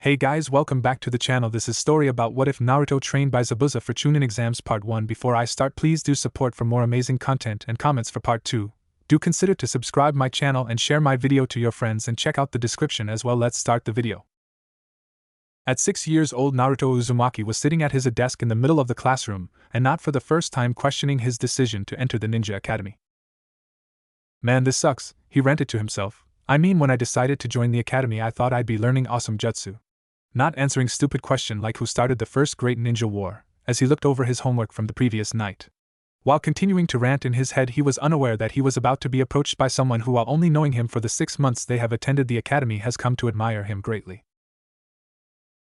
Hey guys, welcome back to the channel. This is story about what if Naruto trained by Zabuza for Chunin exams part 1. Before I start, please do support for more amazing content and comments for part 2. Do consider to subscribe my channel and share my video to your friends and check out the description as well. Let's start the video. At 6 years old, Naruto Uzumaki was sitting at his desk in the middle of the classroom, and not for the first time questioning his decision to enter the ninja academy. Man, this sucks, he ranted to himself. I mean, when I decided to join the academy, I thought I'd be learning awesome jutsu. Not answering stupid question like who started the first great ninja war, as he looked over his homework from the previous night. While continuing to rant in his head, he was unaware that he was about to be approached by someone who, while only knowing him for the 6 months they have attended the academy, has come to admire him greatly.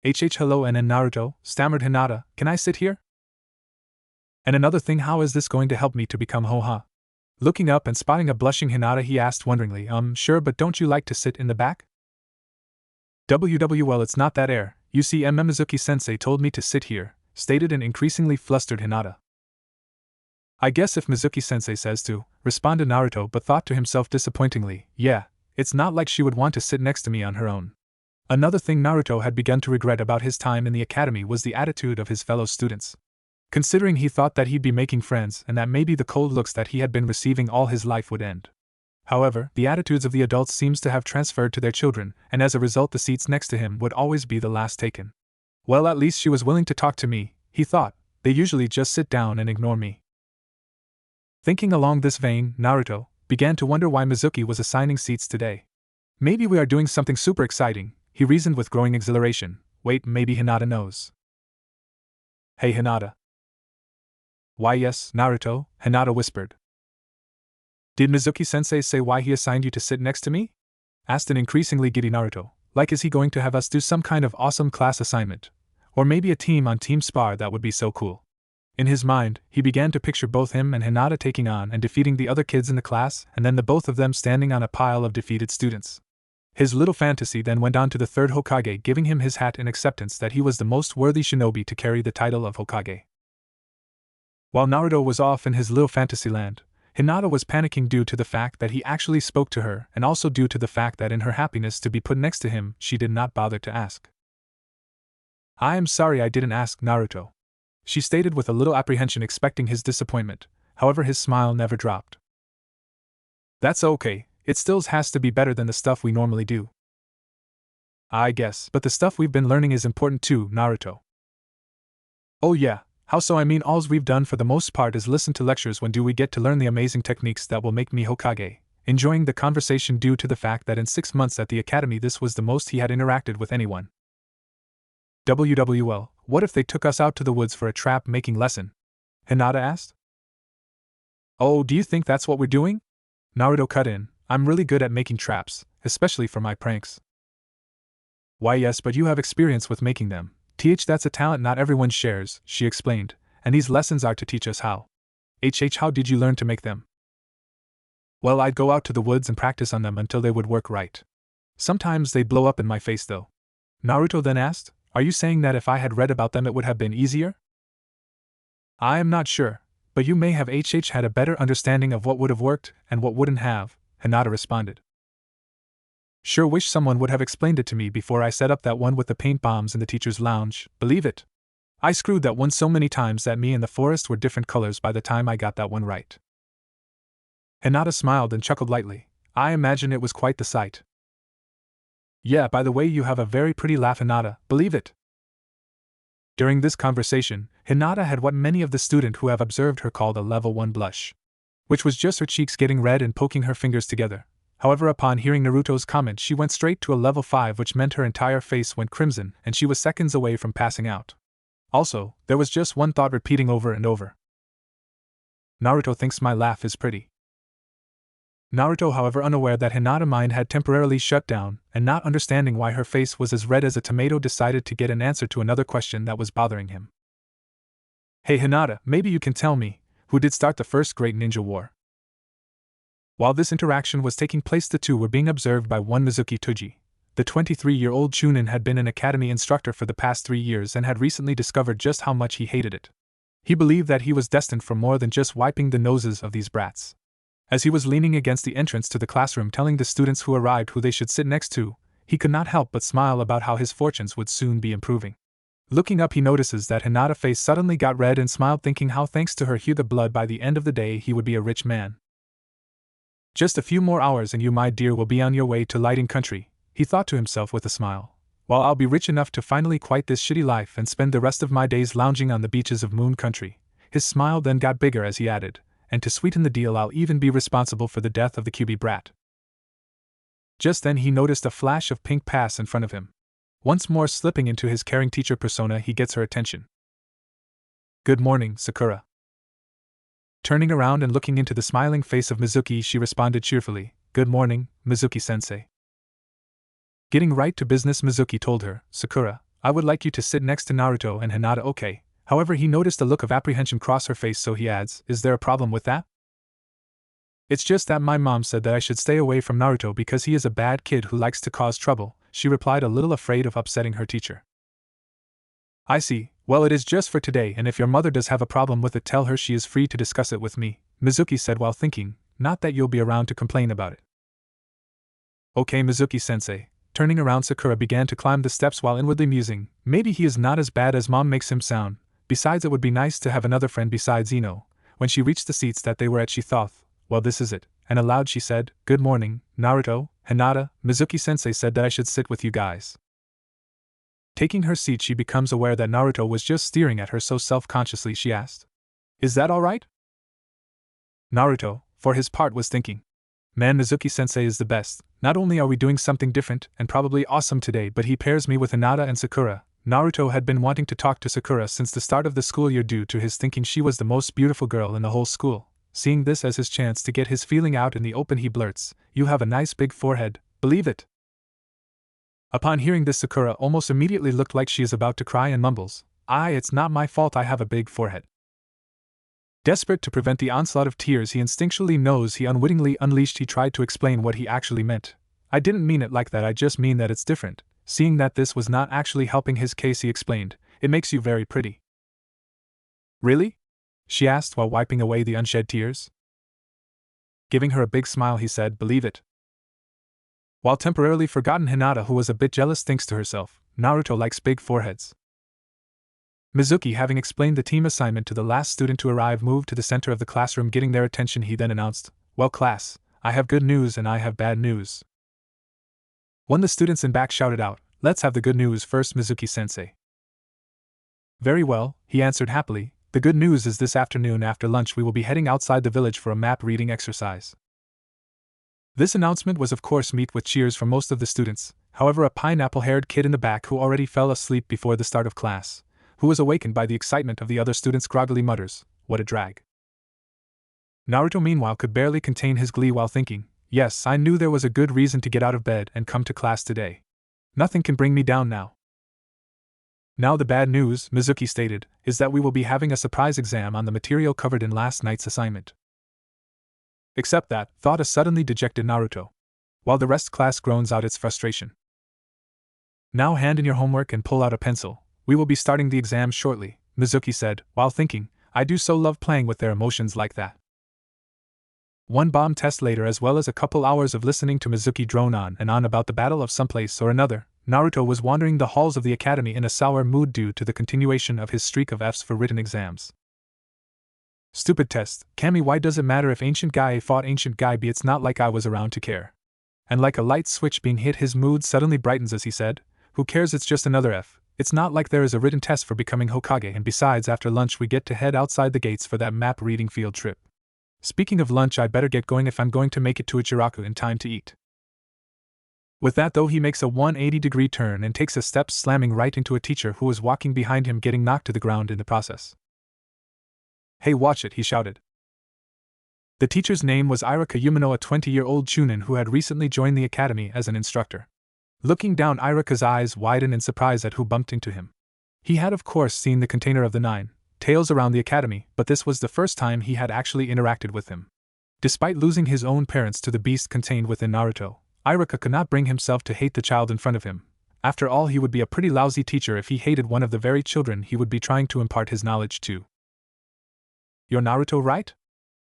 Hello and Naruto, stammered Hinata, can I sit here? And another thing, how is this going to help me to become Hoha? Looking up and spotting a blushing Hinata, he asked wonderingly, sure, but don't you like to sit in the back? Well, it's not that air, you see, Mizuki-sensei told me to sit here, stated an increasingly flustered Hinata. I guess if Mizuki-sensei says to, responded Naruto, but thought to himself disappointingly, yeah, it's not like she would want to sit next to me on her own. Another thing Naruto had begun to regret about his time in the academy was the attitude of his fellow students. Considering he thought that he'd be making friends and that maybe the cold looks that he had been receiving all his life would end. However, the attitudes of the adults seems to have transferred to their children, and as a result the seats next to him would always be the last taken. Well, at least she was willing to talk to me, he thought. They usually just sit down and ignore me. Thinking along this vein, Naruto began to wonder why Mizuki was assigning seats today. Maybe we are doing something super exciting, he reasoned with growing exhilaration. Wait, maybe Hinata knows. Hey Hinata. Why yes, Naruto, Hinata whispered. Did Mizuki-sensei say why he assigned you to sit next to me? Asked an increasingly giddy Naruto. Like, is he going to have us do some kind of awesome class assignment? Or maybe a team-on-team spar? That would be so cool. In his mind, he began to picture both him and Hinata taking on and defeating the other kids in the class, and then the both of them standing on a pile of defeated students. His little fantasy then went on to the third Hokage, giving him his hat in acceptance that he was the most worthy shinobi to carry the title of Hokage. While Naruto was off in his little fantasy land, Hinata was panicking due to the fact that he actually spoke to her, and also due to the fact that in her happiness to be put next to him, she did not bother to ask. I am sorry I didn't ask, Naruto, she stated with a little apprehension, expecting his disappointment. However, his smile never dropped. That's okay, it still has to be better than the stuff we normally do. I guess, but the stuff we've been learning is important too, Naruto. Oh yeah. How so? I mean, alls we've done for the most part is listen to lectures. When do we get to learn the amazing techniques that will make me Hokage? Enjoying the conversation due to the fact that in 6 months at the academy this was the most he had interacted with anyone. Well, what if they took us out to the woods for a trap-making lesson? Hinata asked. Oh, do you think that's what we're doing? Naruto cut in. I'm really good at making traps, especially for my pranks. Why yes, but you have experience with making them. That's a talent not everyone shares, she explained, and these lessons are to teach us how. How did you learn to make them? Well, I'd go out to the woods and practice on them until they would work right. Sometimes they'd blow up in my face though. Naruto then asked, are you saying that if I had read about them it would have been easier? I am not sure, but you may have had a better understanding of what would have worked and what wouldn't have, Hinata responded. Sure wish someone would have explained it to me before I set up that one with the paint bombs in the teacher's lounge, believe it. I screwed that one so many times that me and the forest were different colors by the time I got that one right. Hinata smiled and chuckled lightly. I imagine it was quite the sight. Yeah, by the way, you have a very pretty laugh, Hinata, believe it. During this conversation, Hinata had what many of the students who have observed her called a level 1 blush, which was just her cheeks getting red and poking her fingers together. However, upon hearing Naruto's comment, she went straight to a level 5, which meant her entire face went crimson and she was seconds away from passing out. Also, there was just one thought repeating over and over. Naruto thinks my laugh is pretty. Naruto, however, unaware that Hinata's mind had temporarily shut down, and not understanding why her face was as red as a tomato, decided to get an answer to another question that was bothering him. Hey Hinata, maybe you can tell me, who did start the first great ninja war? While this interaction was taking place, the two were being observed by one Mizuki Tuji. The 23-year-old Chunin had been an academy instructor for the past 3 years and had recently discovered just how much he hated it. He believed that he was destined for more than just wiping the noses of these brats. As he was leaning against the entrance to the classroom telling the students who arrived who they should sit next to, he could not help but smile about how his fortunes would soon be improving. Looking up, he notices that Hinata's face suddenly got red and smiled, thinking how thanks to her hue the blood by the end of the day he would be a rich man. Just a few more hours and you, my dear, will be on your way to lighting country, he thought to himself with a smile. While I'll be rich enough to finally quit this shitty life and spend the rest of my days lounging on the beaches of Moon Country. His smile then got bigger as he added, and to sweeten the deal, I'll even be responsible for the death of the QB brat. Just then he noticed a flash of pink pass in front of him. Once more slipping into his caring teacher persona, he gets her attention. Good morning, Sakura. Turning around and looking into the smiling face of Mizuki, she responded cheerfully, Good morning, Mizuki-sensei. Getting right to business, Mizuki told her, Sakura, I would like you to sit next to Naruto and Hinata, okay? However, he noticed a look of apprehension cross her face, so he adds, Is there a problem with that? It's just that my mom said that I should stay away from Naruto because he is a bad kid who likes to cause trouble, she replied, a little afraid of upsetting her teacher. I see. Well, it is just for today, and if your mother does have a problem with it, tell her she is free to discuss it with me, Mizuki said while thinking, not that you'll be around to complain about it. Okay, Mizuki-sensei. Turning around, Sakura began to climb the steps while inwardly musing, maybe he is not as bad as mom makes him sound, besides it would be nice to have another friend besides Ino. When she reached the seats that they were at, she thought, well, this is it, and aloud she said, Good morning, Naruto, Hinata, Mizuki-sensei said that I should sit with you guys. Taking her seat, she becomes aware that Naruto was just staring at her so self-consciously. She asked, Is that alright? Naruto, for his part, was thinking, Man, Mizuki-sensei is the best. Not only are we doing something different and probably awesome today, but he pairs me with Hinata and Sakura. Naruto had been wanting to talk to Sakura since the start of the school year due to his thinking she was the most beautiful girl in the whole school. Seeing this as his chance to get his feeling out in the open, he blurts, You have a nice big forehead, believe it. Upon hearing this, Sakura almost immediately looked like she is about to cry and mumbles, It's not my fault I have a big forehead. Desperate to prevent the onslaught of tears he instinctually knows he unwittingly unleashed, he tried to explain what he actually meant. I didn't mean it like that, I just mean that it's different. Seeing that this was not actually helping his case, he explained, It makes you very pretty. Really? She asked while wiping away the unshed tears. Giving her a big smile, he said, Believe it. While temporarily forgotten, Hinata, who was a bit jealous, thinks to herself, Naruto likes big foreheads. Mizuki, having explained the team assignment to the last student to arrive, moved to the center of the classroom, getting their attention. He then announced, Well, class, I have good news and I have bad news. One of the students in back shouted out, Let's have the good news first, Mizuki-sensei. Very well, he answered happily. The good news is this afternoon after lunch we will be heading outside the village for a map reading exercise. This announcement was of course met with cheers from most of the students. However, a pineapple-haired kid in the back, who already fell asleep before the start of class, who was awakened by the excitement of the other students, groggily mutters, What a drag. Naruto meanwhile could barely contain his glee while thinking, Yes, I knew there was a good reason to get out of bed and come to class today. Nothing can bring me down now. Now the bad news, Mizuki stated, is that we will be having a surprise exam on the material covered in last night's assignment. Except that, thought a suddenly dejected Naruto, while the rest class groans out its frustration. Now hand in your homework and pull out a pencil. We will be starting the exam shortly, Mizuki said, while thinking, I do so love playing with their emotions like that. One bomb test later, as well as a couple hours of listening to Mizuki drone on and on about the battle of someplace or another, Naruto was wandering the halls of the academy in a sour mood due to the continuation of his streak of Fs for written exams. Stupid test, Kami, why does it matter if ancient guy A fought ancient guy B? It's not like I was around to care. And like a light switch being hit, his mood suddenly brightens as he said, Who cares, it's just another F. It's not like there is a written test for becoming Hokage, and besides, after lunch we get to head outside the gates for that map reading field trip. Speaking of lunch, I better get going if I'm going to make it to Ichiraku in time to eat. With that, though, he makes a 180-degree turn and takes a step, slamming right into a teacher who was walking behind him, getting knocked to the ground in the process. Hey, watch it, he shouted. The teacher's name was Irika Yumino, a 20-year-old chunin who had recently joined the academy as an instructor. Looking down, Irika's eyes widen in surprise at who bumped into him. He had of course seen the container of the 9 tails around the academy, but this was the first time he had actually interacted with him. Despite losing his own parents to the beast contained within Naruto, Irika could not bring himself to hate the child in front of him. After all, he would be a pretty lousy teacher if he hated one of the very children he would be trying to impart his knowledge to. You're Naruto, right?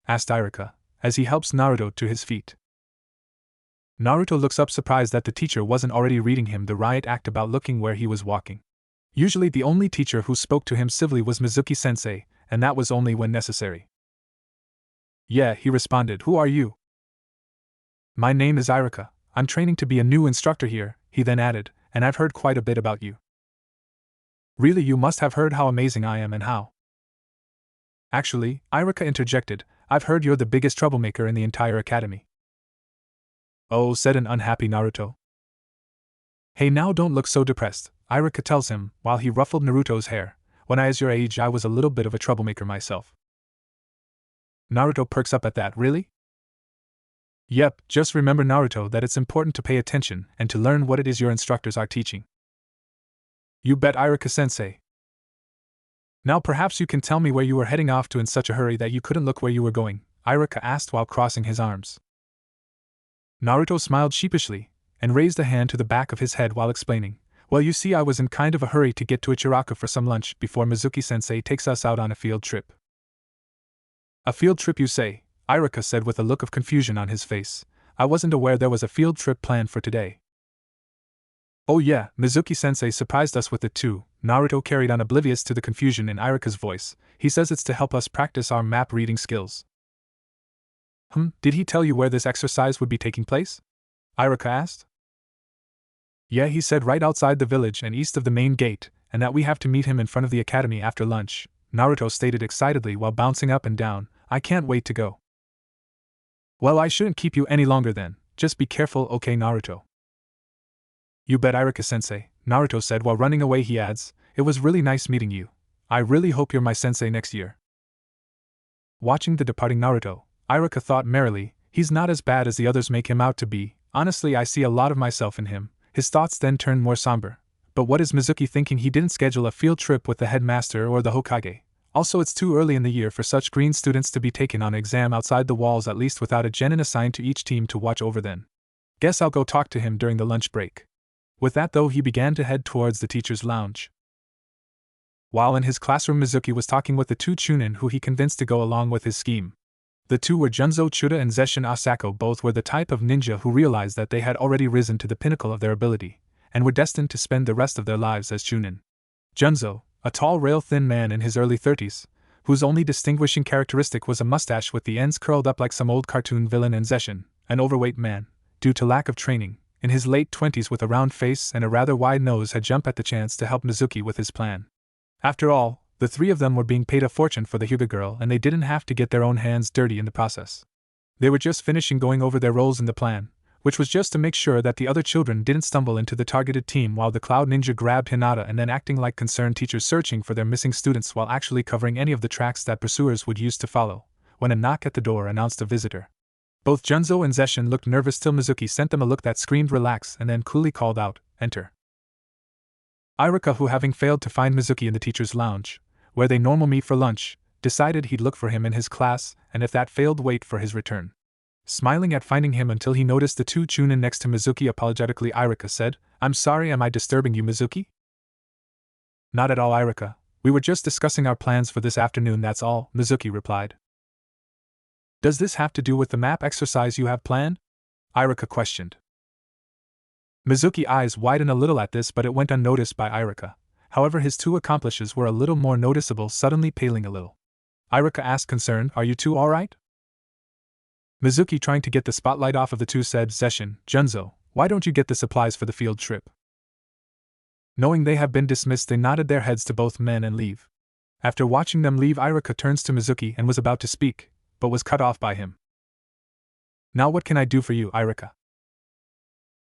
Asked Irika, as he helps Naruto to his feet. Naruto looks up surprised that the teacher wasn't already reading him the riot act about looking where he was walking. Usually the only teacher who spoke to him civilly was Mizuki-sensei, and that was only when necessary. Yeah, he responded. Who are you? My name is Irika. I'm training to be a new instructor here, he then added, and I've heard quite a bit about you. Really, you must have heard how amazing I am and how. Actually, Irika interjected, I've heard you're the biggest troublemaker in the entire academy. Oh, said an unhappy Naruto. Hey, now don't look so depressed, Irika tells him, while he ruffled Naruto's hair. When I was your age, I was a little bit of a troublemaker myself. Naruto perks up at that. Really? Yep, just remember, Naruto, that it's important to pay attention and to learn what it is your instructors are teaching. You bet, Irika-sensei. Now perhaps you can tell me where you were heading off to in such a hurry that you couldn't look where you were going, Irika asked while crossing his arms. Naruto smiled sheepishly and raised a hand to the back of his head while explaining, well, you see, I was in kind of a hurry to get to Ichiraku for some lunch before Mizuki-sensei takes us out on a field trip. A field trip, you say? Irika said with a look of confusion on his face. I wasn't aware there was a field trip planned for today. Oh yeah, Mizuki-sensei surprised us with it too, Naruto carried on, oblivious to the confusion in Irika's voice. He says it's to help us practice our map reading skills. Did he tell you where this exercise would be taking place? Irika asked. Yeah, he said right outside the village and east of the main gate, and that we have to meet him in front of the academy after lunch, Naruto stated excitedly while bouncing up and down. I can't wait to go. Well, I shouldn't keep you any longer then, just be careful, okay, Naruto? You bet, Irika-sensei, Naruto said while running away. He adds, it was really nice meeting you. I really hope you're my sensei next year. Watching the departing Naruto, Irika thought merrily, he's not as bad as the others make him out to be. Honestly, I see a lot of myself in him. His thoughts then turned more somber. But what is Mizuki thinking? He didn't schedule a field trip with the headmaster or the Hokage. Also, it's too early in the year for such green students to be taken on exam outside the walls, at least without a genin assigned to each team to watch over then. Guess I'll go talk to him during the lunch break. With that though, he began to head towards the teacher's lounge. While in his classroom, Mizuki was talking with the two Chunin who he convinced to go along with his scheme. The two were Junzo Chuda and Zeshin Asako. Both were the type of ninja who realized that they had already risen to the pinnacle of their ability, and were destined to spend the rest of their lives as Chunin. Junzo, a tall, rail-thin man in his early 30s, whose only distinguishing characteristic was a mustache with the ends curled up like some old cartoon villain, and Zeshin, an overweight man, due to lack of training, in his late 20s with a round face and a rather wide nose, had jumped at the chance to help Mizuki with his plan. After all, the three of them were being paid a fortune for the Hyuga girl, and they didn't have to get their own hands dirty in the process. They were just finishing going over their roles in the plan, which was just to make sure that the other children didn't stumble into the targeted team while the Cloud Ninja grabbed Hinata, and then acting like concerned teachers searching for their missing students while actually covering any of the tracks that pursuers would use to follow, when a knock at the door announced a visitor. Both Junzo and Zeshin looked nervous till Mizuki sent them a look that screamed relax and then coolly called out, enter. Irika, who having failed to find Mizuki in the teacher's lounge, where they normally meet for lunch, decided he'd look for him in his class, and if that failed, wait for his return. Smiling at finding him until he noticed the two Chunin next to Mizuki, apologetically Irika said, I'm sorry, am I disturbing you, Mizuki? Not at all, Irika. We were just discussing our plans for this afternoon, that's all, Mizuki replied. Does this have to do with the map exercise you have planned? Irika questioned. Mizuki's eyes widened a little at this, but it went unnoticed by Irika. However, his two accomplices were a little more noticeable, suddenly paling a little. Irika asked, concerned, are you two alright? Mizuki, trying to get the spotlight off of the two, said, Zeshin, Junzo, why don't you get the supplies for the field trip? Knowing they have been dismissed, they nodded their heads to both men and leave. After watching them leave, Irika turns to Mizuki and was about to speak, but was cut off by him. Now what can I do for you, Irika?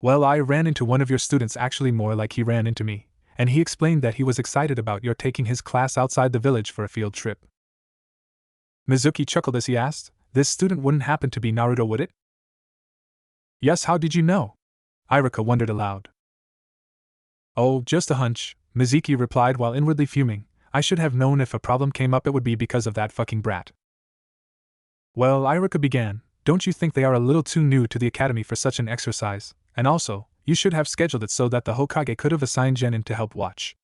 Well, I ran into one of your students, actually more like he ran into me, and he explained that he was excited about your taking his class outside the village for a field trip. Mizuki chuckled as he asked, this student wouldn't happen to be Naruto, would it? Yes, how did you know? Irika wondered aloud. Oh, just a hunch, Mizuki replied while inwardly fuming. I should have known if a problem came up it would be because of that fucking brat. Well, Irika began, don't you think they are a little too new to the academy for such an exercise, and also, you should have scheduled it so that the Hokage could have assigned genin to help watch.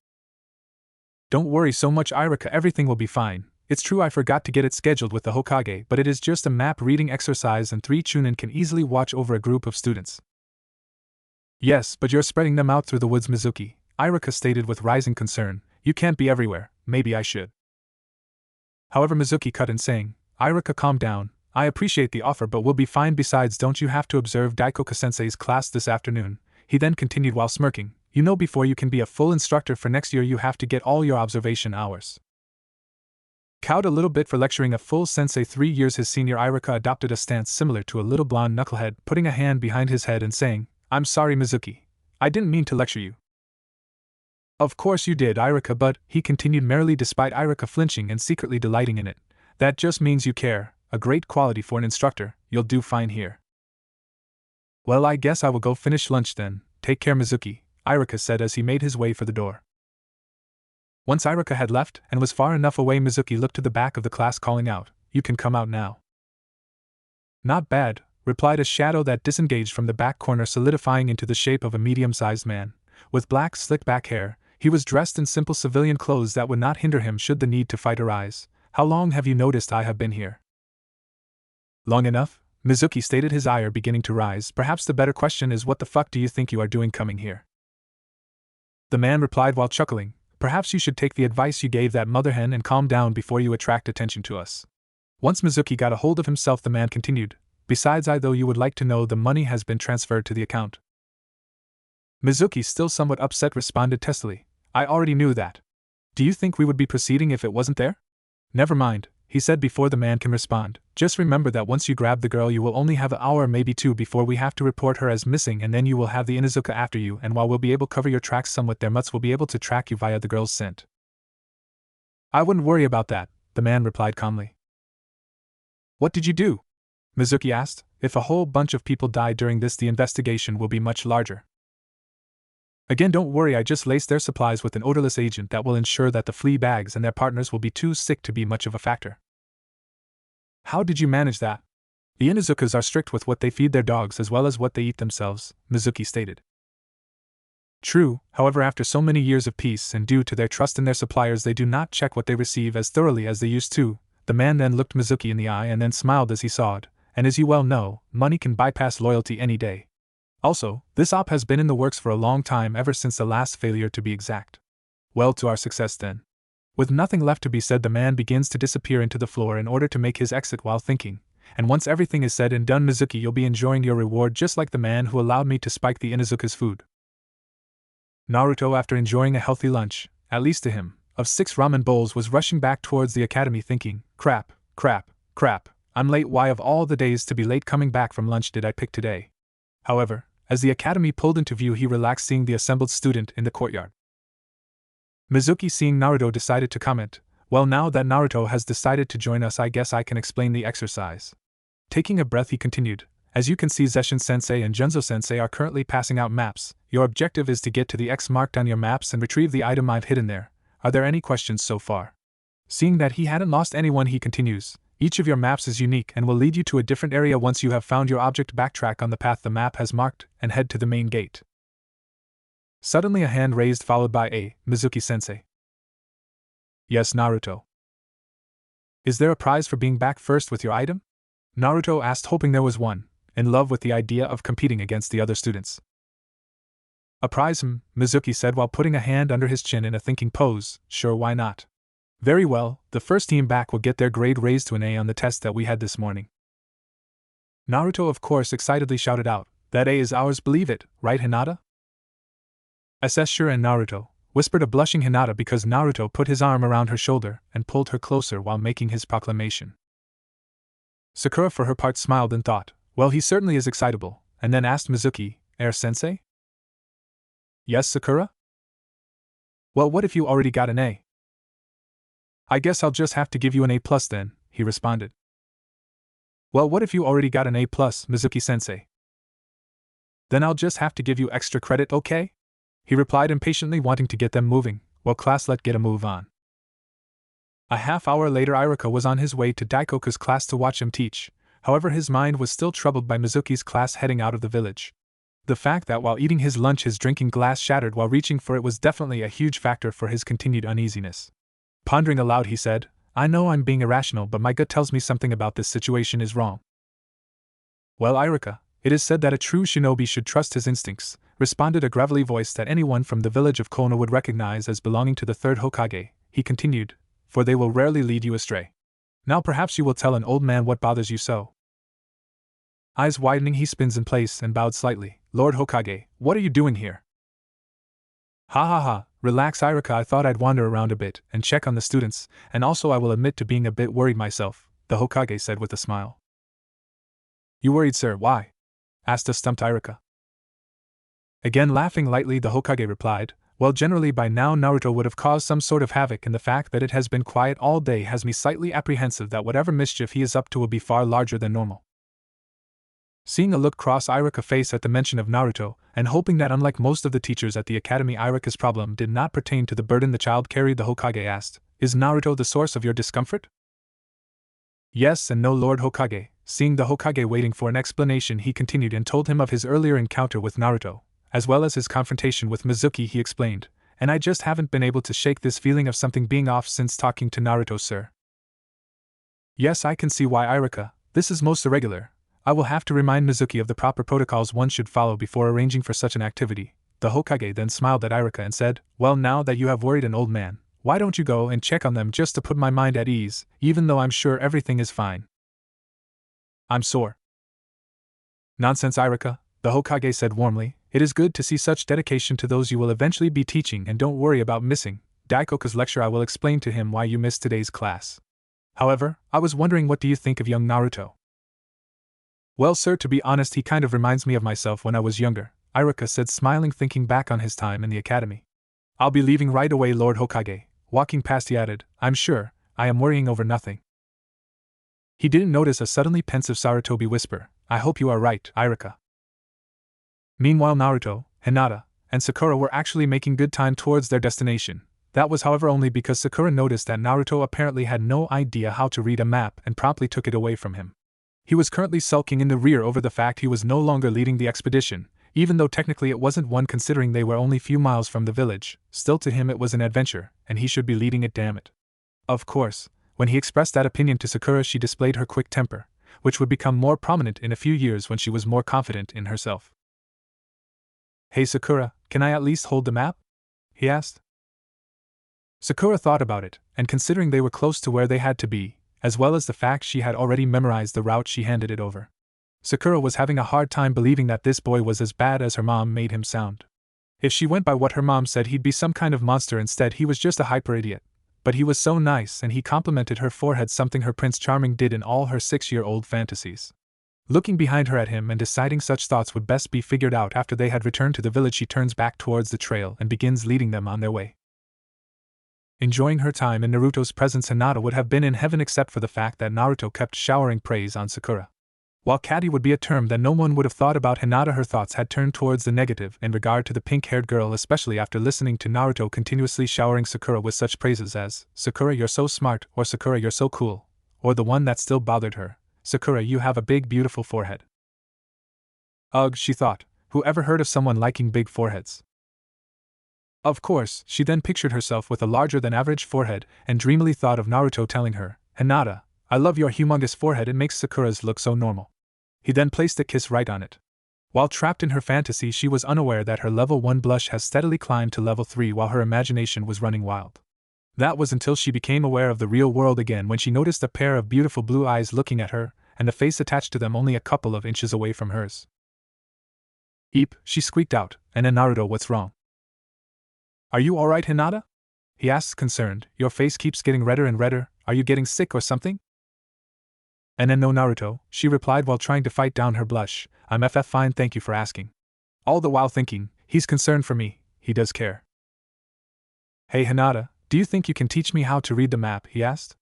Don't worry so much, Irika, everything will be fine, It's true I forgot to get it scheduled with the Hokage, but it is just a map reading exercise and 3 chunin can easily watch over a group of students. Yes, but you're spreading them out through the woods, Mizuki, Iruka stated with rising concern. You can't be everywhere, maybe I should. However, Mizuki cut in saying, Iruka, calm down, I appreciate the offer but we'll be fine, besides don't you have to observe Daikoku-sensei's class this afternoon? He then continued while smirking, you know before you can be a full instructor for next year you have to get all your observation hours. Cowed a little bit for lecturing a full sensei 3 years his senior, Iruka adopted a stance similar to a little blonde knucklehead, putting a hand behind his head and saying, I'm sorry Mizuki. I didn't mean to lecture you. Of course you did, Iruka, but, he continued merrily despite Iruka flinching and secretly delighting in it, that just means you care, a great quality for an instructor, you'll do fine here. Well, I guess I will go finish lunch then, take care Mizuki, Iruka said as he made his way for the door. Once Iruka had left and was far enough away, Mizuki looked to the back of the class calling out, you can come out now. Not bad, replied a shadow that disengaged from the back corner, solidifying into the shape of a medium-sized man. With black slick-back hair, he was dressed in simple civilian clothes that would not hinder him should the need to fight arise. How long have you noticed I have been here? Long enough, Mizuki stated, his ire beginning to rise. Perhaps the better question is, what the fuck do you think you are doing coming here? The man replied while chuckling, perhaps you should take the advice you gave that mother hen and calm down before you attract attention to us. Once Mizuki got a hold of himself, the man continued, besides, though you would like to know, the money has been transferred to the account. Mizuki, still somewhat upset, responded testily, I already knew that. Do you think we would be proceeding if it wasn't there? Never mind, he said before the man can respond, just remember that once you grab the girl you will only have an hour, maybe 2, before we have to report her as missing, and then you will have the Inuzuka after you, and while we'll be able to cover your tracks somewhat, their mutts will be able to track you via the girl's scent. I wouldn't worry about that, the man replied calmly. What did you do? Mizuki asked. If a whole bunch of people die during this, the investigation will be much larger. Again, don't worry, I just laced their supplies with an odorless agent that will ensure that the flea bags and their partners will be too sick to be much of a factor. How did you manage that? The Inuzukas are strict with what they feed their dogs as well as what they eat themselves, Mizuki stated. True, however, after so many years of peace and due to their trust in their suppliers, they do not check what they receive as thoroughly as they used to. The man then looked Mizuki in the eye and then smiled as he saw it, and as you well know, money can bypass loyalty any day. Also, this op has been in the works for a long time, ever since the last failure to be exact. Well, to our success then. With nothing left to be said, the man begins to disappear into the floor in order to make his exit while thinking, and once everything is said and done, Mizuki, you'll be enjoying your reward just like the man who allowed me to spike the Inuzuka's food. Naruto, after enjoying a healthy lunch, at least to him, of 6 ramen bowls, was rushing back towards the academy thinking, crap, I'm late, why of all the days to be late coming back from lunch did I pick today? However, as the academy pulled into view, he relaxed seeing the assembled student in the courtyard. Mizuki, seeing Naruto, decided to comment, well, now that Naruto has decided to join us, I guess I can explain the exercise. Taking a breath, he continued, as you can see, Zeshin-sensei and Junzo-sensei are currently passing out maps. Your objective is to get to the X marked on your maps and retrieve the item I've hidden there. Are there any questions so far? Seeing that he hadn't lost anyone, he continues, each of your maps is unique and will lead you to a different area. Once you have found your object, backtrack on the path the map has marked and head to the main gate. Suddenly a hand raised, followed by a Mizuki-sensei. Yes, Naruto. Is there a prize for being back first with your item? Naruto asked, hoping there was one, in love with the idea of competing against the other students. A prize, Mizuki said while putting a hand under his chin in a thinking pose, sure, why not? Very well, the first team back will get their grade raised to an A on the test that we had this morning. Naruto, of course, excitedly shouted out, that A is ours, believe it, right Hinata? SS sure, and Naruto, whispered a blushing Hinata because Naruto put his arm around her shoulder and pulled her closer while making his proclamation. Sakura, for her part, smiled and thought, well, he certainly is excitable, and then asked Mizuki, sensei? Yes, Sakura? Well, what if you already got an A? I guess I'll just have to give you an A+ then, he responded. Well, what if you already got an A+, Mizuki-sensei? Then I'll just have to give you extra credit, okay? He replied impatiently, wanting to get them moving. Well, class, let's get a move on. A half hour later, Iruka was on his way to Daikoku's class to watch him teach. However, his mind was still troubled by Mizuki's class heading out of the village. The fact that while eating his lunch his drinking glass shattered while reaching for it was definitely a huge factor for his continued uneasiness. Pondering aloud, he said, I know I'm being irrational, but my gut tells me something about this situation is wrong. Well, Irika, it is said that a true shinobi should trust his instincts, responded a gravelly voice that anyone from the village of Kono would recognize as belonging to the third Hokage. He continued, for they will rarely lead you astray. Now perhaps you will tell an old man what bothers you so. Eyes widening, he spins in place and bowed slightly. Lord Hokage, what are you doing here? Ha ha ha, relax Irika, I thought I'd wander around a bit and check on the students, and also I will admit to being a bit worried myself, the Hokage said with a smile. You worried, sir, why? Asked a stumped Irika. Again laughing lightly, the Hokage replied, well, generally by now Naruto would have caused some sort of havoc, and the fact that it has been quiet all day has me slightly apprehensive that whatever mischief he is up to will be far larger than normal. Seeing a look cross Irika's face at the mention of Naruto, and hoping that unlike most of the teachers at the academy Irika's problem did not pertain to the burden the child carried, the Hokage asked, is Naruto the source of your discomfort? Yes and no, Lord Hokage. Seeing the Hokage waiting for an explanation, he continued and told him of his earlier encounter with Naruto, as well as his confrontation with Mizuki. He explained, and I just haven't been able to shake this feeling of something being off since talking to Naruto, sir. Yes, I can see why, Irika. This is most irregular. I will have to remind Mizuki of the proper protocols one should follow before arranging for such an activity. The Hokage then smiled at Irika and said, well, now that you have worried an old man, why don't you go and check on them just to put my mind at ease, even though I'm sure everything is fine. I'm sore. Nonsense, Irika, the Hokage said warmly. It is good to see such dedication to those you will eventually be teaching, and don't worry about missing Daikoku's lecture. I will explain to him why you missed today's class. However, I was wondering, what do you think of young Naruto? Well, sir, to be honest, he kind of reminds me of myself when I was younger, Irika said, smiling, thinking back on his time in the academy. I'll be leaving right away, Lord Hokage. Walking past, he added, I'm sure I am worrying over nothing. He didn't notice a suddenly pensive Sarutobi whisper, I hope you are right, Irika. Meanwhile, Naruto, Hinata, and Sakura were actually making good time towards their destination. That was, however, only because Sakura noticed that Naruto apparently had no idea how to read a map and promptly took it away from him. He was currently sulking in the rear over the fact he was no longer leading the expedition, even though technically it wasn't one, considering they were only few miles from the village. Still, to him it was an adventure, and he should be leading it, damn it. Of course, when he expressed that opinion to Sakura, she displayed her quick temper, which would become more prominent in a few years when she was more confident in herself. Hey Sakura, can I at least hold the map? He asked. Sakura thought about it, and considering they were close to where they had to be, as well as the fact she had already memorized the route, she handed it over. Sakura was having a hard time believing that this boy was as bad as her mom made him sound. If she went by what her mom said, he'd be some kind of monster. Instead, he was just a hyper idiot. But he was so nice, and he complimented her forehead, something her Prince Charming did in all her 6-year-old fantasies. Looking behind her at him and deciding such thoughts would best be figured out after they had returned to the village, she turns back towards the trail and begins leading them on their way. Enjoying her time in Naruto's presence, Hinata would have been in heaven except for the fact that Naruto kept showering praise on Sakura. While catty would be a term that no one would have thought about Hinata, her thoughts had turned towards the negative in regard to the pink-haired girl, especially after listening to Naruto continuously showering Sakura with such praises as, Sakura, you're so smart, or Sakura, you're so cool, or the one that still bothered her, Sakura, you have a big beautiful forehead. Ugh, she thought, who ever heard of someone liking big foreheads? Of course, she then pictured herself with a larger-than-average forehead and dreamily thought of Naruto telling her, Hinata, I love your humongous forehead, it makes Sakura's look so normal. He then placed a kiss right on it. While trapped in her fantasy, she was unaware that her level 1 blush has steadily climbed to level 3 while her imagination was running wild. That was until she became aware of the real world again, when she noticed a pair of beautiful blue eyes looking at her, and the face attached to them only a couple of inches away from hers. Eep, she squeaked out, and then Naruto, what's wrong? Are you alright, Hinata? He asked, concerned. Your face keeps getting redder and redder, are you getting sick or something? And then no, Naruto, she replied while trying to fight down her blush. I'm fine, thank you for asking. All the while thinking, he's concerned for me, he does care. Hey Hinata, do you think you can teach me how to read the map? He asked.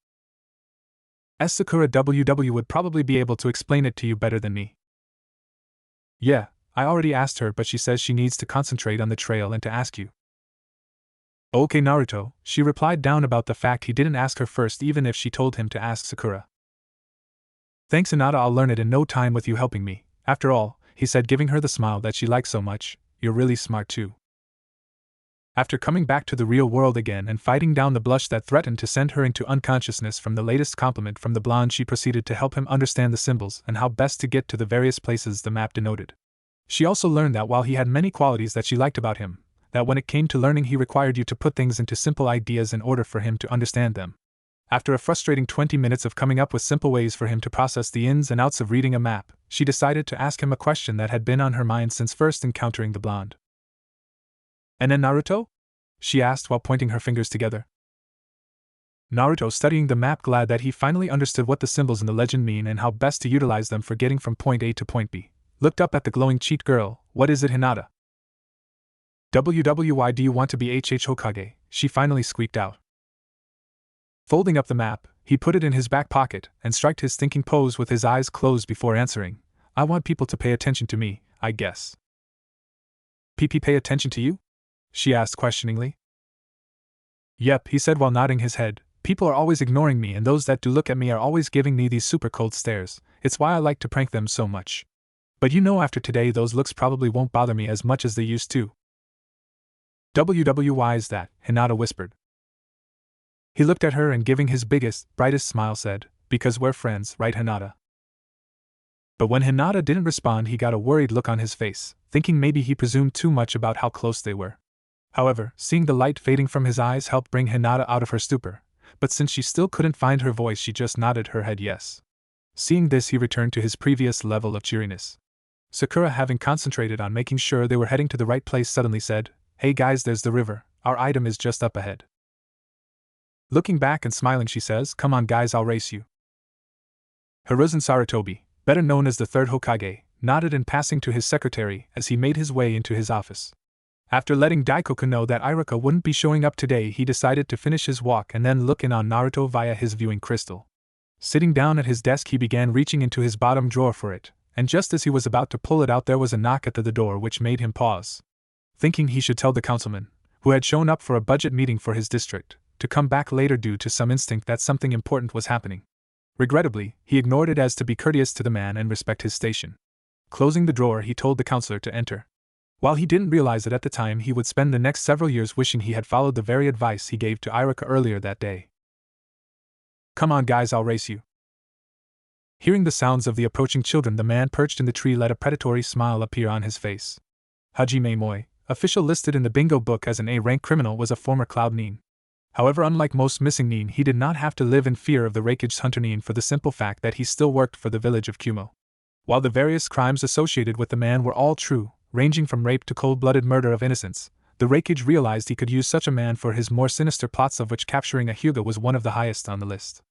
Sakura WW would probably be able to explain it to you better than me. Yeah, I already asked her, but she says she needs to concentrate on the trail and to ask you. Okay Naruto, she replied down about the fact he didn't ask her first, even if she told him to ask Sakura. Thanks Hinata, I'll learn it in no time with you helping me. After all, he said, giving her the smile that she liked so much, you're really smart too. After coming back to the real world again and fighting down the blush that threatened to send her into unconsciousness from the latest compliment from the blonde, she proceeded to help him understand the symbols and how best to get to the various places the map denoted. She also learned that while he had many qualities that she liked about him, that when it came to learning he required you to put things into simple ideas in order for him to understand them. After a frustrating 20 minutes of coming up with simple ways for him to process the ins and outs of reading a map, she decided to ask him a question that had been on her mind since first encountering the blonde. "And then Naruto?" she asked while pointing her fingers together. Naruto, studying the map, glad that he finally understood what the symbols in the legend mean and how best to utilize them for getting from point A to point B, looked up at the glowing cheat girl. "What is it, Hinata?" "Why do you want to be HH Hokage?" she finally squeaked out. Folding up the map, he put it in his back pocket and struck his thinking pose with his eyes closed before answering. "I want people to pay attention to me, I guess." "PP pay attention to you?" she asked questioningly. "Yep," he said while nodding his head. "People are always ignoring me, and those that do look at me are always giving me these super cold stares. It's why I like to prank them so much. But you know, after today those looks probably won't bother me as much as they used to." "Why is that?" Hinata whispered. He looked at her and, giving his biggest, brightest smile, said, "Because we're friends, right, Hinata?" But when Hinata didn't respond, he got a worried look on his face, thinking maybe he presumed too much about how close they were. However, seeing the light fading from his eyes helped bring Hinata out of her stupor, but since she still couldn't find her voice, she just nodded her head yes. Seeing this, he returned to his previous level of cheeriness. Sakura, having concentrated on making sure they were heading to the right place, suddenly said, "Hey guys, there's the river. Our item is just up ahead." Looking back and smiling, she says, "Come on guys, I'll race you." Hiruzen Sarutobi, better known as the third Hokage, nodded in passing to his secretary as he made his way into his office. After letting Daikoku know that Iruka wouldn't be showing up today, he decided to finish his walk and then look in on Naruto via his viewing crystal. Sitting down at his desk, he began reaching into his bottom drawer for it, and just as he was about to pull it out, there was a knock at the door which made him pause. Thinking he should tell the councilman, who had shown up for a budget meeting for his district, to come back later due to some instinct that something important was happening. Regrettably, he ignored it as to be courteous to the man and respect his station. Closing the drawer, he told the counselor to enter. While he didn't realize it at the time, he would spend the next several years wishing he had followed the very advice he gave to Iruka earlier that day. "Come on guys, I'll race you." Hearing the sounds of the approaching children, the man perched in the tree let a predatory smile appear on his face. Hajime Moi, official listed in the bingo book as an A-rank criminal, was a former Cloud Nin. However, unlike most missing Nin, he did not have to live in fear of the Raikage Hunter Nin for the simple fact that he still worked for the village of Kumo. While the various crimes associated with the man were all true, ranging from rape to cold-blooded murder of innocents, the Raikage realized he could use such a man for his more sinister plots, of which capturing a Hyuga was one of the highest on the list.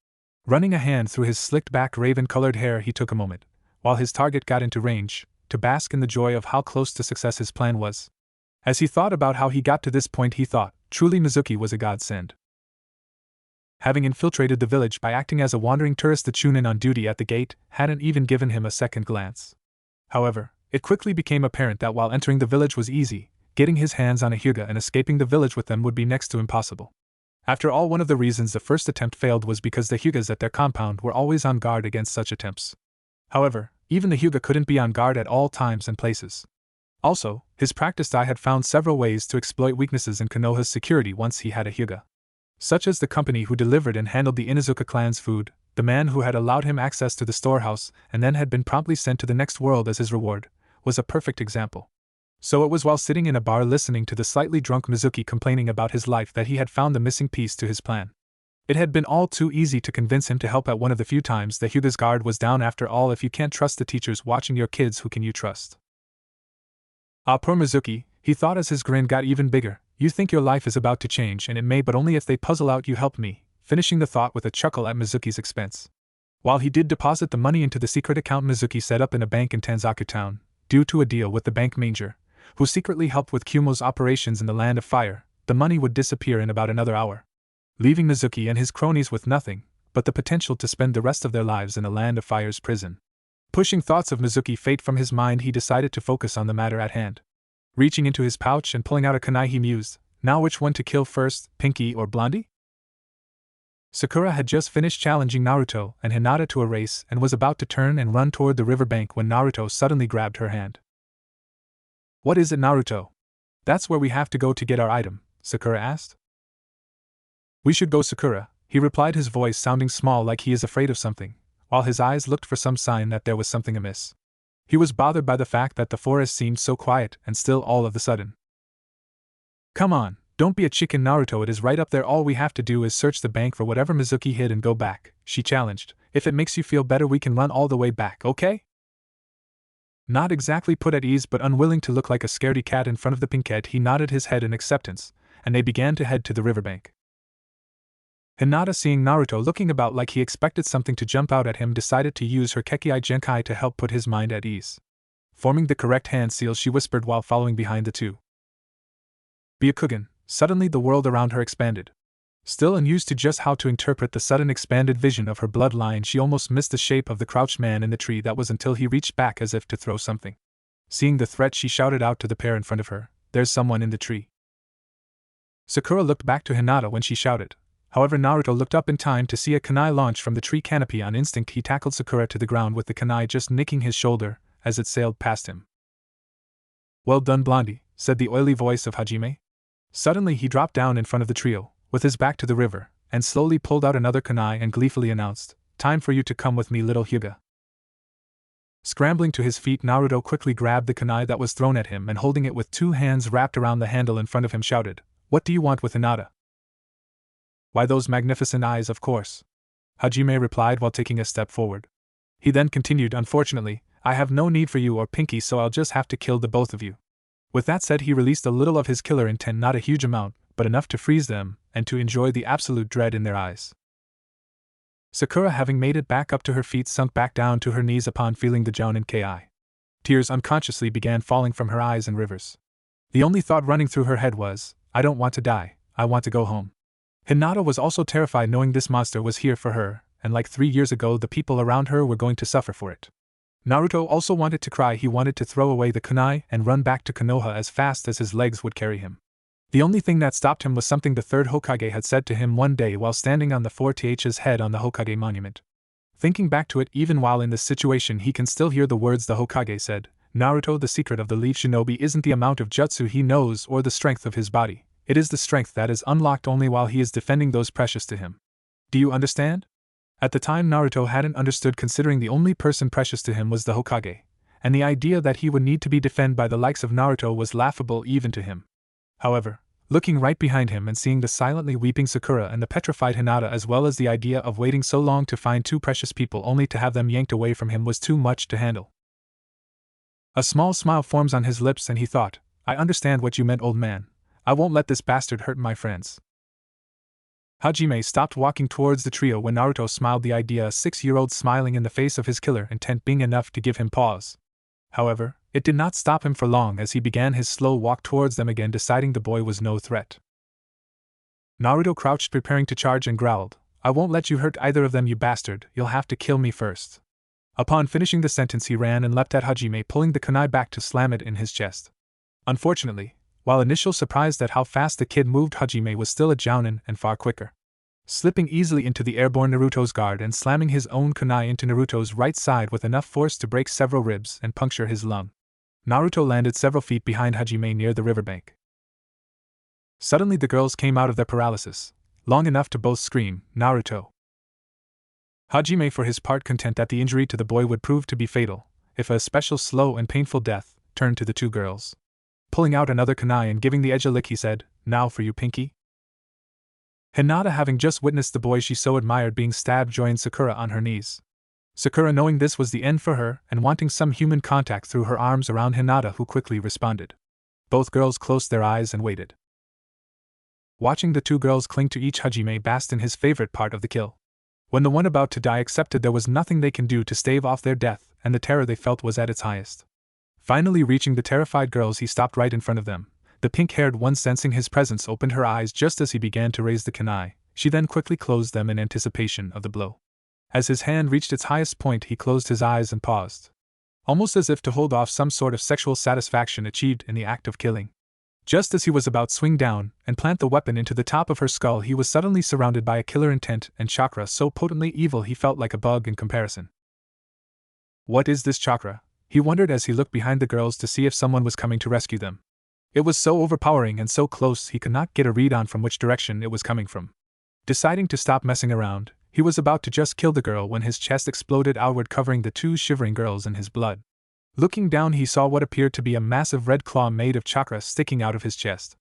Running a hand through his slicked-back raven-colored hair, he took a moment, while his target got into range, to bask in the joy of how close to success his plan was. As he thought about how he got to this point, he thought, truly Mizuki was a godsend. Having infiltrated the village by acting as a wandering tourist, the Chunin on duty at the gate hadn't even given him a second glance. However, it quickly became apparent that while entering the village was easy, getting his hands on a Hyuga and escaping the village with them would be next to impossible. After all, one of the reasons the first attempt failed was because the Hyugas at their compound were always on guard against such attempts. However, even the Hyuga couldn't be on guard at all times and places. Also, his practiced eye had found several ways to exploit weaknesses in Konoha's security once he had a Hyuga. Such as the company who delivered and handled the Inuzuka clan's food, the man who had allowed him access to the storehouse and then had been promptly sent to the next world as his reward, was a perfect example. So it was while sitting in a bar listening to the slightly drunk Mizuki complaining about his life that he had found the missing piece to his plan. It had been all too easy to convince him to help at one of the few times the Hyuga's guard was down. After all, if you can't trust the teachers watching your kids, who can you trust? Ah, poor Mizuki, he thought as his grin got even bigger. You think your life is about to change, and it may, but only if they puzzle out you help me, finishing the thought with a chuckle at Mizuki's expense. While he did deposit the money into the secret account Mizuki set up in a bank in Tanzaku Town, due to a deal with the bank manager, who secretly helped with Kumo's operations in the Land of Fire, the money would disappear in about another hour, leaving Mizuki and his cronies with nothing but the potential to spend the rest of their lives in the Land of Fire's prison. Pushing thoughts of Mizuki fate from his mind, he decided to focus on the matter at hand. Reaching into his pouch and pulling out a kunai, he mused, now which one to kill first, Pinky or Blondie? Sakura had just finished challenging Naruto and Hinata to a race and was about to turn and run toward the riverbank when Naruto suddenly grabbed her hand. What is it, Naruto? That's where we have to go to get our item, Sakura asked. We should go, Sakura, he replied, his voice sounding small like he is afraid of something, while his eyes looked for some sign that there was something amiss. He was bothered by the fact that the forest seemed so quiet and still all of a sudden. Come on, don't be a chicken, Naruto, it is right up there, all we have to do is search the bank for whatever Mizuki hid and go back, she challenged. If it makes you feel better we can run all the way back, okay? Not exactly put at ease but unwilling to look like a scaredy cat in front of the pinkette, he nodded his head in acceptance, and they began to head to the riverbank. Hinata, seeing Naruto looking about like he expected something to jump out at him, decided to use her Kekkei Genkai to help put his mind at ease. Forming the correct hand seal, she whispered while following behind the two. Byakugan. Suddenly the world around her expanded. Still unused to just how to interpret the sudden expanded vision of her bloodline, she almost missed the shape of the crouched man in the tree that was until he reached back as if to throw something. Seeing the threat, she shouted out to the pair in front of her, "There's someone in the tree." Sakura looked back to Hinata when she shouted. However, Naruto looked up in time to see a kunai launch from the tree canopy. On instinct, he tackled Sakura to the ground with the kunai just nicking his shoulder as it sailed past him. "Well done, Blondie," said the oily voice of Hajime. Suddenly he dropped down in front of the trio, with his back to the river, and slowly pulled out another kunai and gleefully announced, "Time for you to come with me, little Hyuga." Scrambling to his feet, Naruto quickly grabbed the kunai that was thrown at him and, holding it with two hands wrapped around the handle in front of him, shouted, "What do you want with Hinata?" "Why, those magnificent eyes, of course," Hajime replied while taking a step forward. He then continued, "Unfortunately, I have no need for you or Pinky, so I'll just have to kill the both of you." With that said, he released a little of his killer intent, not a huge amount, but enough to freeze them, and to enjoy the absolute dread in their eyes. Sakura, having made it back up to her feet, sunk back down to her knees upon feeling the Jounin Ki. Tears unconsciously began falling from her eyes in rivers. The only thought running through her head was, "I don't want to die, I want to go home." Hinata was also terrified, knowing this monster was here for her, and like 3 years ago the people around her were going to suffer for it. Naruto also wanted to cry. He wanted to throw away the kunai and run back to Konoha as fast as his legs would carry him. The only thing that stopped him was something the third Hokage had said to him one day while standing on the 4th's head on the Hokage monument. Thinking back to it, even while in this situation, he can still hear the words the Hokage said, "Naruto, the secret of the Leaf Shinobi isn't the amount of jutsu he knows or the strength of his body. It is the strength that is unlocked only while he is defending those precious to him. Do you understand?" At the time, Naruto hadn't understood, considering the only person precious to him was the Hokage, and the idea that he would need to be defended by the likes of Naruto was laughable even to him. However, looking right behind him and seeing the silently weeping Sakura and the petrified Hinata, as well as the idea of waiting so long to find two precious people only to have them yanked away from him, was too much to handle. A small smile forms on his lips and he thought, "I understand what you meant, old man. I won't let this bastard hurt my friends." Hajime stopped walking towards the trio when Naruto smiled, the idea a 6-year-old smiling in the face of his killer intent being enough to give him pause. However, it did not stop him for long as he began his slow walk towards them again, deciding the boy was no threat. Naruto crouched preparing to charge and growled, "I won't let you hurt either of them, you bastard, you'll have to kill me first." Upon finishing the sentence, he ran and leapt at Hajime, pulling the kunai back to slam it in his chest. Unfortunately, while initially surprised at how fast the kid moved, Hajime was still a jounin and far quicker. Slipping easily into the airborne Naruto's guard and slamming his own kunai into Naruto's right side with enough force to break several ribs and puncture his lung, Naruto landed several feet behind Hajime near the riverbank. Suddenly the girls came out of their paralysis, long enough to both scream, "Naruto!" Hajime, for his part, content that the injury to the boy would prove to be fatal, if a special slow and painful death, turned to the two girls. Pulling out another kunai and giving the edge a lick, he said, "Now for you, Pinky." Hinata, having just witnessed the boy she so admired being stabbed, joined Sakura on her knees. Sakura, knowing this was the end for her and wanting some human contact, threw her arms around Hinata, who quickly responded. Both girls closed their eyes and waited. Watching the two girls cling to each, Hajime basked in his favorite part of the kill. When the one about to die accepted there was nothing they can do to stave off their death, and the terror they felt was at its highest. Finally reaching the terrified girls, he stopped right in front of them. The pink-haired one, sensing his presence, opened her eyes just as he began to raise the kunai. She then quickly closed them in anticipation of the blow. As his hand reached its highest point, he closed his eyes and paused, almost as if to hold off some sort of sexual satisfaction achieved in the act of killing. Just as he was about to swing down and plant the weapon into the top of her skull, he was suddenly surrounded by a killer intent and chakra so potently evil he felt like a bug in comparison. What is this chakra? He wondered as he looked behind the girls to see if someone was coming to rescue them. It was so overpowering and so close he could not get a read on from which direction it was coming from. Deciding to stop messing around, he was about to just kill the girl when his chest exploded outward, covering the two shivering girls in his blood. Looking down, he saw what appeared to be a massive red claw made of chakra sticking out of his chest.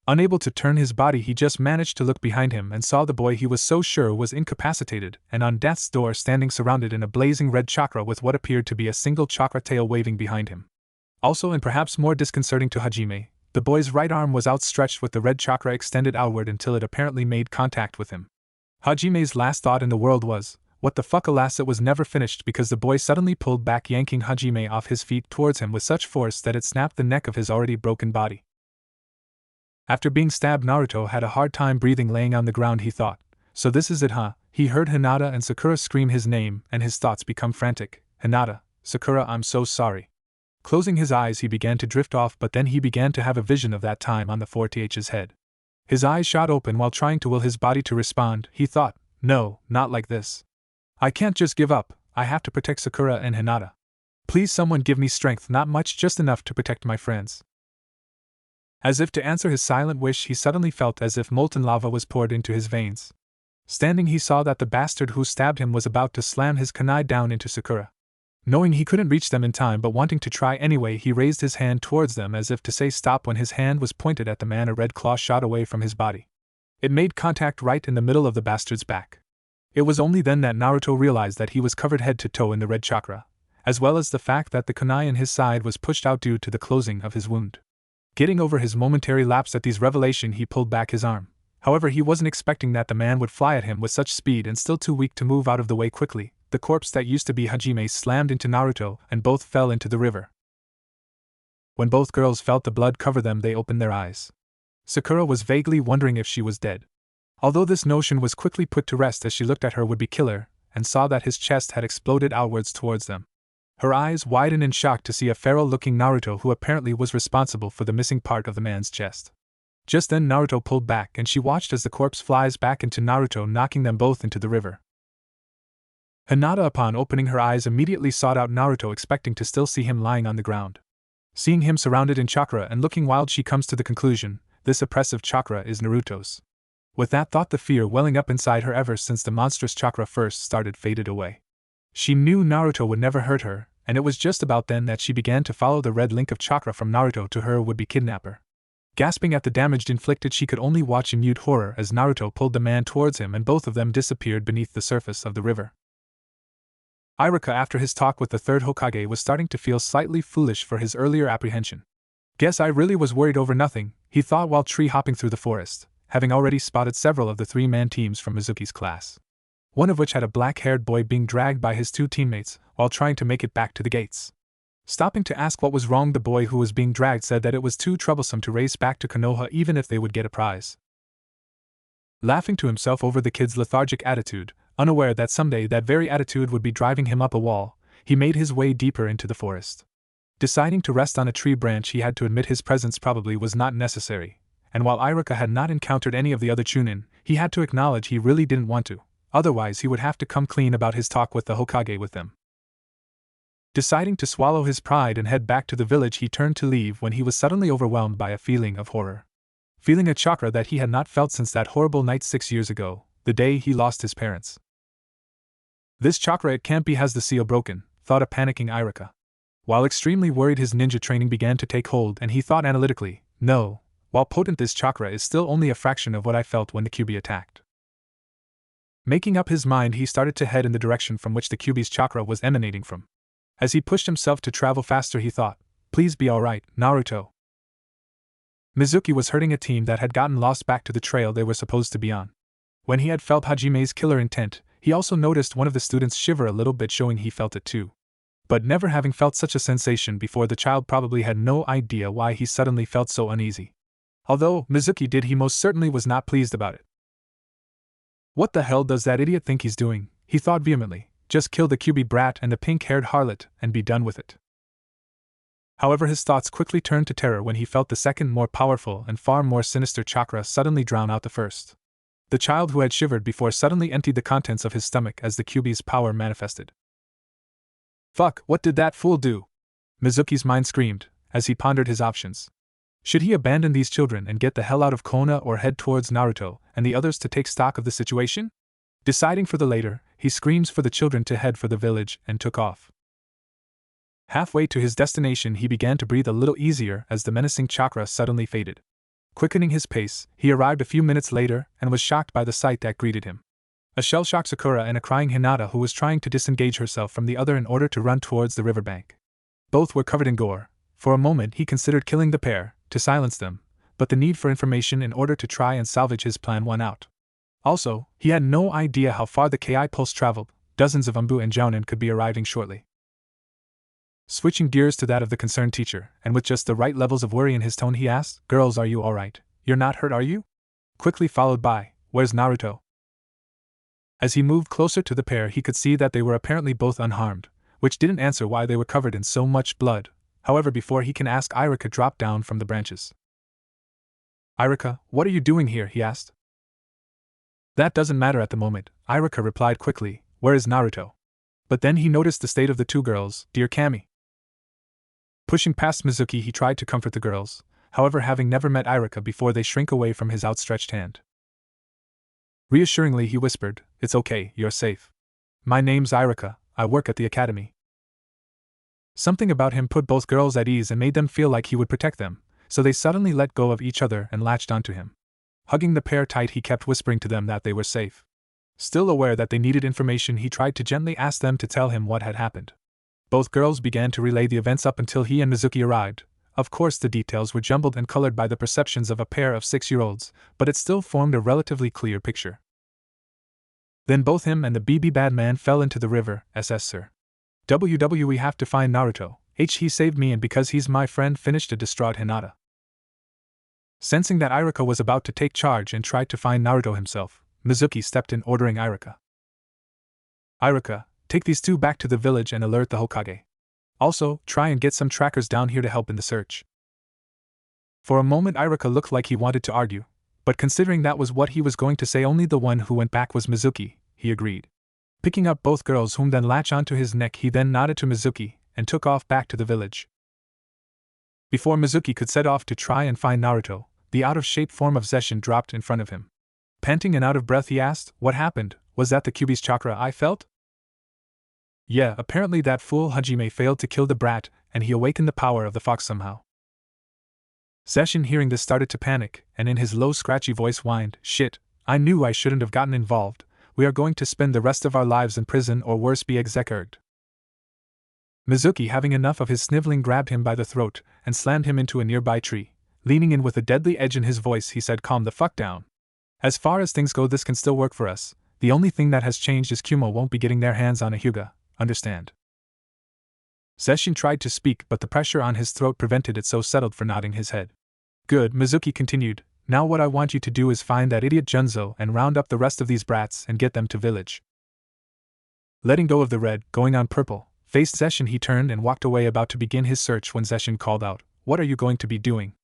Unable to turn his body, he just managed to look behind him and saw the boy he was so sure was incapacitated and on death's door, standing surrounded in a blazing red chakra with what appeared to be a single chakra tail waving behind him. Also, and perhaps more disconcerting to Hajime, the boy's right arm was outstretched with the red chakra extended outward until it apparently made contact with him. Hajime's last thought in the world was, "What the fuck?" Alas, it was never finished because the boy suddenly pulled back, yanking Hajime off his feet towards him with such force that it snapped the neck of his already broken body. After being stabbed, Naruto had a hard time breathing laying on the ground. He thought, "So this is it, huh?" He heard Hinata and Sakura scream his name and his thoughts become frantic. "Hinata, Sakura, I'm so sorry." Closing his eyes, he began to drift off, but then he began to have a vision of that time on the 4th's head. His eyes shot open while trying to will his body to respond. He thought, "No, not like this. I can't just give up, I have to protect Sakura and Hinata. Please someone give me strength, not much, just enough to protect my friends." As if to answer his silent wish, he suddenly felt as if molten lava was poured into his veins. Standing, he saw that the bastard who stabbed him was about to slam his kunai down into Sakura. Knowing he couldn't reach them in time but wanting to try anyway, he raised his hand towards them as if to say stop. When his hand was pointed at the man, a red claw shot away from his body. It made contact right in the middle of the bastard's back. It was only then that Naruto realized that he was covered head to toe in the red chakra, as well as the fact that the kunai in his side was pushed out due to the closing of his wound. Getting over his momentary lapse at these revelations, he pulled back his arm. However, he wasn't expecting that the man would fly at him with such speed, and still too weak to move out of the way quickly, the corpse that used to be Hajime slammed into Naruto and both fell into the river. When both girls felt the blood cover them, they opened their eyes. Sakura was vaguely wondering if she was dead. Although this notion was quickly put to rest as she looked at her would-be killer and saw that his chest had exploded outwards towards them. Her eyes widened in shock to see a feral-looking Naruto who apparently was responsible for the missing part of the man's chest. Just then Naruto pulled back and she watched as the corpse flies back into Naruto, knocking them both into the river. Hinata, upon opening her eyes, immediately sought out Naruto, expecting to still see him lying on the ground. Seeing him surrounded in chakra and looking wild, she comes to the conclusion, this oppressive chakra is Naruto's. With that thought, the fear welling up inside her ever since the monstrous chakra first started faded away. She knew Naruto would never hurt her, and it was just about then that she began to follow the red link of chakra from Naruto to her would-be kidnapper. Gasping at the damage inflicted, she could only watch in mute horror as Naruto pulled the man towards him and both of them disappeared beneath the surface of the river. Iruka, after his talk with the third Hokage, was starting to feel slightly foolish for his earlier apprehension. "Guess I really was worried over nothing," he thought while tree-hopping through the forest, having already spotted several of the three-man teams from Mizuki's class. One of which had a black-haired boy being dragged by his two teammates while trying to make it back to the gates. Stopping to ask what was wrong, the boy who was being dragged said that it was too troublesome to race back to Konoha even if they would get a prize. Laughing to himself over the kid's lethargic attitude, unaware that someday that very attitude would be driving him up a wall, he made his way deeper into the forest. Deciding to rest on a tree branch, he had to admit his presence probably was not necessary, and while Iruka had not encountered any of the other Chunin, he had to acknowledge he really didn't want to, otherwise he would have to come clean about his talk with the Hokage with them. Deciding to swallow his pride and head back to the village, he turned to leave when he was suddenly overwhelmed by a feeling of horror. Feeling a chakra that he had not felt since that horrible night 6 years ago, the day he lost his parents. This chakra, it can't be, has the seal broken, thought a panicking Iruka. While extremely worried, his ninja training began to take hold and he thought analytically, no, while potent, this chakra is still only a fraction of what I felt when the Kyuubi attacked. Making up his mind, he started to head in the direction from which the Kyuubi's chakra was emanating from. As he pushed himself to travel faster, he thought, please be alright, Naruto. Mizuki was herding a team that had gotten lost back to the trail they were supposed to be on. When he had felt Hajime's killer intent, he also noticed one of the students shiver a little bit, showing he felt it too. But never having felt such a sensation before, the child probably had no idea why he suddenly felt so uneasy. Although Mizuki did, he most certainly was not pleased about it. What the hell does that idiot think he's doing? He thought vehemently. Just kill the Kyuubi brat and the pink-haired harlot and be done with it. However, his thoughts quickly turned to terror when he felt the second, more powerful and far more sinister chakra suddenly drown out the first. The child who had shivered before suddenly emptied the contents of his stomach as the Kyuubi's power manifested. Fuck, what did that fool do? Mizuki's mind screamed, as he pondered his options. Should he abandon these children and get the hell out of Konoha or head towards Naruto and the others to take stock of the situation? Deciding for the latter, he screams for the children to head for the village and took off. Halfway to his destination, he began to breathe a little easier as the menacing chakra suddenly faded. Quickening his pace, he arrived a few minutes later and was shocked by the sight that greeted him. A shell-shocked Sakura and a crying Hinata who was trying to disengage herself from the other in order to run towards the riverbank. Both were covered in gore. For a moment he considered killing the pair, to silence them, but the need for information in order to try and salvage his plan won out. Also, he had no idea how far the KI pulse traveled. Dozens of Umbu and Jounin could be arriving shortly. Switching gears to that of the concerned teacher, and with just the right levels of worry in his tone, he asked, "Girls, are you alright? You're not hurt, are you?" Quickly followed by, "Where's Naruto?" As he moved closer to the pair, he could see that they were apparently both unharmed, which didn't answer why they were covered in so much blood. However, before he can ask, Irika dropped down from the branches. "Irika, what are you doing here?" he asked. "That doesn't matter at the moment," Irika replied quickly. "Where is Naruto?" But then he noticed the state of the two girls. "Dear Kami." Pushing past Mizuki, he tried to comfort the girls, however, having never met Irika before, they shrink away from his outstretched hand. Reassuringly, he whispered, "It's okay, you're safe. My name's Irika, I work at the academy." Something about him put both girls at ease and made them feel like he would protect them, so they suddenly let go of each other and latched onto him. Hugging the pair tight, he kept whispering to them that they were safe. Still aware that they needed information, he tried to gently ask them to tell him what had happened. Both girls began to relay the events up until he and Mizuki arrived. Of course, the details were jumbled and colored by the perceptions of a pair of 6-year-olds, but it still formed a relatively clear picture. Then both him and the BB bad man fell into the river. "SS sir. We have to find Naruto. He saved me, and because he's my friend," finished a distraught Hinata. Sensing that Irika was about to take charge and tried to find Naruto himself, Mizuki stepped in, ordering Irika. "Irika, take these two back to the village and alert the Hokage. Also, try and get some trackers down here to help in the search." For a moment Irika looked like he wanted to argue, but considering that was what he was going to say, only the one who went back was Mizuki, he agreed. Picking up both girls, whom then latched onto his neck, he then nodded to Mizuki and took off back to the village. Before Mizuki could set off to try and find Naruto, the out-of-shape form of Zeshin dropped in front of him. Panting and out of breath, he asked, "What happened? Was that the Kyuubi's chakra I felt?" "Yeah, apparently that fool Hajime failed to kill the brat, and he awakened the power of the fox somehow." Zeshin, hearing this, started to panic, and in his low, scratchy voice whined, "Shit, I knew I shouldn't have gotten involved. We are going to spend the rest of our lives in prison, or worse, be executed." Mizuki, having enough of his sniveling, grabbed him by the throat and slammed him into a nearby tree. Leaning in with a deadly edge in his voice, he said, "Calm the fuck down. As far as things go, this can still work for us. The only thing that has changed is Kumo won't be getting their hands on a Hyuga, understand?" Zeshin tried to speak, but the pressure on his throat prevented it, so settled for nodding his head. "Good," Mizuki continued. "Now what I want you to do is find that idiot Junzo and round up the rest of these brats and get them to village." Letting go of the red, going on purple, faced Zeshin, he turned and walked away, about to begin his search when Zeshin called out, "What are you going to be doing?"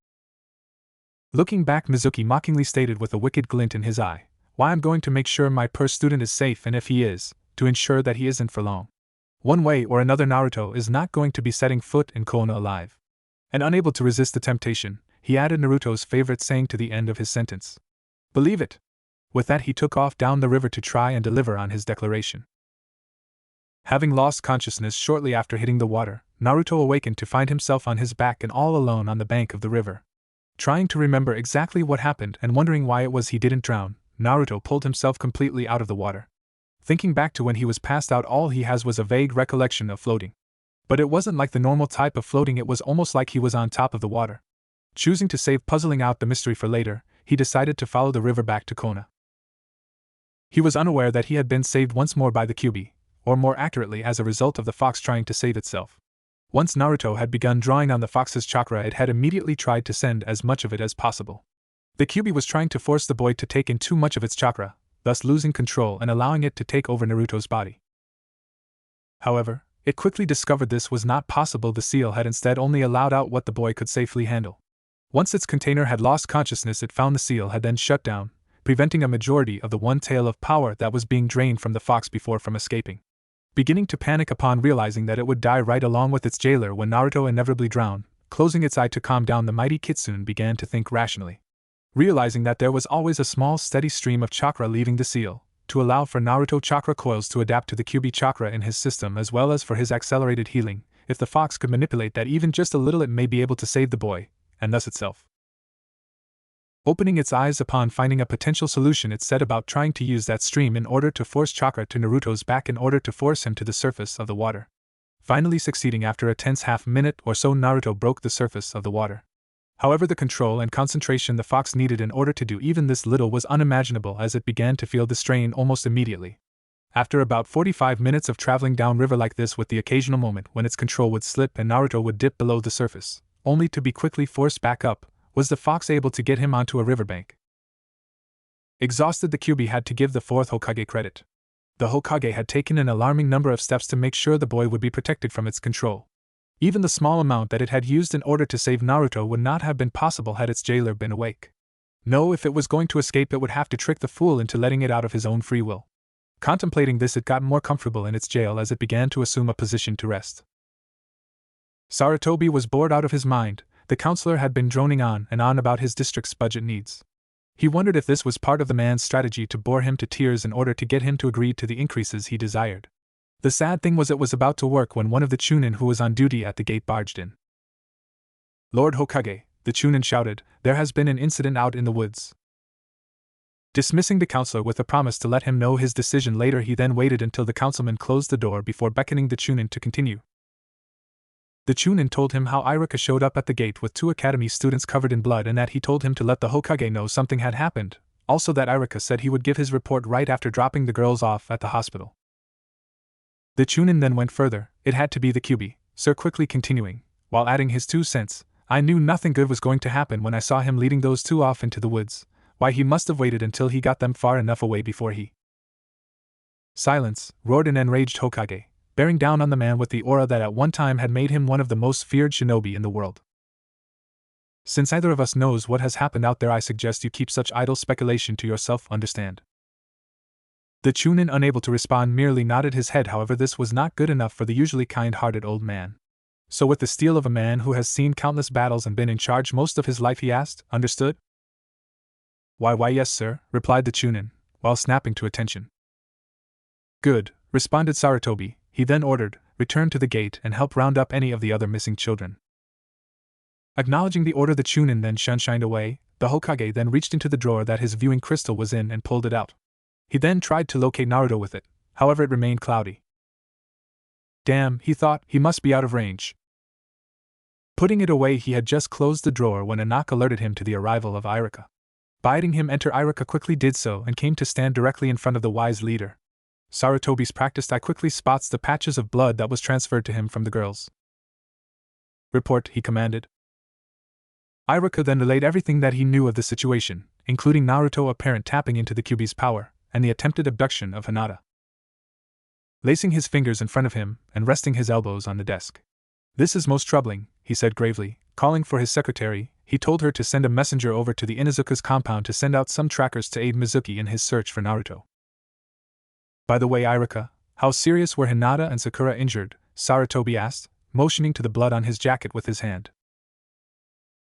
Looking back, Mizuki mockingly stated with a wicked glint in his eye, "Why, I'm going to make sure my poor student is safe, and if he is, to ensure that he isn't for long. One way or another, Naruto is not going to be setting foot in Konoha alive." And unable to resist the temptation, he added Naruto's favorite saying to the end of his sentence. "Believe it." With that, he took off down the river to try and deliver on his declaration. Having lost consciousness shortly after hitting the water, Naruto awakened to find himself on his back and all alone on the bank of the river. Trying to remember exactly what happened and wondering why it was he didn't drown, Naruto pulled himself completely out of the water. Thinking back to when he was passed out, all he has was a vague recollection of floating. But it wasn't like the normal type of floating, it was almost like he was on top of the water. Choosing to save puzzling out the mystery for later, he decided to follow the river back to Konoha. He was unaware that he had been saved once more by the Kyuubi, or more accurately as a result of the fox trying to save itself. Once Naruto had begun drawing on the fox's chakra, it had immediately tried to send as much of it as possible. The Kyuubi was trying to force the boy to take in too much of its chakra, thus losing control and allowing it to take over Naruto's body. However, it quickly discovered this was not possible. The seal had instead only allowed out what the boy could safely handle. Once its container had lost consciousness, it found the seal had then shut down, preventing a majority of the one tail of power that was being drained from the fox before from escaping. Beginning to panic upon realizing that it would die right along with its jailer when Naruto inevitably drowned, closing its eye to calm down, the mighty kitsune began to think rationally. Realizing that there was always a small steady stream of chakra leaving the seal, to allow for Naruto chakra coils to adapt to the QB chakra in his system as well as for his accelerated healing, if the fox could manipulate that even just a little, it may be able to save the boy, and thus itself. Opening its eyes upon finding a potential solution, it set about trying to use that stream in order to force chakra to Naruto's back in order to force him to the surface of the water. Finally succeeding after a tense half-minute or so, Naruto broke the surface of the water. However, the control and concentration the fox needed in order to do even this little was unimaginable, as it began to feel the strain almost immediately. After about 45 minutes of traveling downriver like this, with the occasional moment when its control would slip and Naruto would dip below the surface, only to be quickly forced back up, was the fox able to get him onto a riverbank. Exhausted, the Kyuubi had to give the fourth Hokage credit. The Hokage had taken an alarming number of steps to make sure the boy would be protected from its control. Even the small amount that it had used in order to save Naruto would not have been possible had its jailer been awake. No, if it was going to escape, it would have to trick the fool into letting it out of his own free will. Contemplating this, it got more comfortable in its jail as it began to assume a position to rest. Sarutobi was bored out of his mind. The counselor had been droning on and on about his district's budget needs. He wondered if this was part of the man's strategy to bore him to tears in order to get him to agree to the increases he desired. The sad thing was, it was about to work when one of the Chunin who was on duty at the gate barged in. "Lord Hokage," the Chunin shouted, "there has been an incident out in the woods." Dismissing the counselor with a promise to let him know his decision later, he then waited until the councilman closed the door before beckoning the Chunin to continue. The Chunin told him how Iruka showed up at the gate with 2 academy students covered in blood, and that he told him to let the Hokage know something had happened, also that Iruka said he would give his report right after dropping the girls off at the hospital. The Chunin then went further. "It had to be the Kyuubi, sir," quickly continuing, while adding his 2 cents. "I knew nothing good was going to happen when I saw him leading those 2 off into the woods. Why, he must have waited until he got them far enough away before he—" "Silence!" roared an enraged Hokage, bearing down on the man with the aura that at one time had made him one of the most feared shinobi in the world. "Since either of us knows what has happened out there, I suggest you keep such idle speculation to yourself, understand?" The Chunin, unable to respond, merely nodded his head. However, this was not good enough for the usually kind-hearted old man. So with the steel of a man who has seen countless battles and been in charge most of his life, he asked, "Understood?" Why yes sir," replied the Chunin, while snapping to attention. "Good," responded Sarutobi. He then ordered, "Return to the gate and help round up any of the other missing children." Acknowledging the order, the Chunin then shined away. The Hokage then reached into the drawer that his viewing crystal was in and pulled it out. He then tried to locate Naruto with it, however it remained cloudy. Damn, he thought, he must be out of range. Putting it away, he had just closed the drawer when a knock alerted him to the arrival of Iruka. Bidding him enter, Iruka quickly did so and came to stand directly in front of the wise leader. Sarutobi's practiced eye quickly spots the patches of blood that was transferred to him from the girls. "Report," he commanded. Iruka then relayed everything that he knew of the situation, including Naruto apparent tapping into the Kyuubi's power, and the attempted abduction of Hinata. Lacing his fingers in front of him, and resting his elbows on the desk. "This is most troubling," he said gravely. Calling for his secretary, he told her to send a messenger over to the Inuzuka's compound to send out some trackers to aid Mizuki in his search for Naruto. "By the way, Iruka, how serious were Hinata and Sakura injured?" Sarutobi asked, motioning to the blood on his jacket with his hand.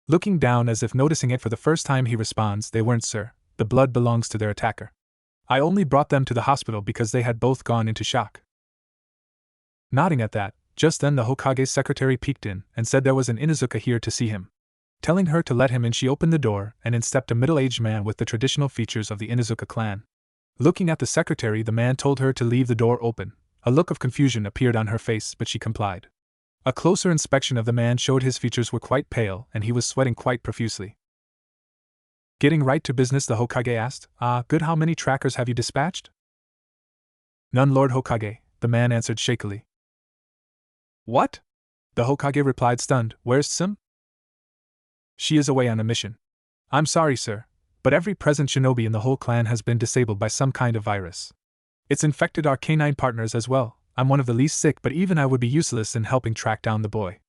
Looking down as if noticing it for the first time, he responds, "They weren't, sir. The blood belongs to their attacker. I only brought them to the hospital because they had both gone into shock." Nodding at that, just then the Hokage's secretary peeked in and said there was an Inuzuka here to see him. Telling her to let him in, she opened the door, and in stepped a middle-aged man with the traditional features of the Inuzuka clan. Looking at the secretary, the man told her to leave the door open. A look of confusion appeared on her face, but she complied. A closer inspection of the man showed his features were quite pale and he was sweating quite profusely. "Getting right to business?" the Hokage asked. "Ah, good. How many trackers have you dispatched?" "None, Lord Hokage," the man answered shakily. "What?" the Hokage replied, stunned. "Where's Sim?" "She is away on a mission." "I'm sorry, sir, but every present shinobi in the whole clan has been disabled by some kind of virus. It's infected our canine partners as well. I'm one of the least sick, but even I would be useless in helping track down the boy."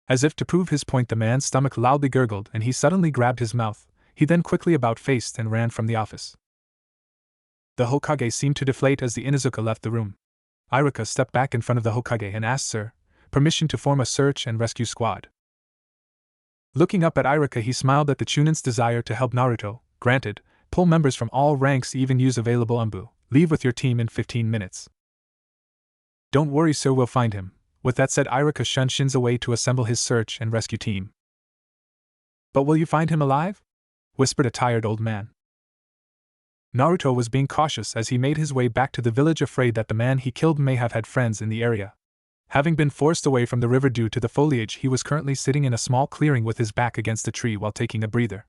As if to prove his point, the man's stomach loudly gurgled and he suddenly grabbed his mouth. He then quickly about-faced and ran from the office. The Hokage seemed to deflate as the Inuzuka left the room. Iruka stepped back in front of the Hokage and asked, "Sir, permission to form a search and rescue squad?" Looking up at Irika, he smiled at the Chunin's desire to help Naruto. Granted, pull members from all ranks, even use available umbu. Leave with your team in 15 minutes. Don't worry, sir, we'll find him. With that said, Irika shunned Shinzo to assemble his search and rescue team. But will you find him alive? Whispered a tired old man. Naruto was being cautious as he made his way back to the village, afraid that the man he killed may have had friends in the area. Having been forced away from the river due to the foliage, he was currently sitting in a small clearing with his back against a tree while taking a breather.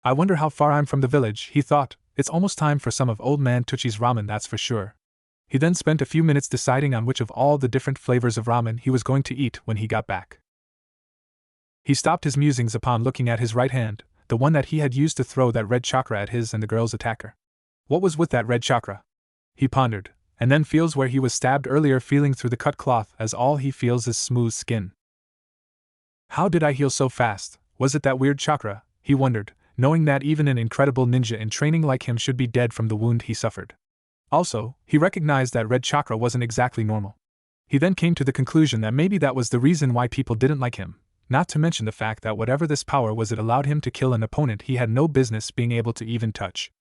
I wonder how far I'm from the village, he thought. It's almost time for some of old man Tuchi's ramen, that's for sure. He then spent a few minutes deciding on which of all the different flavors of ramen he was going to eat when he got back. He stopped his musings upon looking at his right hand, the one that he had used to throw that red chakra at his and the girl's attacker. What was with that red chakra? He pondered, and then feels where he was stabbed earlier, feeling through the cut cloth as all he feels is smooth skin. How did I heal so fast? Was it that weird chakra? He wondered, knowing that even an incredible ninja in training like him should be dead from the wound he suffered. Also, he recognized that red chakra wasn't exactly normal. He then came to the conclusion that maybe that was the reason why people didn't like him, not to mention the fact that whatever this power was, it allowed him to kill an opponent he had no business being able to even touch.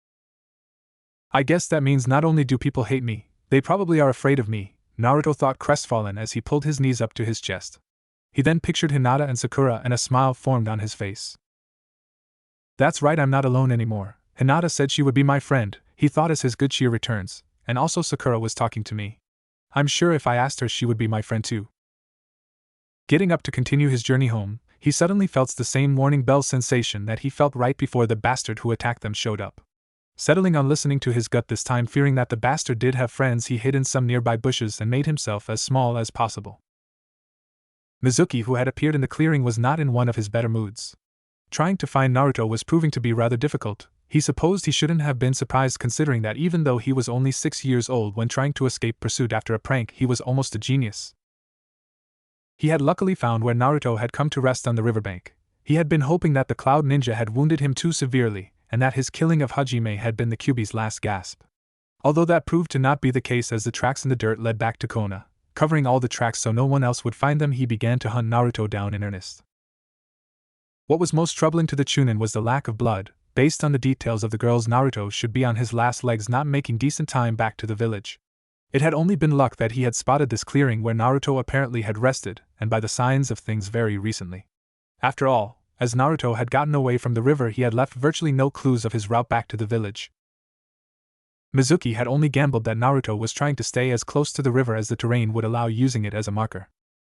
I guess that means not only do people hate me, they probably are afraid of me, Naruto thought, crestfallen as he pulled his knees up to his chest. He then pictured Hinata and Sakura, and a smile formed on his face. That's right, I'm not alone anymore. Hinata said she would be my friend, he thought as his good cheer returns, and also Sakura was talking to me. I'm sure if I asked her, she would be my friend too. Getting up to continue his journey home, he suddenly felt the same warning bell sensation that he felt right before the bastard who attacked them showed up. Settling on listening to his gut this time, fearing that the bastard did have friends, he hid in some nearby bushes and made himself as small as possible. Mizuki, who had appeared in the clearing, was not in one of his better moods. Trying to find Naruto was proving to be rather difficult. He supposed he shouldn't have been surprised, considering that even though he was only 6 years old when trying to escape pursuit after a prank, he was almost a genius. He had luckily found where Naruto had come to rest on the riverbank. He had been hoping that the Cloud Ninja had wounded him too severely, and that his killing of Hajime had been the Kyuubi's last gasp. Although that proved to not be the case, as the tracks in the dirt led back to Konoha. Covering all the tracks so no one else would find them, he began to hunt Naruto down in earnest. What was most troubling to the Chunin was the lack of blood. Based on the details of the girls, Naruto should be on his last legs, not making decent time back to the village. It had only been luck that he had spotted this clearing where Naruto apparently had rested, and by the signs of things very recently. After all, as Naruto had gotten away from the river, he had left virtually no clues of his route back to the village. Mizuki had only gambled that Naruto was trying to stay as close to the river as the terrain would allow, using it as a marker.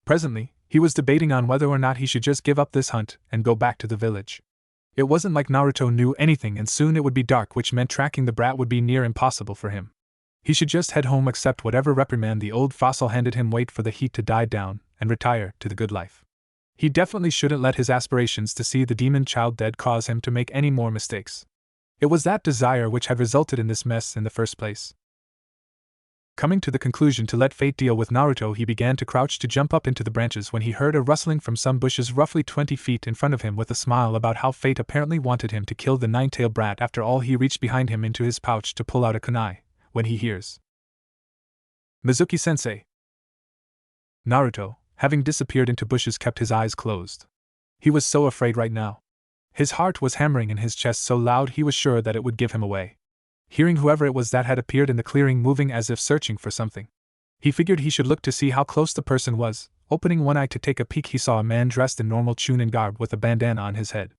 Presently, he was debating on whether or not he should just give up this hunt and go back to the village. It wasn't like Naruto knew anything, and soon it would be dark, which meant tracking the brat would be near impossible for him. He should just head home, accept whatever reprimand the old fossil handed him, wait for the heat to die down, and retire to the good life. He definitely shouldn't let his aspirations to see the demon child dead cause him to make any more mistakes. It was that desire which had resulted in this mess in the first place. Coming to the conclusion to let fate deal with Naruto, he began to crouch to jump up into the branches when he heard a rustling from some bushes roughly 20 feet in front of him, with a smile about how fate apparently wanted him to kill the nine-tailed brat. After all, he reached behind him into his pouch to pull out a kunai, when he hears Mizuki-sensei. Naruto, having disappeared into bushes, kept his eyes closed. He was so afraid right now. His heart was hammering in his chest so loud he was sure that it would give him away. Hearing whoever it was that had appeared in the clearing moving as if searching for something, he figured he should look to see how close the person was. Opening one eye to take a peek, he saw a man dressed in normal Chunin garb with a bandana on his head.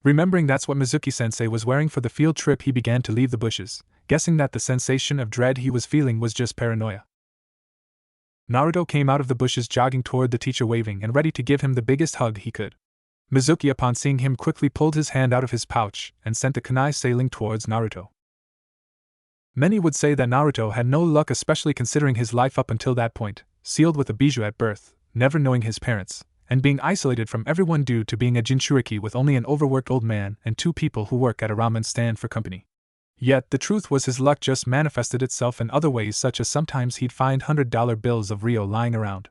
Remembering that's what Mizuki-sensei was wearing for the field trip, he began to leave the bushes, guessing that the sensation of dread he was feeling was just paranoia. Naruto came out of the bushes, jogging toward the teacher, waving and ready to give him the biggest hug he could. Mizuki, upon seeing him, quickly pulled his hand out of his pouch and sent the kunai sailing towards Naruto. Many would say that Naruto had no luck, especially considering his life up until that point, sealed with a bijou at birth, never knowing his parents, and being isolated from everyone due to being a Jinchuriki with only an overworked old man and 2 people who work at a ramen stand for company. Yet the truth was, his luck just manifested itself in other ways, such as sometimes he'd find $100 bills of Rio lying around.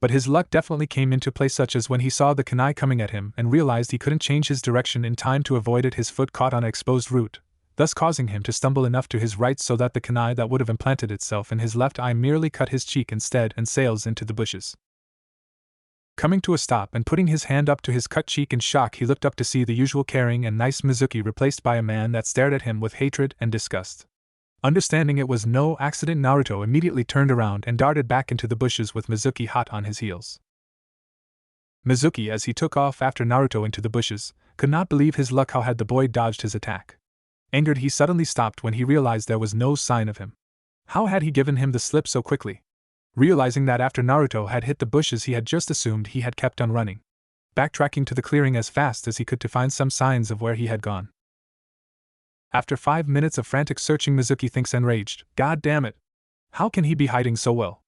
But his luck definitely came into play, such as when he saw the kunai coming at him and realized he couldn't change his direction in time to avoid it. His foot caught on an exposed root, thus causing him to stumble enough to his right so that the kunai that would have implanted itself in his left eye merely cut his cheek instead and sails into the bushes. Coming to a stop and putting his hand up to his cut cheek in shock, he looked up to see the usual caring and nice Mizuki replaced by a man that stared at him with hatred and disgust. Understanding it was no accident, Naruto immediately turned around and darted back into the bushes with Mizuki hot on his heels. Mizuki, as he took off after Naruto into the bushes, could not believe his luck how had the boy dodged his attack. Angered, he suddenly stopped when he realized there was no sign of him. How had he given him the slip so quickly? Realizing that after Naruto had hit the bushes, he had just assumed he had kept on running, backtracking to the clearing as fast as he could to find some signs of where he had gone. After 5 minutes of frantic searching, Mizuki thinks enraged, "God damn it! How can he be hiding so well?"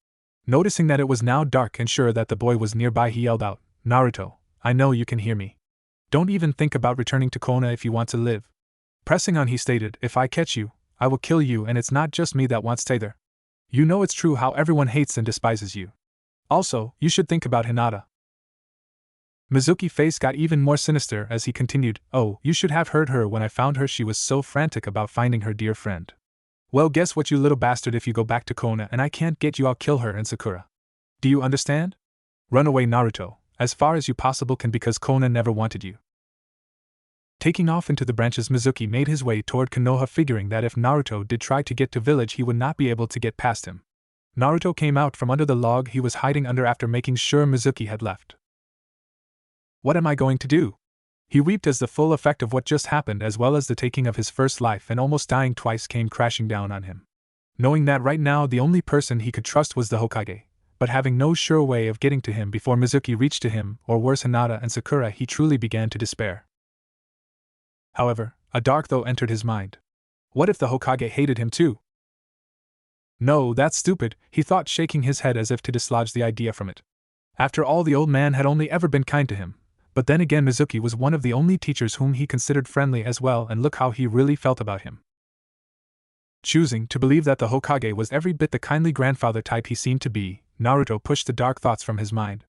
Noticing that it was now dark and sure that the boy was nearby, he yelled out, "Naruto, I know you can hear me. Don't even think about returning to Konoha if you want to live." Pressing on, he stated, "If I catch you, I will kill you, and it's not just me that wants to either. You know it's true how everyone hates and despises you. Also, you should think about Hinata." Mizuki's face got even more sinister as he continued, "Oh, you should have heard her when I found her. She was so frantic about finding her dear friend. Well, guess what, you little bastard, if you go back to Konoha and I can't get you, I'll kill her and Sakura. Do you understand? Run away, Naruto, as far as you possible can, because Konoha never wanted you." Taking off into the branches, Mizuki made his way toward Konoha, figuring that if Naruto did try to get to village, he would not be able to get past him. Naruto came out from under the log he was hiding under after making sure Mizuki had left. "What am I going to do?" He wept as the full effect of what just happened, as well as the taking of his first life and almost dying twice, came crashing down on him. Knowing that right now the only person he could trust was the Hokage, but having no sure way of getting to him before Mizuki reached to him, or worse, Hinata and Sakura, he truly began to despair. However, a dark thought entered his mind. What if the Hokage hated him too? No, that's stupid, he thought, shaking his head as if to dislodge the idea from it. After all, the old man had only ever been kind to him. But then again, Mizuki was one of the only teachers whom he considered friendly as well, and look how he really felt about him. Choosing to believe that the Hokage was every bit the kindly grandfather type he seemed to be, Naruto pushed the dark thoughts from his mind.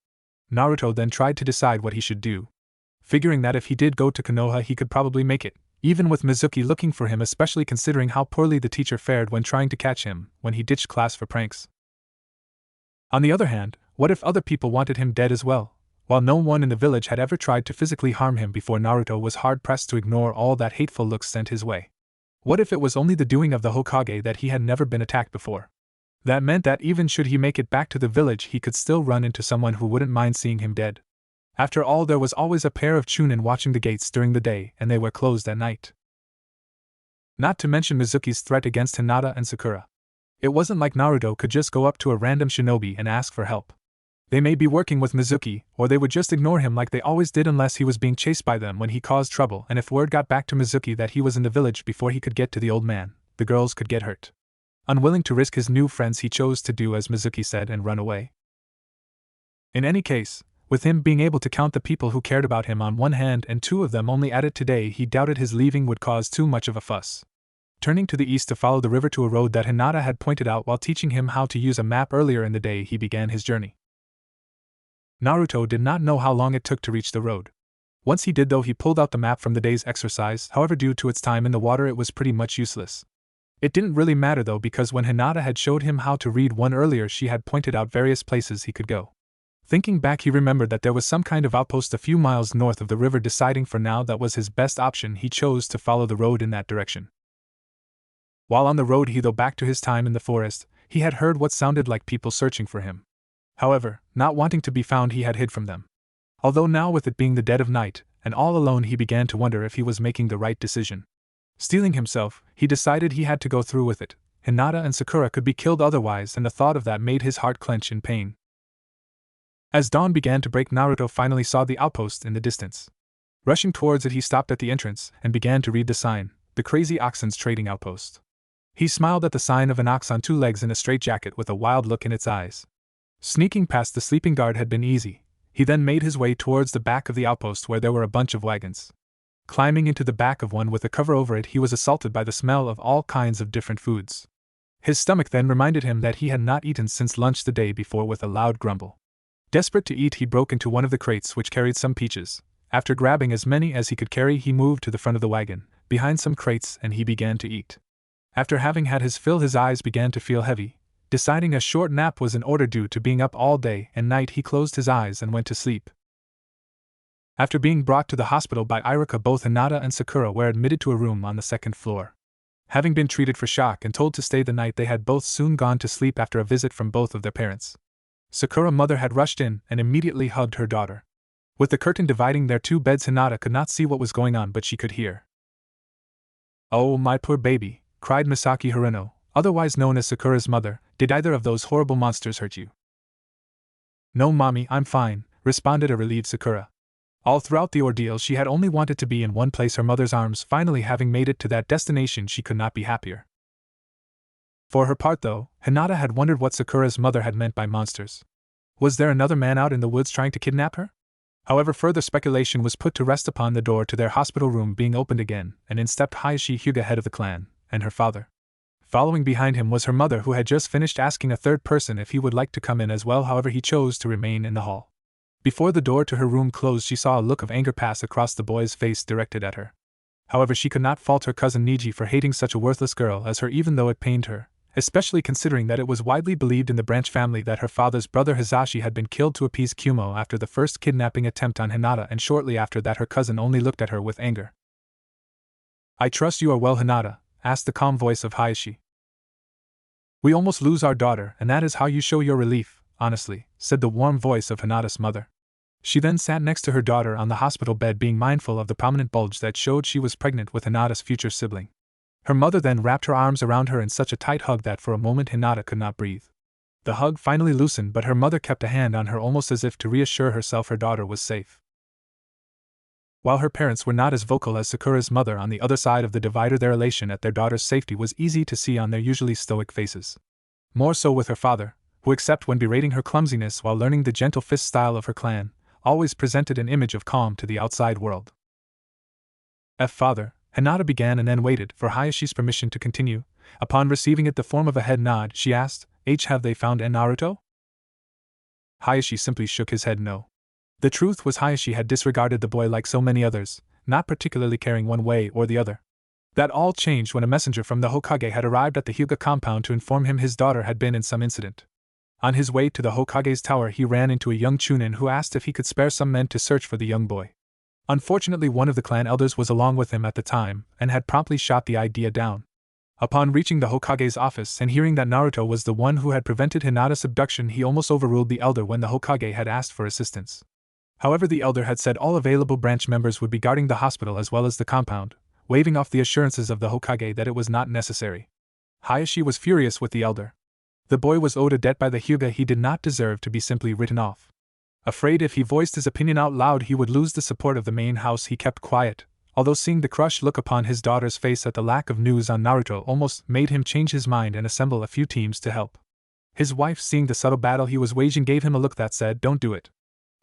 Naruto then tried to decide what he should do. Figuring that if he did go to Konoha he could probably make it, even with Mizuki looking for him, especially considering how poorly the teacher fared when trying to catch him when he ditched class for pranks. On the other hand, what if other people wanted him dead as well? While no one in the village had ever tried to physically harm him before, Naruto was hard-pressed to ignore all that hateful looks sent his way. What if it was only the doing of the Hokage that he had never been attacked before? That meant that even should he make it back to the village, he could still run into someone who wouldn't mind seeing him dead. After all, there was always a pair of Chunin watching the gates during the day, and they were closed at night. Not to mention Mizuki's threat against Hinata and Sakura. It wasn't like Naruto could just go up to a random shinobi and ask for help. They may be working with Mizuki, or they would just ignore him like they always did unless he was being chased by them when he caused trouble, and if word got back to Mizuki that he was in the village before he could get to the old man, the girls could get hurt. Unwilling to risk his new friends, he chose to do as Mizuki said and run away. In any case, with him being able to count the people who cared about him on one hand and two of them only at it today, he doubted his leaving would cause too much of a fuss. Turning to the east to follow the river to a road that Hinata had pointed out while teaching him how to use a map earlier in the day, he began his journey. Naruto did not know how long it took to reach the road. Once he did though, he pulled out the map from the day's exercise. However, due to its time in the water, it was pretty much useless. It didn't really matter though, because when Hinata had showed him how to read one earlier, she had pointed out various places he could go. Thinking back, he remembered that there was some kind of outpost a few miles north of the river. Deciding for now that was his best option, he chose to follow the road in that direction. While on the road, he though back to his time in the forest, he had heard what sounded like people searching for him. However, not wanting to be found, he had hid from them. Although now, with it being the dead of night, and all alone, he began to wonder if he was making the right decision. Steeling himself, he decided he had to go through with it. Hinata and Sakura could be killed otherwise, and the thought of that made his heart clench in pain. As dawn began to break, Naruto finally saw the outpost in the distance. Rushing towards it, he stopped at the entrance and began to read the sign, the Crazy Oxen's Trading Outpost. He smiled at the sign of an ox on two legs in a straitjacket with a wild look in its eyes. Sneaking past the sleeping guard had been easy. He then made his way towards the back of the outpost where there were a bunch of wagons. Climbing into the back of one with a cover over it, he was assaulted by the smell of all kinds of different foods. His stomach then reminded him that he had not eaten since lunch the day before. With a loud grumble, desperate to eat, he broke into one of the crates which carried some peaches. After grabbing as many as he could carry, he moved to the front of the wagon, behind some crates, and he began to eat. After having had his fill, his eyes began to feel heavy. Deciding a short nap was in order due to being up all day and night, he closed his eyes and went to sleep. After being brought to the hospital by Irika, both Hinata and Sakura were admitted to a room on the second floor. Having been treated for shock and told to stay the night, they had both soon gone to sleep after a visit from both of their parents. Sakura's mother had rushed in and immediately hugged her daughter. With the curtain dividing their two beds, Hinata could not see what was going on, but she could hear. "Oh, my poor baby," cried Misaki Haruno, otherwise known as Sakura's mother. "Did either of those horrible monsters hurt you?" "No, Mommy, I'm fine," responded a relieved Sakura. All throughout the ordeal, she had only wanted to be in one place, her mother's arms. Finally having made it to that destination, she could not be happier. For her part, though, Hinata had wondered what Sakura's mother had meant by monsters. Was there another man out in the woods trying to kidnap her? However, further speculation was put to rest upon the door to their hospital room being opened again, and in stepped Hayashi Hyuga, head of the clan, and her father. Following behind him was her mother, who had just finished asking a third person if he would like to come in as well. However, he chose to remain in the hall. Before the door to her room closed, she saw a look of anger pass across the boy's face directed at her. However, she could not fault her cousin Niji for hating such a worthless girl as her, even though it pained her, especially considering that it was widely believed in the branch family that her father's brother Hizashi had been killed to appease Kumo after the first kidnapping attempt on Hinata, and shortly after that her cousin only looked at her with anger. "I trust you are well, Hinata?" asked the calm voice of Hayashi. "We almost lose our daughter, and that is how you show your relief, honestly," said the warm voice of Hinata's mother. She then sat next to her daughter on the hospital bed, being mindful of the prominent bulge that showed she was pregnant with Hinata's future sibling. Her mother then wrapped her arms around her in such a tight hug that for a moment Hinata could not breathe. The hug finally loosened, but her mother kept a hand on her almost as if to reassure herself her daughter was safe. While her parents were not as vocal as Sakura's mother on the other side of the divider, their elation at their daughter's safety was easy to see on their usually stoic faces. More so with her father, who, except when berating her clumsiness while learning the gentle fist style of her clan, always presented an image of calm to the outside world. "Father," Hinata began, and then waited for Hayashi's permission to continue. Upon receiving it, the form of a head nod, she asked, "Have they found Naruto?" Hayashi simply shook his head no. The truth was, Hayashi had disregarded the boy like so many others, not particularly caring one way or the other. That all changed when a messenger from the Hokage had arrived at the Hyuga compound to inform him his daughter had been in some incident. On his way to the Hokage's tower, he ran into a young chunin who asked if he could spare some men to search for the young boy. Unfortunately, one of the clan elders was along with him at the time, and had promptly shot the idea down. Upon reaching the Hokage's office and hearing that Naruto was the one who had prevented Hinata's abduction, he almost overruled the elder when the Hokage had asked for assistance. However, the elder had said all available branch members would be guarding the hospital as well as the compound, waving off the assurances of the Hokage that it was not necessary. Hayashi was furious with the elder. The boy was owed a debt by the Hyuga he did not deserve to be simply written off. Afraid if he voiced his opinion out loud he would lose the support of the main house, he kept quiet, although seeing the crushed look upon his daughter's face at the lack of news on Naruto almost made him change his mind and assemble a few teams to help. His wife, seeing the subtle battle he was waging, gave him a look that said, "Don't do it."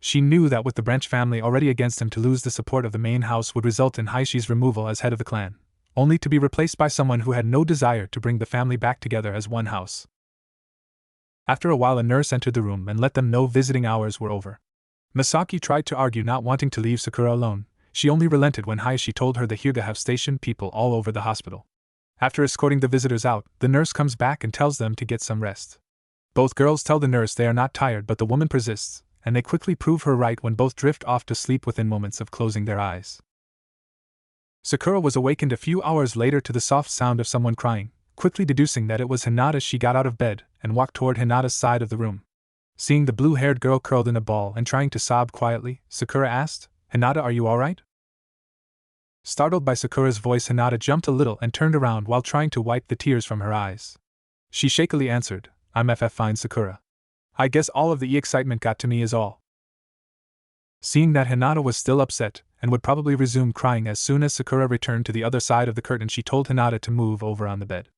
She knew that with the branch family already against him, to lose the support of the main house would result in Hayashi's removal as head of the clan, only to be replaced by someone who had no desire to bring the family back together as one house. After a while, a nurse entered the room and let them know visiting hours were over. Misaki tried to argue, not wanting to leave Sakura alone. She only relented when Hayashi told her the Hyuga have stationed people all over the hospital. After escorting the visitors out, the nurse comes back and tells them to get some rest. Both girls tell the nurse they are not tired, but the woman persists, and they quickly prove her right when both drift off to sleep within moments of closing their eyes. Sakura was awakened a few hours later to the soft sound of someone crying. Quickly deducing that it was Hinata, she got out of bed and walked toward Hinata's side of the room. Seeing the blue-haired girl curled in a ball and trying to sob quietly, Sakura asked, "Hinata, are you alright?" Startled by Sakura's voice, Hinata jumped a little and turned around while trying to wipe the tears from her eyes. She shakily answered, "I'm fine, Sakura. I guess all of the excitement got to me is all." Seeing that Hinata was still upset, and would probably resume crying as soon as Sakura returned to the other side of the curtain, she told Hinata to move over on the bed.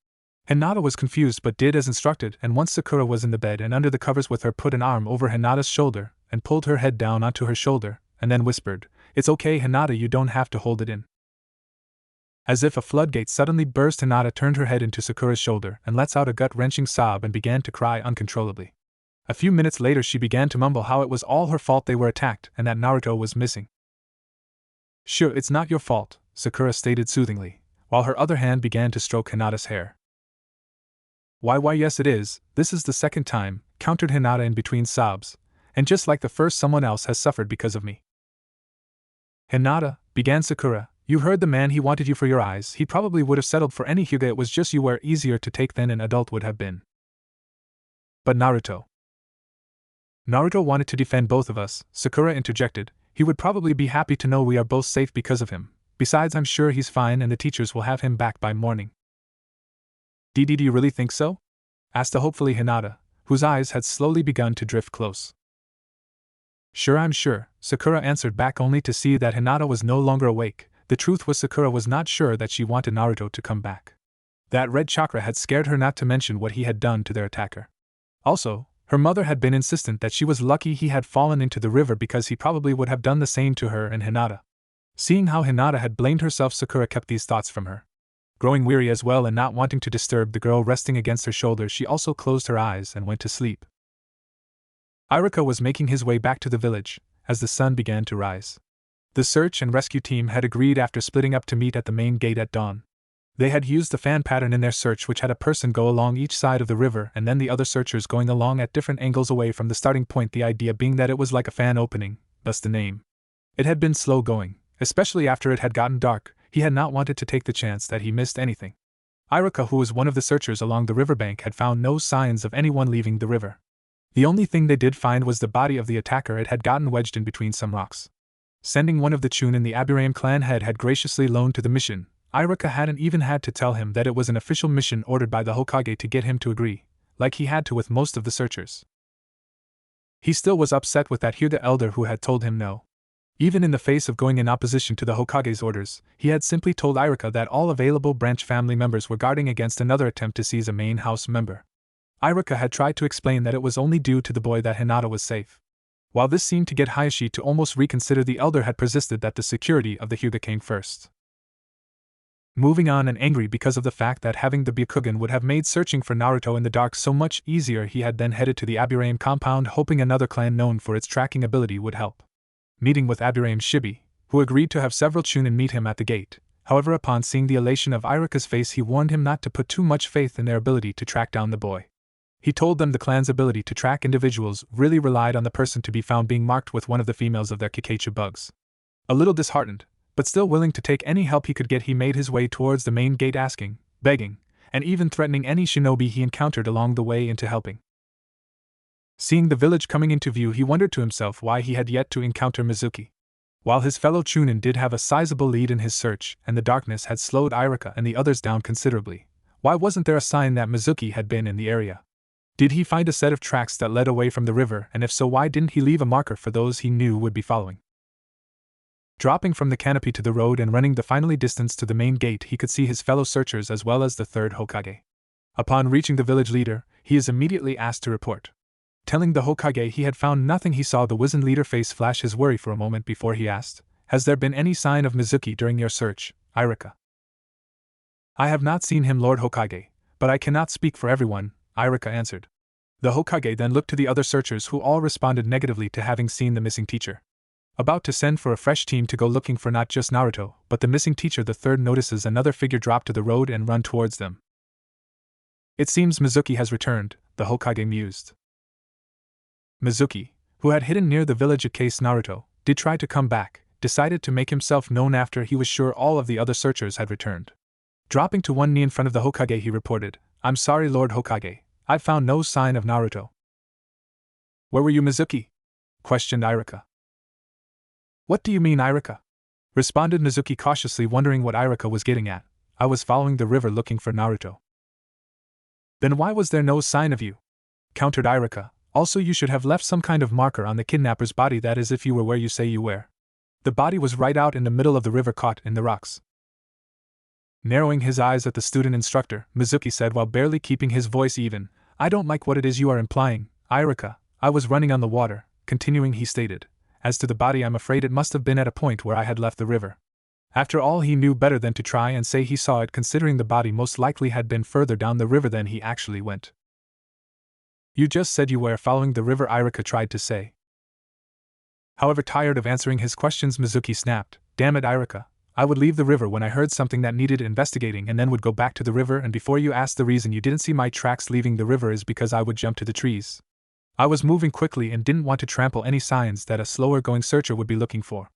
Hinata was confused but did as instructed, and once Sakura was in the bed and under the covers with her, put an arm over Hinata's shoulder and pulled her head down onto her shoulder, and then whispered, "It's okay, Hinata, you don't have to hold it in." As if a floodgate suddenly burst, Hinata turned her head into Sakura's shoulder and lets out a gut-wrenching sob and began to cry uncontrollably. A few minutes later she began to mumble how it was all her fault they were attacked and that Naruto was missing. "Sure, it's not your fault," Sakura stated soothingly, while her other hand began to stroke Hinata's hair. Why, yes it is, this is the second time, countered Hinata in between sobs, and just like the first someone else has suffered because of me. Hinata, began Sakura, you heard the man, he wanted you for your eyes, he probably would have settled for any Hyuga, it was just you were easier to take than an adult would have been. But Naruto wanted to defend both of us, Sakura interjected, he would probably be happy to know we are both safe because of him, besides I'm sure he's fine and the teachers will have him back by morning. Do you really think so? Asked a hopefully Hinata, whose eyes had slowly begun to drift close. Sure, I'm sure, Sakura answered back only to see that Hinata was no longer awake. The truth was Sakura was not sure that she wanted Naruto to come back. That red chakra had scared her, not to mention what he had done to their attacker. Also, her mother had been insistent that she was lucky he had fallen into the river because he probably would have done the same to her and Hinata. Seeing how Hinata had blamed herself, Sakura kept these thoughts from her. Growing weary as well and not wanting to disturb the girl resting against her shoulder, she also closed her eyes and went to sleep. Iruka was making his way back to the village, as the sun began to rise. The search and rescue team had agreed after splitting up to meet at the main gate at dawn. They had used the fan pattern in their search, which had a person go along each side of the river and then the other searchers going along at different angles away from the starting point, the idea being that it was like a fan opening, thus the name. It had been slow going, especially after it had gotten dark. He had not wanted to take the chance that he missed anything. Iruka, who was one of the searchers along the riverbank, had found no signs of anyone leaving the river. The only thing they did find was the body of the attacker. It had gotten wedged in between some rocks. Sending one of the Chunin the Aburame clan head had graciously loaned to the mission, Iruka hadn't even had to tell him that it was an official mission ordered by the Hokage to get him to agree, like he had to with most of the searchers. He still was upset with that Hyuga elder who had told him no. Even in the face of going in opposition to the Hokage's orders, he had simply told Iruka that all available branch family members were guarding against another attempt to seize a main house member. Iruka had tried to explain that it was only due to the boy that Hinata was safe. While this seemed to get Hayashi to almost reconsider, the elder had persisted that the security of the Hyuga came first. Moving on and angry because of the fact that having the Byakugan would have made searching for Naruto in the dark so much easier, he had then headed to the Aburame compound, hoping another clan known for its tracking ability would help. Meeting with Aburame Shibi, who agreed to have several Chunin meet him at the gate. However, upon seeing the elation of Iruka's face, he warned him not to put too much faith in their ability to track down the boy. He told them the clan's ability to track individuals really relied on the person to be found being marked with one of the females of their Kikaichi bugs. A little disheartened, but still willing to take any help he could get, he made his way towards the main gate, asking, begging, and even threatening any shinobi he encountered along the way into helping. Seeing the village coming into view, he wondered to himself why he had yet to encounter Mizuki. While his fellow Chunin did have a sizable lead in his search, and the darkness had slowed Iruka and the others down considerably, why wasn't there a sign that Mizuki had been in the area? Did he find a set of tracks that led away from the river, and if so, why didn't he leave a marker for those he knew would be following? Dropping from the canopy to the road and running the final distance to the main gate, he could see his fellow searchers as well as the third Hokage. Upon reaching the village leader, he is immediately asked to report. Telling the Hokage he had found nothing, he saw the wizened leader face flash his worry for a moment before he asked, "Has there been any sign of Mizuki during your search, Iruka?" "I have not seen him, Lord Hokage, but I cannot speak for everyone," Iruka answered. The Hokage then looked to the other searchers, who all responded negatively to having seen the missing teacher. About to send for a fresh team to go looking for not just Naruto, but the missing teacher, the third notices another figure drop to the road and run towards them. "It seems Mizuki has returned," the Hokage mused. Mizuki, who had hidden near the village in case Naruto did try to come back, decided to make himself known after he was sure all of the other searchers had returned. Dropping to one knee in front of the Hokage, he reported, "I'm sorry, Lord Hokage, I've found no sign of Naruto." "Where were you, Mizuki?" questioned Iruka. "What do you mean, Iruka?" responded Mizuki cautiously, wondering what Iruka was getting at. "I was following the river looking for Naruto." "Then why was there no sign of you?" countered Iruka. "Also, you should have left some kind of marker on the kidnapper's body, that is, if you were where you say you were. The body was right out in the middle of the river, caught in the rocks." Narrowing his eyes at the student instructor, Mizuki said while barely keeping his voice even, "I don't like what it is you are implying, Iruka. I was running on the water." Continuing, he stated, "As to the body, I'm afraid it must have been at a point where I had left the river." After all, he knew better than to try and say he saw it, considering the body most likely had been further down the river than he actually went. "You just said you were following the river," Iruka tried to say. However, tired of answering his questions, Mizuki snapped, "Damn it, Iruka, I would leave the river when I heard something that needed investigating and then would go back to the river, and before you ask, the reason you didn't see my tracks leaving the river is because I would jump to the trees. I was moving quickly and didn't want to trample any signs that a slower going searcher would be looking for.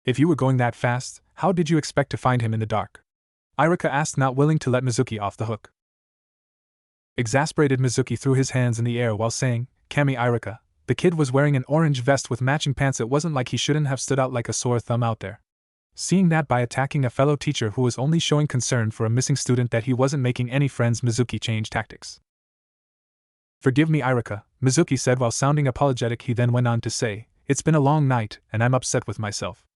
If you were going that fast, how did you expect to find him in the dark? Irika asked, not willing to let Mizuki off the hook. Exasperated, Mizuki threw his hands in the air while saying, "Kami Irika, the kid was wearing an orange vest with matching pants. It wasn't like he shouldn't have stood out like a sore thumb out there." Seeing that by attacking a fellow teacher who was only showing concern for a missing student that he wasn't making any friends, Mizuki changed tactics. "Forgive me, Irika," Mizuki said while sounding apologetic. He then went on to say, "It's been a long night, and I'm upset with myself.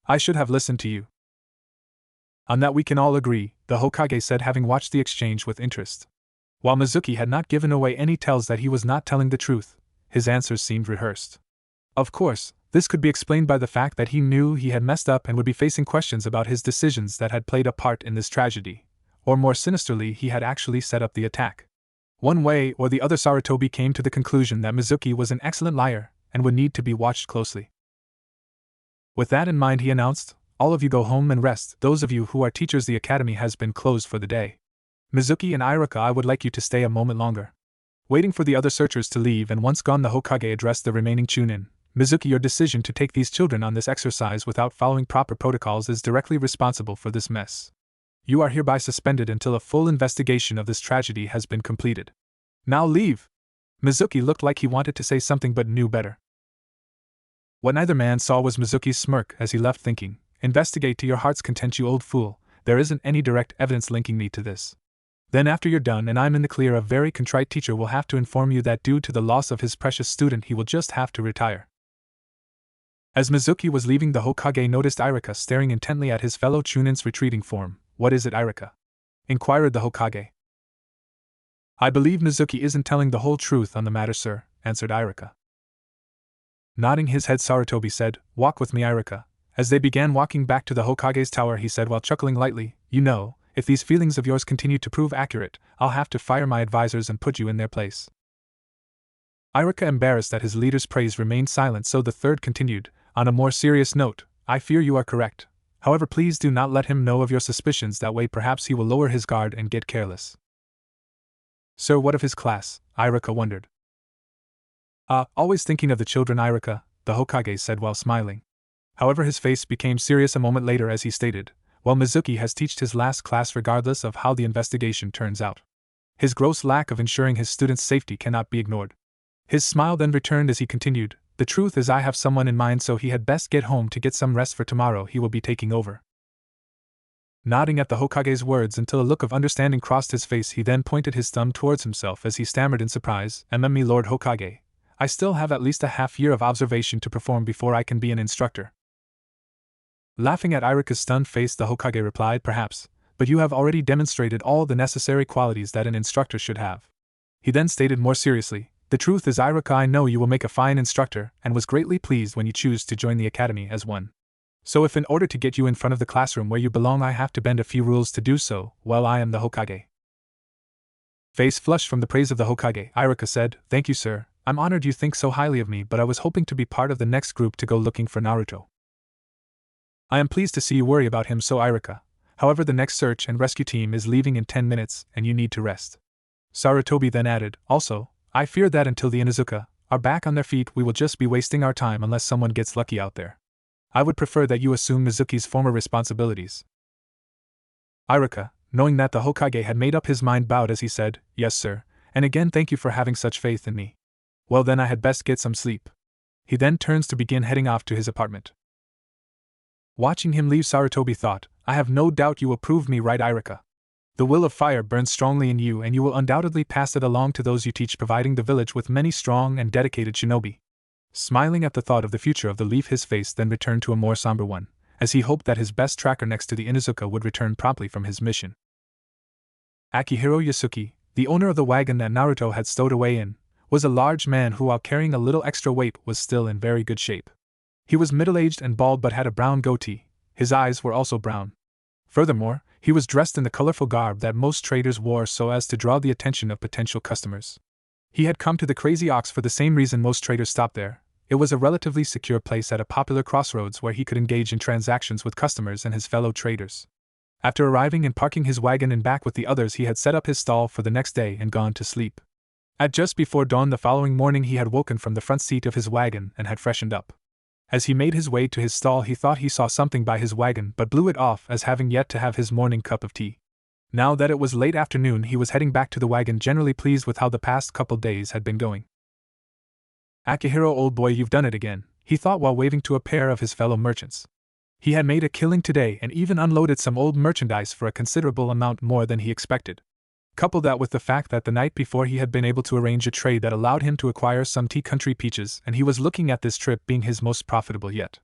I should have listened to you." "On that we can all agree," the Hokage said, having watched the exchange with interest. While Mizuki had not given away any tells that he was not telling the truth, his answers seemed rehearsed. Of course, this could be explained by the fact that he knew he had messed up and would be facing questions about his decisions that had played a part in this tragedy, or more sinisterly, he had actually set up the attack. One way or the other, Sarutobi came to the conclusion that Mizuki was an excellent liar and would need to be watched closely. With that in mind, he announced, "All of you go home and rest. Those of you who are teachers, the academy has been closed for the day. Mizuki and Irika, I would like you to stay a moment longer." Waiting for the other searchers to leave, and once gone, the Hokage addressed the remaining Chunin. "Mizuki, your decision to take these children on this exercise without following proper protocols is directly responsible for this mess. You are hereby suspended until a full investigation of this tragedy has been completed. Now leave." Mizuki looked like he wanted to say something but knew better. What neither man saw was Mizuki's smirk as he left, thinking, "Investigate to your heart's content, you old fool. There isn't any direct evidence linking me to this. Then after you're done and I'm in the clear, a very contrite teacher will have to inform you that due to the loss of his precious student, he will just have to retire." As Mizuki was leaving, the Hokage noticed Irika staring intently at his fellow Chunin's retreating form. "What is it, Irika?" inquired the Hokage. "I believe Mizuki isn't telling the whole truth on the matter, sir," answered Irika. Nodding his head, Sarutobi said, "Walk with me, Irika." As they began walking back to the Hokage's tower, he said while chuckling lightly, "You know, if these feelings of yours continue to prove accurate, I'll have to fire my advisors and put you in their place." Irika, embarrassed at his leader's praise, remained silent, so the third continued, "On a more serious note, I fear you are correct. However, please do not let him know of your suspicions, that way perhaps he will lower his guard and get careless." "Sir, what of his class?" Irika wondered. Always thinking of the children, Irika," the Hokage said while smiling. However, his face became serious a moment later as he stated, "Well, Mizuki has taught his last class regardless of how the investigation turns out. His gross lack of ensuring his students' safety cannot be ignored." His smile then returned as he continued, "The truth is I have someone in mind, so he had best get home to get some rest, for tomorrow he will be taking over." Nodding at the Hokage's words until a look of understanding crossed his face, he then pointed his thumb towards himself as he stammered in surprise, "Me, Lord Hokage, I still have at least a half year of observation to perform before I can be an instructor." Laughing at Irika's stunned face, the Hokage replied, "Perhaps, but you have already demonstrated all the necessary qualities that an instructor should have." He then stated more seriously, "The truth is, Irika, I know you will make a fine instructor, and was greatly pleased when you choose to join the academy as one. So if in order to get you in front of the classroom where you belong I have to bend a few rules to do so, well, I am the Hokage." Face flushed from the praise of the Hokage, Irika said, "Thank you, sir. I'm honored you think so highly of me, but I was hoping to be part of the next group to go looking for Naruto." "I am pleased to see you worry about him so, Irika. However, the next search and rescue team is leaving in 10 minutes, and you need to rest." Sarutobi then added, "Also, I fear that until the Inuzuka are back on their feet we will just be wasting our time unless someone gets lucky out there. I would prefer that you assume Mizuki's former responsibilities." Irika, knowing that the Hokage had made up his mind, bowed as he said, "Yes, sir, and again thank you for having such faith in me. Well then, I had best get some sleep." He then turns to begin heading off to his apartment. Watching him leave, Sarutobi thought, "I have no doubt you will prove me right, Irika. The will of fire burns strongly in you, and you will undoubtedly pass it along to those you teach, providing the village with many strong and dedicated shinobi." Smiling at the thought of the future of the leaf, his face then returned to a more somber one, as he hoped that his best tracker next to the Inuzuka would return promptly from his mission. Akihiro Yasuki, the owner of the wagon that Naruto had stowed away in, was a large man who, while carrying a little extra weight, was still in very good shape. He was middle-aged and bald but had a brown goatee. His eyes were also brown. Furthermore, he was dressed in the colorful garb that most traders wore so as to draw the attention of potential customers. He had come to the Crazy Ox for the same reason most traders stopped there, It was a relatively secure place at a popular crossroads where he could engage in transactions with customers and his fellow traders. After arriving and parking his wagon in back with the others, he had set up his stall for the next day and gone to sleep. At just before dawn the following morning, he had woken from the front seat of his wagon and had freshened up. As he made his way to his stall, he thought he saw something by his wagon but blew it off as having yet to have his morning cup of tea. Now that it was late afternoon, he was heading back to the wagon, generally pleased with how the past couple days had been going. "Akihiro, old boy, you've done it again," he thought while waving to a pair of his fellow merchants. He had made a killing today and even unloaded some old merchandise for a considerable amount more than he expected. Couple that with the fact that the night before he had been able to arrange a trade that allowed him to acquire some tea country peaches, and he was looking at this trip being his most profitable yet.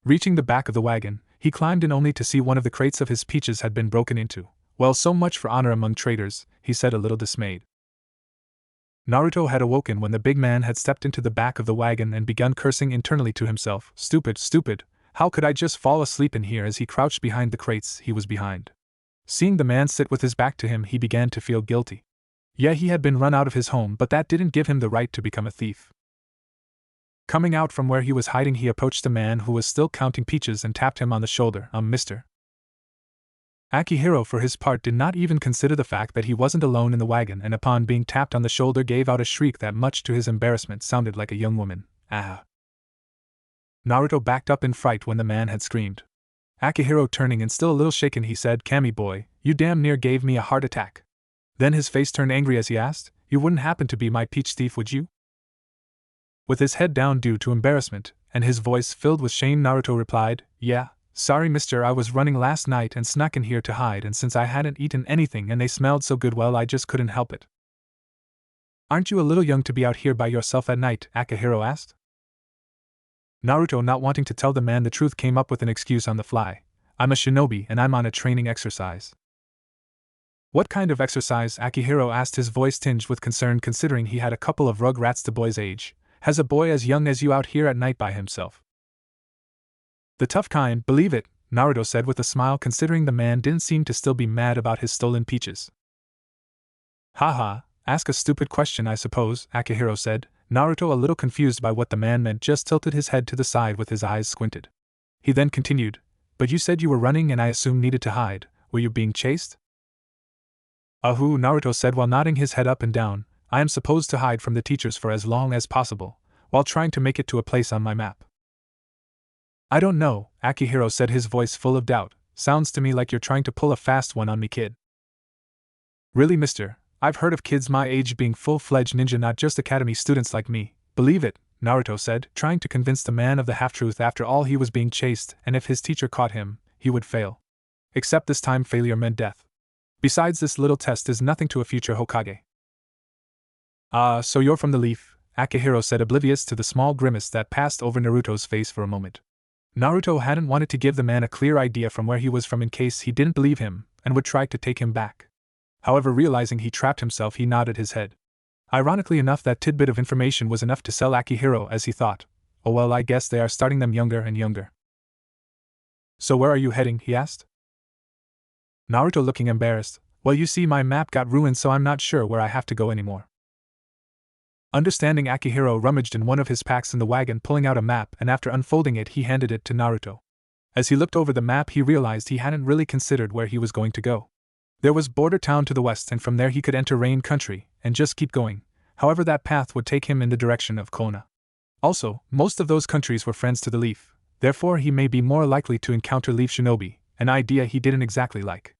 Reaching the back of the wagon, he climbed in only to see one of the crates of his peaches had been broken into. "Well, so much for honor among traders," he said, a little dismayed. Naruto had awoken when the big man had stepped into the back of the wagon and begun cursing internally to himself. Stupid, stupid, how could I just fall asleep in here?" As he crouched behind the crates he was behind. Seeing the man sit with his back to him, he began to feel guilty. Yeah, he had been run out of his home, but that didn't give him the right to become a thief. Coming out from where he was hiding, he approached the man who was still counting peaches and tapped him on the shoulder. Mister." Akihiro, for his part, did not even consider the fact that he wasn't alone in the wagon, and upon being tapped on the shoulder gave out a shriek that, much to his embarrassment, sounded like a young woman. "Ah!" Naruto backed up in fright when the man had screamed. Akihiro, turning and still a little shaken, he said, "Kami boy, you damn near gave me a heart attack." Then his face turned angry as he asked, "You wouldn't happen to be my peach thief, would you?" With his head down due to embarrassment, and his voice filled with shame, Naruto replied, "Yeah, sorry mister, I was running last night and snuck in here to hide, and since I hadn't eaten anything and they smelled so good, well, I just couldn't help it." "Aren't you a little young to be out here by yourself at night?" Akihiro asked. Naruto, not wanting to tell the man the truth, came up with an excuse on the fly. "I'm a shinobi and I'm on a training exercise." "What kind of exercise?" Akihiro asked, his voice tinged with concern, considering he had a couple of rugrats the boy's age. "Has a boy as young as you out here at night by himself?" "The tough kind, believe it," Naruto said with a smile, considering the man didn't seem to still be mad about his stolen peaches. "Haha, ask a stupid question, I suppose," Akihiro said. Naruto, a little confused by what the man meant, just tilted his head to the side with his eyes squinted. He then continued, "But you said you were running and I assumed needed to hide. Were you being chased?" "Ahoo," Naruto said while nodding his head up and down. "I am supposed to hide from the teachers for as long as possible, while trying to make it to a place on my map." "I don't know," Akihiro said, his voice full of doubt. "Sounds to me like you're trying to pull a fast one on me, kid." "Really, mister? I've heard of kids my age being full-fledged ninja, not just academy students like me." "Believe it," Naruto said, trying to convince the man of the half-truth. After all, he was being chased, and if his teacher caught him, he would fail. Except this time failure meant death. Besides, this little test is nothing to a future Hokage. "Ah, so you're from the Leaf," Akihiro said, oblivious to the small grimace that passed over Naruto's face for a moment. Naruto hadn't wanted to give the man a clear idea from where he was from in case he didn't believe him and would try to take him back. However, realizing he trapped himself, he nodded his head. Ironically enough, that tidbit of information was enough to sell Akihiro, as he thought. "Oh well, I guess they are starting them younger and younger." "So where are you heading?" he asked. Naruto, looking embarrassed. "Well, you see, my map got ruined, so I'm not sure where I have to go anymore." Understanding, Akihiro rummaged in one of his packs in the wagon, pulling out a map, and after unfolding it he handed it to Naruto. As he looked over the map, he realized he hadn't really considered where he was going to go. There was Border Town to the west, and from there he could enter Rain Country, and just keep going. However, that path would take him in the direction of Kona. Also, most of those countries were friends to the Leaf, therefore he may be more likely to encounter Leaf Shinobi, an idea he didn't exactly like.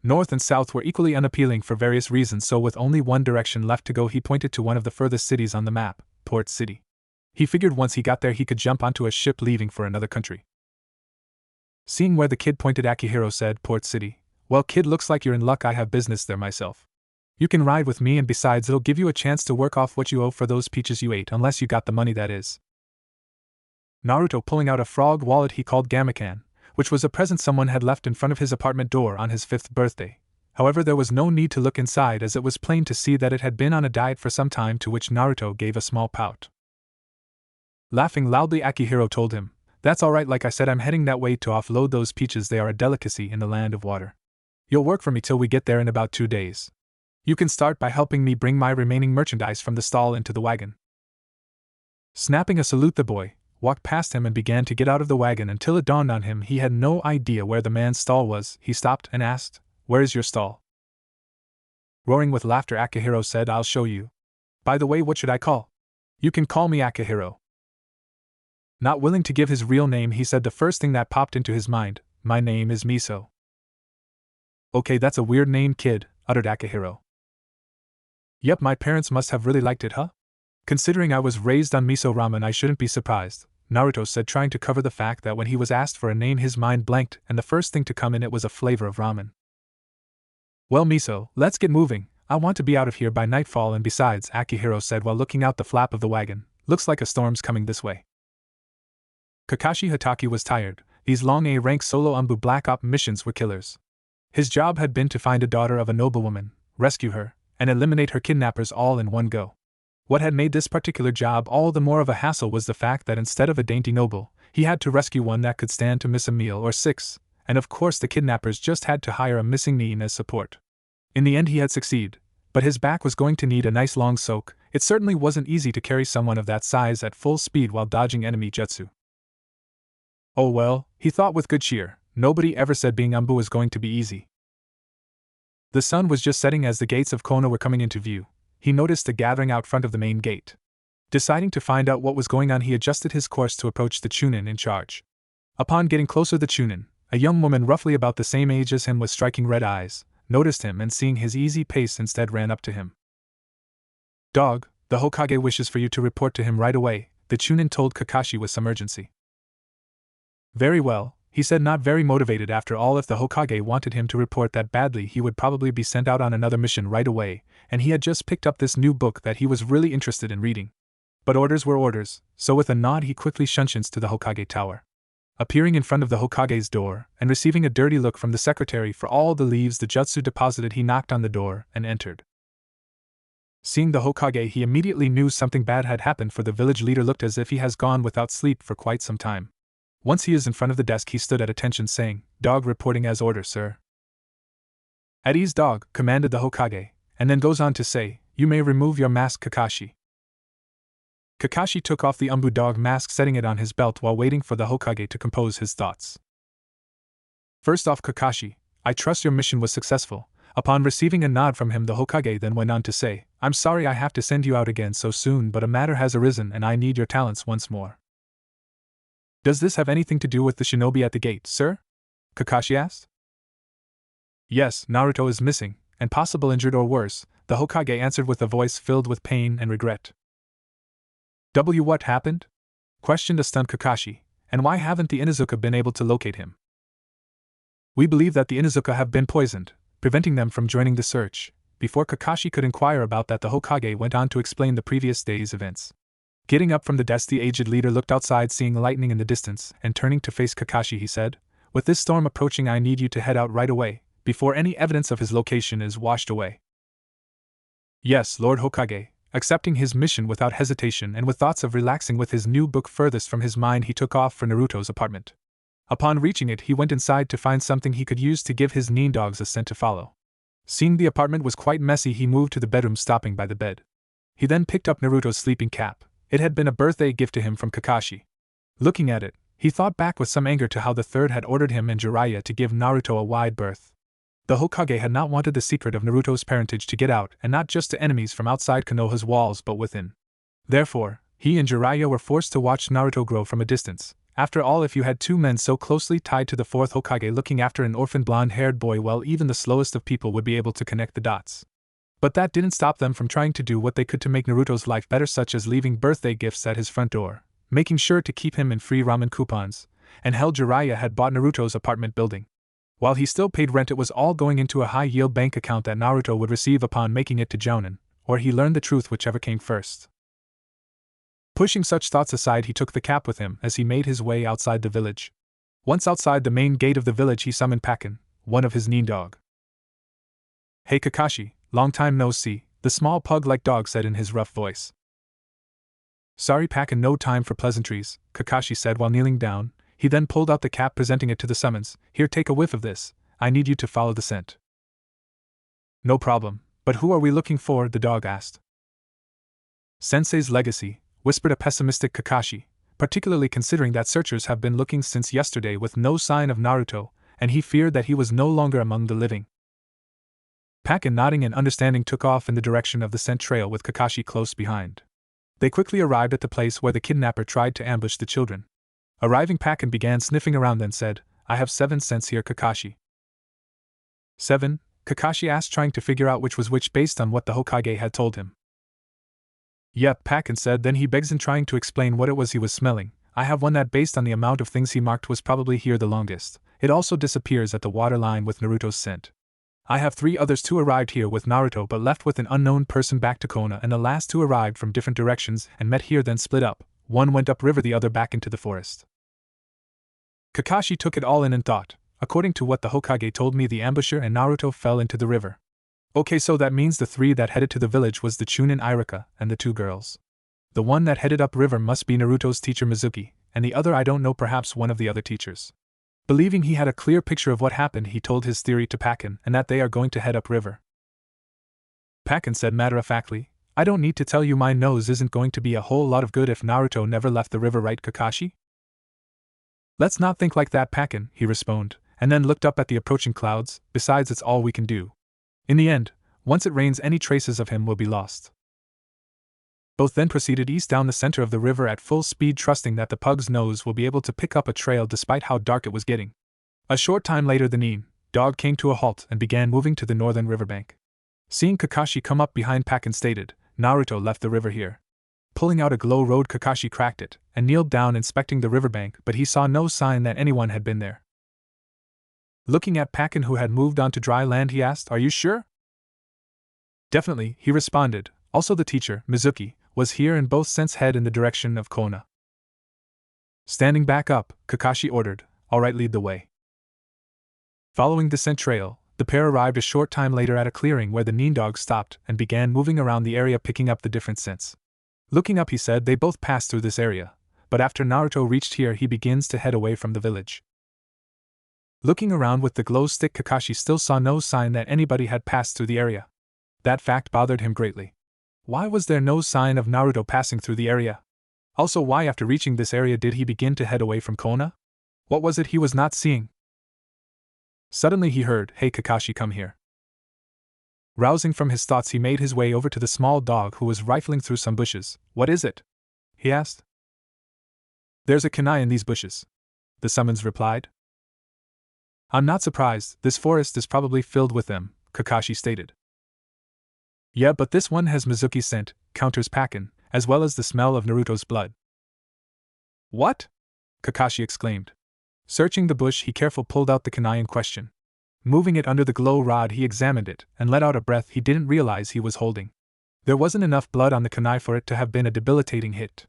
North and south were equally unappealing for various reasons, so with only one direction left to go, he pointed to one of the furthest cities on the map, Port City. He figured once he got there he could jump onto a ship leaving for another country. Seeing where the kid pointed, Akihiro said, "Port City. Well, kid, looks like you're in luck. I have business there myself. You can ride with me, and besides, it'll give you a chance to work off what you owe for those peaches you ate, unless you got the money, that is." Naruto, pulling out a frog wallet he called Gamakan, which was a present someone had left in front of his apartment door on his 5th birthday. However, there was no need to look inside, as it was plain to see that it had been on a diet for some time, to which Naruto gave a small pout. Laughing loudly, Akihiro told him, "That's alright, like I said, I'm heading that way to offload those peaches. They are a delicacy in the land of water. You'll work for me till we get there in about 2 days. You can start by helping me bring my remaining merchandise from the stall into the wagon." Snapping a salute, the boy walked past him and began to get out of the wagon until it dawned on him he had no idea where the man's stall was. He stopped and asked, "Where is your stall?" Roaring with laughter, Akihiro said, "I'll show you. By the way, what should I call?" "You can call me Akihiro." Not willing to give his real name, he said the first thing that popped into his mind, "My name is Miso." "Okay, that's a weird name, kid," uttered Akihiro. "Yep, my parents must have really liked it, huh? Considering I was raised on miso ramen, I shouldn't be surprised," Naruto said, trying to cover the fact that when he was asked for a name his mind blanked and the first thing to come in it was a flavor of ramen. "Well, Miso, let's get moving. I want to be out of here by nightfall, and besides," Akihiro said while looking out the flap of the wagon, "looks like a storm's coming this way." Kakashi Hatake was tired. These long A-rank solo Umbu Black Op missions were killers. His job had been to find a daughter of a noblewoman, rescue her, and eliminate her kidnappers all in one go. What had made this particular job all the more of a hassle was the fact that instead of a dainty noble, he had to rescue one that could stand to miss a meal or six, and of course the kidnappers just had to hire a missing knee as support. In the end he had succeeded, but his back was going to need a nice long soak. It certainly wasn't easy to carry someone of that size at full speed while dodging enemy jutsu. Oh well, he thought with good cheer, nobody ever said being Umbu was going to be easy. The sun was just setting as the gates of Konoha were coming into view. He noticed a gathering out front of the main gate. Deciding to find out what was going on, he adjusted his course to approach the Chunin in charge. Upon getting closer, the Chunin, a young woman roughly about the same age as him with striking red eyes, noticed him and seeing his easy pace instead ran up to him. "Dog, the Hokage wishes for you to report to him right away," the Chunin told Kakashi with some urgency. "Very well," he said, not very motivated after all. If the Hokage wanted him to report that badly, he would probably be sent out on another mission right away, and he had just picked up this new book that he was really interested in reading. But orders were orders, so with a nod he quickly shunshinsed to the Hokage tower. Appearing in front of the Hokage's door, and receiving a dirty look from the secretary for all the leaves the jutsu deposited, he knocked on the door and entered. Seeing the Hokage, he immediately knew something bad had happened, for the village leader looked as if he has gone without sleep for quite some time. Once he is in front of the desk, he stood at attention saying, "Dog reporting as order, sir." "At ease, dog," commanded the Hokage, and then goes on to say, "You may remove your mask, Kakashi." Kakashi took off the Umbu dog mask, setting it on his belt while waiting for the Hokage to compose his thoughts. "First off, Kakashi, I trust your mission was successful." Upon receiving a nod from him, the Hokage then went on to say, "I'm sorry I have to send you out again so soon, but a matter has arisen and I need your talents once more." "Does this have anything to do with the shinobi at the gate, sir?" Kakashi asked. "Yes, Naruto is missing, and possible injured or worse," the Hokage answered with a voice filled with pain and regret. What happened?" questioned a stunned Kakashi, "and why haven't the Inuzuka been able to locate him?" "We believe that the Inuzuka have been poisoned, preventing them from joining the search." Before Kakashi could inquire about that, the Hokage went on to explain the previous day's events. Getting up from the desk, the aged leader looked outside, seeing lightning in the distance, and turning to face Kakashi, he said, "With this storm approaching, I need you to head out right away, before any evidence of his location is washed away." "Yes, Lord Hokage." Accepting his mission without hesitation and with thoughts of relaxing with his new book furthest from his mind, he took off for Naruto's apartment. Upon reaching it, he went inside to find something he could use to give his nin dogs a scent to follow. Seeing the apartment was quite messy, he moved to the bedroom, stopping by the bed. He then picked up Naruto's sleeping cap. It had been a birthday gift to him from Kakashi. Looking at it, he thought back with some anger to how the third had ordered him and Jiraiya to give Naruto a wide berth. The Hokage had not wanted the secret of Naruto's parentage to get out, and not just to enemies from outside Konoha's walls but within. Therefore, he and Jiraiya were forced to watch Naruto grow from a distance. After all, if you had two men so closely tied to the fourth Hokage looking after an orphan blonde-haired boy, well, even the slowest of people would be able to connect the dots. But that didn't stop them from trying to do what they could to make Naruto's life better, such as leaving birthday gifts at his front door, making sure to keep him in free ramen coupons, and hell, Jiraiya had bought Naruto's apartment building. While he still paid rent, it was all going into a high-yield bank account that Naruto would receive upon making it to Jounin, or he learned the truth, whichever came first. Pushing such thoughts aside, he took the cap with him as he made his way outside the village. Once outside the main gate of the village, he summoned Pakken, one of his nin dog. "Hey Kakashi, long time no see," the small pug-like dog said in his rough voice. "Sorry Pakken, no time for pleasantries," Kakashi said while kneeling down. He then pulled out the cap, presenting it to the summons. "Here, take a whiff of this. I need you to follow the scent." "No problem, but who are we looking for?" the dog asked. "Sensei's legacy," whispered a pessimistic Kakashi, particularly considering that searchers have been looking since yesterday with no sign of Naruto, and he feared that he was no longer among the living. Pakken, nodding and understanding, took off in the direction of the scent trail with Kakashi close behind. They quickly arrived at the place where the kidnapper tried to ambush the children. Arriving, Pakken began sniffing around, then said, "I have 7 scents here, Kakashi." 7? Kakashi asked, trying to figure out which was which based on what the Hokage had told him. "Yep," Pakken said, then he begs in trying to explain what it was he was smelling. "I have one that, based on the amount of things he marked, was probably here the longest. It also disappears at the water line with Naruto's scent. I have 3 others. 2 arrived here with Naruto but left with an unknown person back to Konoha, and the last 2 arrived from different directions and met here then split up. One went upriver, the other back into the forest." Kakashi took it all in and thought, according to what the Hokage told me, the ambusher and Naruto fell into the river. Okay, so that means the 3 that headed to the village was the Chunin Irika and the 2 girls. The one that headed upriver must be Naruto's teacher Mizuki, and the other I don't know, perhaps one of the other teachers. Believing he had a clear picture of what happened, he told his theory to Pakken and that they are going to head upriver. Pakken said matter-of-factly, "I don't need to tell you my nose isn't going to be a whole lot of good if Naruto never left the river, right, Kakashi?" "Let's not think like that, Pakken," he responded, and then looked up at the approaching clouds. "Besides, it's all we can do. In the end, once it rains, any traces of him will be lost." Both then proceeded east down the center of the river at full speed, trusting that the pug's nose will be able to pick up a trail despite how dark it was getting. A short time later, the Nin dog came to a halt and began moving to the northern riverbank. Seeing Kakashi come up behind, Pakken stated, "Naruto left the river here." Pulling out a glow rod, Kakashi cracked it and kneeled down, inspecting the riverbank, but he saw no sign that anyone had been there. Looking at Pakken, who had moved on to dry land, he asked, "Are you sure?" "Definitely," he responded. "Also, the teacher, Mizuki, was here, and both scents head in the direction of Konoha." Standing back up, Kakashi ordered, "All right, lead the way." Following the scent trail, the pair arrived a short time later at a clearing where the Nin dog stopped and began moving around the area, picking up the different scents. Looking up, he said, "They both passed through this area, but after Naruto reached here, he begins to head away from the village." Looking around with the glow stick, Kakashi still saw no sign that anybody had passed through the area. That fact bothered him greatly. Why was there no sign of Naruto passing through the area? Also, why after reaching this area did he begin to head away from Konoha? What was it he was not seeing? Suddenly he heard, "Hey Kakashi, come here." Rousing from his thoughts, he made his way over to the small dog who was rifling through some bushes. "What is it?" he asked. "There's a kunai in these bushes," the summons replied. "I'm not surprised, this forest is probably filled with them," Kakashi stated. "Yeah, but this one has Mizuki's scent," counters Pakken, "as well as the smell of Naruto's blood." "What?" Kakashi exclaimed. Searching the bush, he carefully pulled out the kunai in question. Moving it under the glow rod, he examined it and let out a breath he didn't realize he was holding. There wasn't enough blood on the kunai for it to have been a debilitating hit.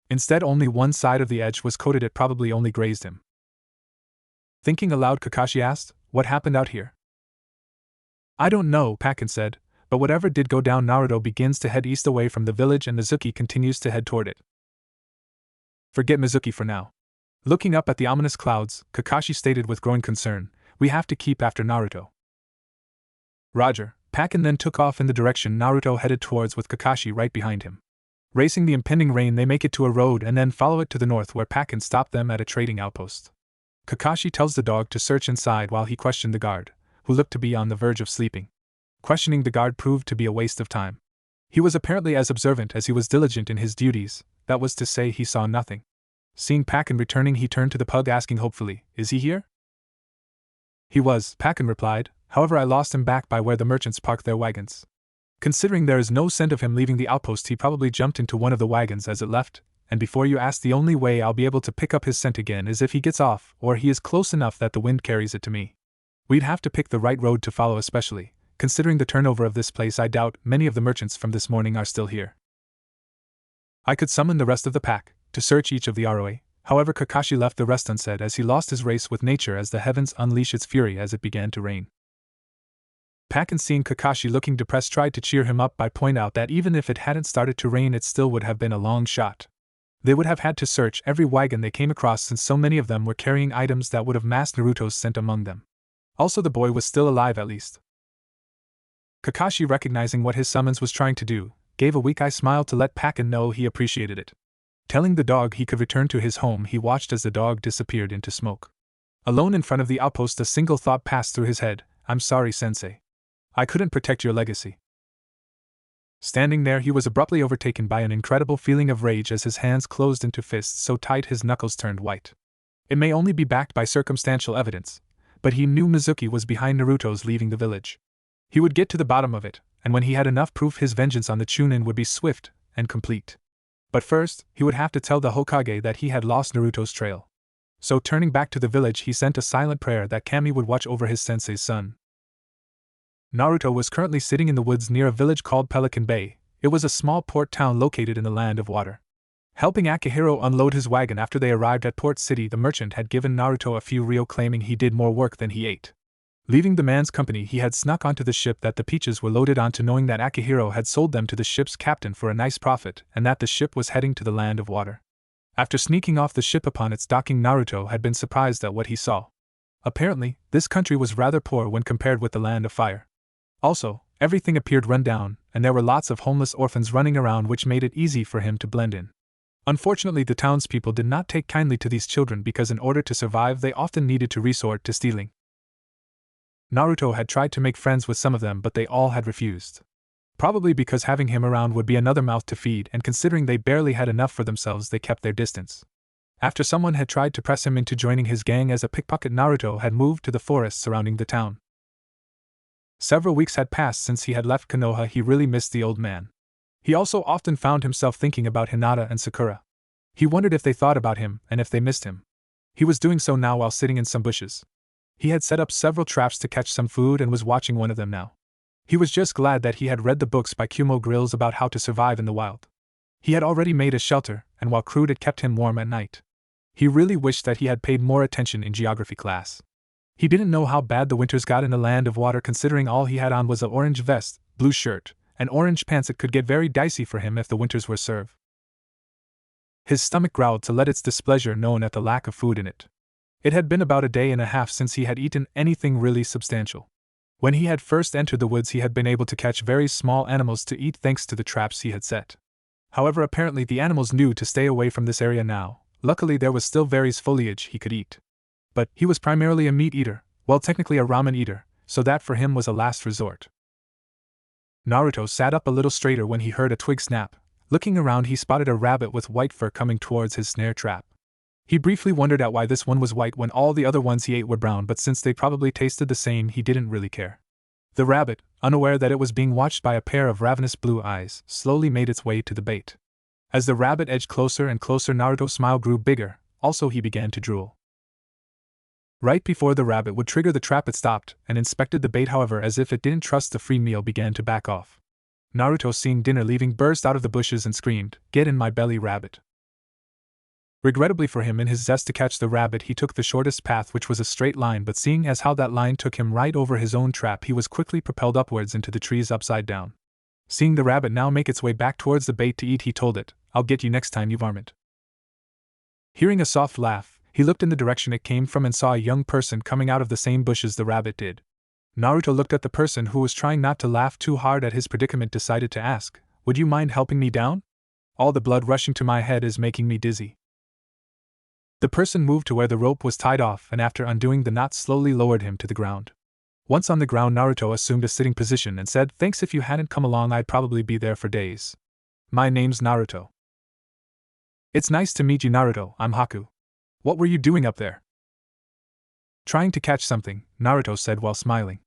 Instead, only one side of the edge was coated. It probably only grazed him. Thinking aloud, Kakashi asked, "What happened out here?" "I don't know," Pakken said, "but whatever did go down, Naruto begins to head east away from the village and Mizuki continues to head toward it." "Forget Mizuki for now." Looking up at the ominous clouds, Kakashi stated with growing concern, "We have to keep after Naruto." Roger. Pakken then took off in the direction Naruto headed towards, with Kakashi right behind him. Racing the impending rain, they make it to a road and then follow it to the north, where Pakken stopped them at a trading outpost. Kakashi tells the dog to search inside while he questioned the guard, who looked to be on the verge of sleeping. Questioning the guard proved to be a waste of time. He was apparently as observant as he was diligent in his duties, that was to say, he saw nothing. Seeing Pakken returning, he turned to the pug, asking hopefully, "Is he here?" "He was," Pakken replied, "however I lost him back by where the merchants parked their wagons. Considering there is no scent of him leaving the outpost, he probably jumped into one of the wagons as it left, and before you ask, the only way I'll be able to pick up his scent again is if he gets off, or he is close enough that the wind carries it to me. We'd have to pick the right road to follow, especially considering the turnover of this place. I doubt many of the merchants from this morning are still here. I could summon the rest of the pack to search each of the ROA. However, Kakashi left the rest unsaid as he lost his race with nature as the heavens unleashed its fury as it began to rain. Pakken, seeing Kakashi looking depressed, tried to cheer him up by pointing out that even if it hadn't started to rain, it still would have been a long shot. They would have had to search every wagon they came across, since so many of them were carrying items that would have masked Naruto's scent among them. Also, the boy was still alive at least. Kakashi, recognizing what his summons was trying to do, gave a weak-eye smile to let Packen know he appreciated it. Telling the dog he could return to his home, he watched as the dog disappeared into smoke. Alone in front of the outpost, a single thought passed through his head: I'm sorry, Sensei. I couldn't protect your legacy. Standing there, he was abruptly overtaken by an incredible feeling of rage as his hands closed into fists so tight his knuckles turned white. It may only be backed by circumstantial evidence, but he knew Mizuki was behind Naruto's leaving the village. He would get to the bottom of it, and when he had enough proof, his vengeance on the Chunin would be swift and complete. But first, he would have to tell the Hokage that he had lost Naruto's trail. So turning back to the village, he sent a silent prayer that Kami would watch over his sensei's son. Naruto was currently sitting in the woods near a village called Pelican Bay. It was a small port town located in the land of water. Helping Akihiro unload his wagon after they arrived at Port City, the merchant had given Naruto a few ryo, claiming he did more work than he ate. Leaving the man's company, he had snuck onto the ship that the peaches were loaded onto, knowing that Akihiro had sold them to the ship's captain for a nice profit and that the ship was heading to the land of water. After sneaking off the ship upon its docking, Naruto had been surprised at what he saw. Apparently, this country was rather poor when compared with the land of fire. Also, everything appeared run down, and there were lots of homeless orphans running around, which made it easy for him to blend in. Unfortunately, the townspeople did not take kindly to these children because in order to survive they often needed to resort to stealing. Naruto had tried to make friends with some of them, but they all had refused. Probably because having him around would be another mouth to feed, and considering they barely had enough for themselves, they kept their distance. After someone had tried to press him into joining his gang as a pickpocket, Naruto had moved to the forest surrounding the town. Several weeks had passed since he had left Konoha. He really missed the old man. He also often found himself thinking about Hinata and Sakura. He wondered if they thought about him and if they missed him. He was doing so now while sitting in some bushes. He had set up several traps to catch some food and was watching one of them now. He was just glad that he had read the books by Kumo Grills about how to survive in the wild. He had already made a shelter, and while crude, it kept him warm at night. He really wished that he had paid more attention in geography class. He didn't know how bad the winters got in the land of water, considering all he had on was an orange vest, blue shirt, and orange pants. It could get very dicey for him if the winters were served. His stomach growled to let its displeasure known at the lack of food in it. It had been about a day and a half since he had eaten anything really substantial. When he had first entered the woods, he had been able to catch very small animals to eat thanks to the traps he had set. However, apparently the animals knew to stay away from this area now. Luckily, there was still various foliage he could eat. But he was primarily a meat eater, well, technically a ramen eater, so that for him was a last resort. Naruto sat up a little straighter when he heard a twig snap. Looking around, he spotted a rabbit with white fur coming towards his snare trap. He briefly wondered at why this one was white when all the other ones he ate were brown, but since they probably tasted the same, he didn't really care. The rabbit, unaware that it was being watched by a pair of ravenous blue eyes, slowly made its way to the bait. As the rabbit edged closer and closer, Naruto's smile grew bigger. Also, he began to drool. Right before the rabbit would trigger the trap, it stopped and inspected the bait. However, as if it didn't trust the free meal, began to back off. Naruto, seeing dinner leaving, burst out of the bushes and screamed, "Get in my belly, rabbit!" Regrettably for him, in his zest to catch the rabbit, he took the shortest path, which was a straight line, but seeing as how that line took him right over his own trap, he was quickly propelled upwards into the trees upside down. Seeing the rabbit now make its way back towards the bait to eat, he told it, "I'll get you next time, you varmint." Hearing a soft laugh, he looked in the direction it came from and saw a young person coming out of the same bush as the rabbit did. Naruto looked at the person, who was trying not to laugh too hard at his predicament, decided to ask, "Would you mind helping me down? All the blood rushing to my head is making me dizzy." The person moved to where the rope was tied off and after undoing the knot slowly lowered him to the ground. Once on the ground, Naruto assumed a sitting position and said, "Thanks, if you hadn't come along I'd probably be there for days. My name's Naruto." "It's nice to meet you, Naruto. I'm Haku. What were you doing up there?" "Trying to catch something," Naruto said while smiling.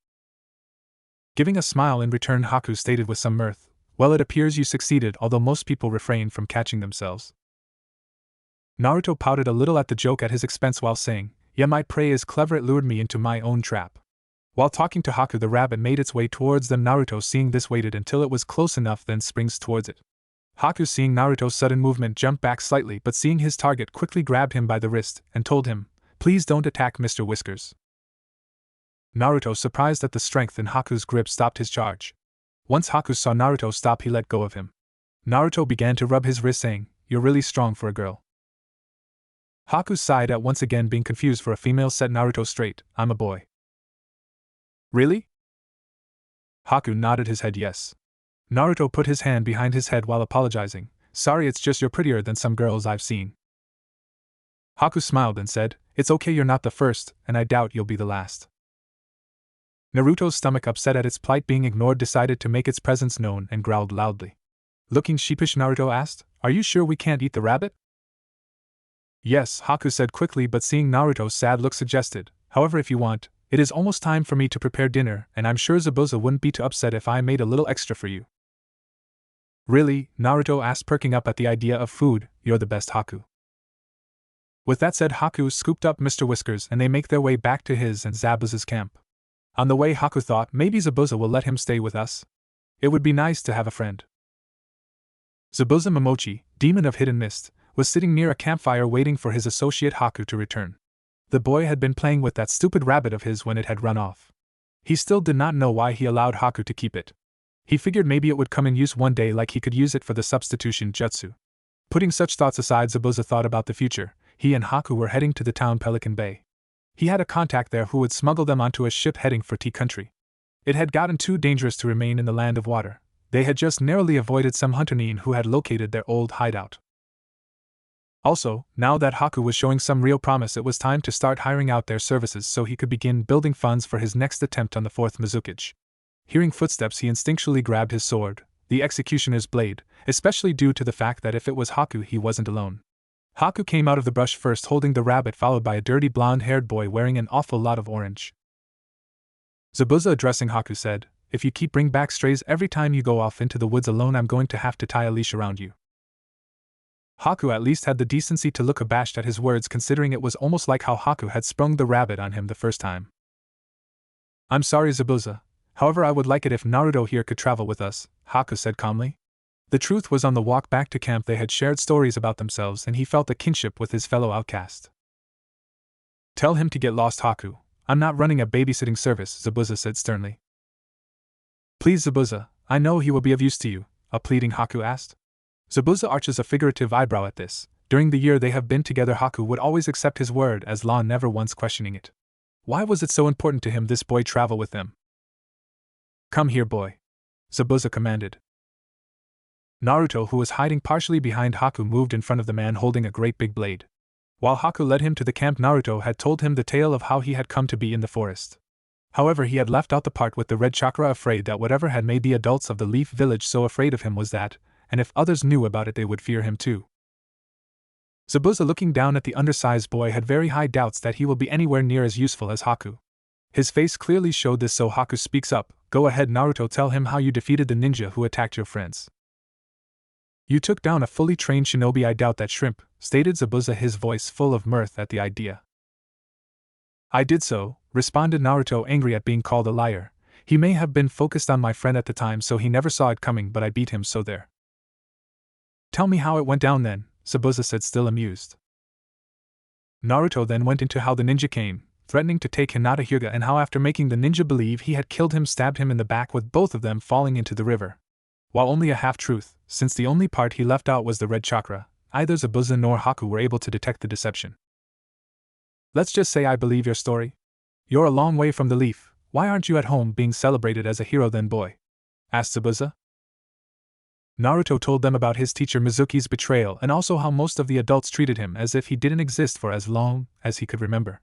Giving a smile in return, Haku stated with some mirth, "Well, it appears you succeeded, although most people refrain from catching themselves." Naruto pouted a little at the joke at his expense while saying, "Yeah, my prey is clever, it lured me into my own trap." While talking to Haku, the rabbit made its way towards them. Naruto, seeing this, waited until it was close enough, then springs towards it. Haku, seeing Naruto's sudden movement, jumped back slightly, but seeing his target, quickly grabbed him by the wrist and told him, "Please don't attack, Mr. Whiskers." Naruto, surprised at the strength in Haku's grip, stopped his charge. Once Haku saw Naruto stop, he let go of him. Naruto began to rub his wrist, saying, "You're really strong for a girl." Haku sighed at once again being confused for a female. Set Naruto straight, "I'm a boy." "Really?" Haku nodded his head yes. Naruto put his hand behind his head while apologizing. Sorry, it's just you're prettier than some girls I've seen. Haku smiled and said, It's okay, you're not the first, and I doubt you'll be the last. Naruto's stomach, upset at its plight being ignored, decided to make its presence known and growled loudly. Looking sheepish, Naruto asked, Are you sure we can't eat the rabbit? Yes, Haku said quickly, but seeing Naruto's sad look suggested, However, if you want, it is almost time for me to prepare dinner, and I'm sure Zabuza wouldn't be too upset if I made a little extra for you. Really? Naruto asked, perking up at the idea of food. You're the best, Haku. With that said, Haku scooped up Mr. Whiskers and they make their way back to his and Zabuza's camp. On the way, Haku thought maybe Zabuza will let him stay with us. It would be nice to have a friend. Zabuza Momochi, demon of hidden mist, was sitting near a campfire waiting for his associate Haku to return. The boy had been playing with that stupid rabbit of his when it had run off. He still did not know why he allowed Haku to keep it. He figured maybe it would come in use one day, like he could use it for the substitution jutsu. Putting such thoughts aside, Zabuza thought about the future. He and Haku were heading to the town Pelican Bay. He had a contact there who would smuggle them onto a ship heading for Tea Country. It had gotten too dangerous to remain in the land of water. They had just narrowly avoided some hunternin who had located their old hideout. Also, now that Haku was showing some real promise, it was time to start hiring out their services so he could begin building funds for his next attempt on the fourth Mizukage. Hearing footsteps, he instinctually grabbed his sword, the executioner's blade, especially due to the fact that if it was Haku, he wasn't alone. Haku came out of the brush first, holding the rabbit, followed by a dirty blonde-haired boy wearing an awful lot of orange. Zabuza, addressing Haku, said, If you keep bringing back strays every time you go off into the woods alone, I'm going to have to tie a leash around you. Haku at least had the decency to look abashed at his words, considering it was almost like how Haku had sprung the rabbit on him the first time. I'm sorry, Zabuza. However, I would like it if Naruto here could travel with us, Haku said calmly. The truth was, on the walk back to camp they had shared stories about themselves and he felt a kinship with his fellow outcast. Tell him to get lost, Haku. I'm not running a babysitting service, Zabuza said sternly. Please, Zabuza, I know he will be of use to you, a pleading Haku asked. Zabuza arches a figurative eyebrow at this. During the year they have been together, Haku would always accept his word as law, never once questioning it. Why was it so important to him this boy travel with them? Come here, boy, Zabuza commanded. Naruto, who was hiding partially behind Haku, moved in front of the man holding a great big blade. While Haku led him to the camp, Naruto had told him the tale of how he had come to be in the forest. However, he had left out the part with the red chakra, afraid that whatever had made the adults of the Leaf Village so afraid of him was that, and if others knew about it, they would fear him too. Zabuza, looking down at the undersized boy, had very high doubts that he will be anywhere near as useful as Haku. His face clearly showed this, so Haku speaks up. Go ahead, Naruto, tell him how you defeated the ninja who attacked your friends. You took down a fully trained shinobi. I doubt that, shrimp, stated Zabuza, his voice full of mirth at the idea. I did so, responded Naruto, angry at being called a liar. He may have been focused on my friend at the time, so he never saw it coming, but I beat him, so there. Tell me how it went down then, Zabuza said, still amused. Naruto then went into how the ninja came, threatening to take Hinata Hyuga, and how after making the ninja believe he had killed him, stabbed him in the back, with both of them falling into the river. While only a half-truth, since the only part he left out was the red chakra, either Zabuza nor Haku were able to detect the deception. Let's just say I believe your story. You're a long way from the Leaf. Why aren't you at home being celebrated as a hero then, boy? Asked Zabuza. Naruto told them about his teacher Mizuki's betrayal and also how most of the adults treated him as if he didn't exist for as long as he could remember.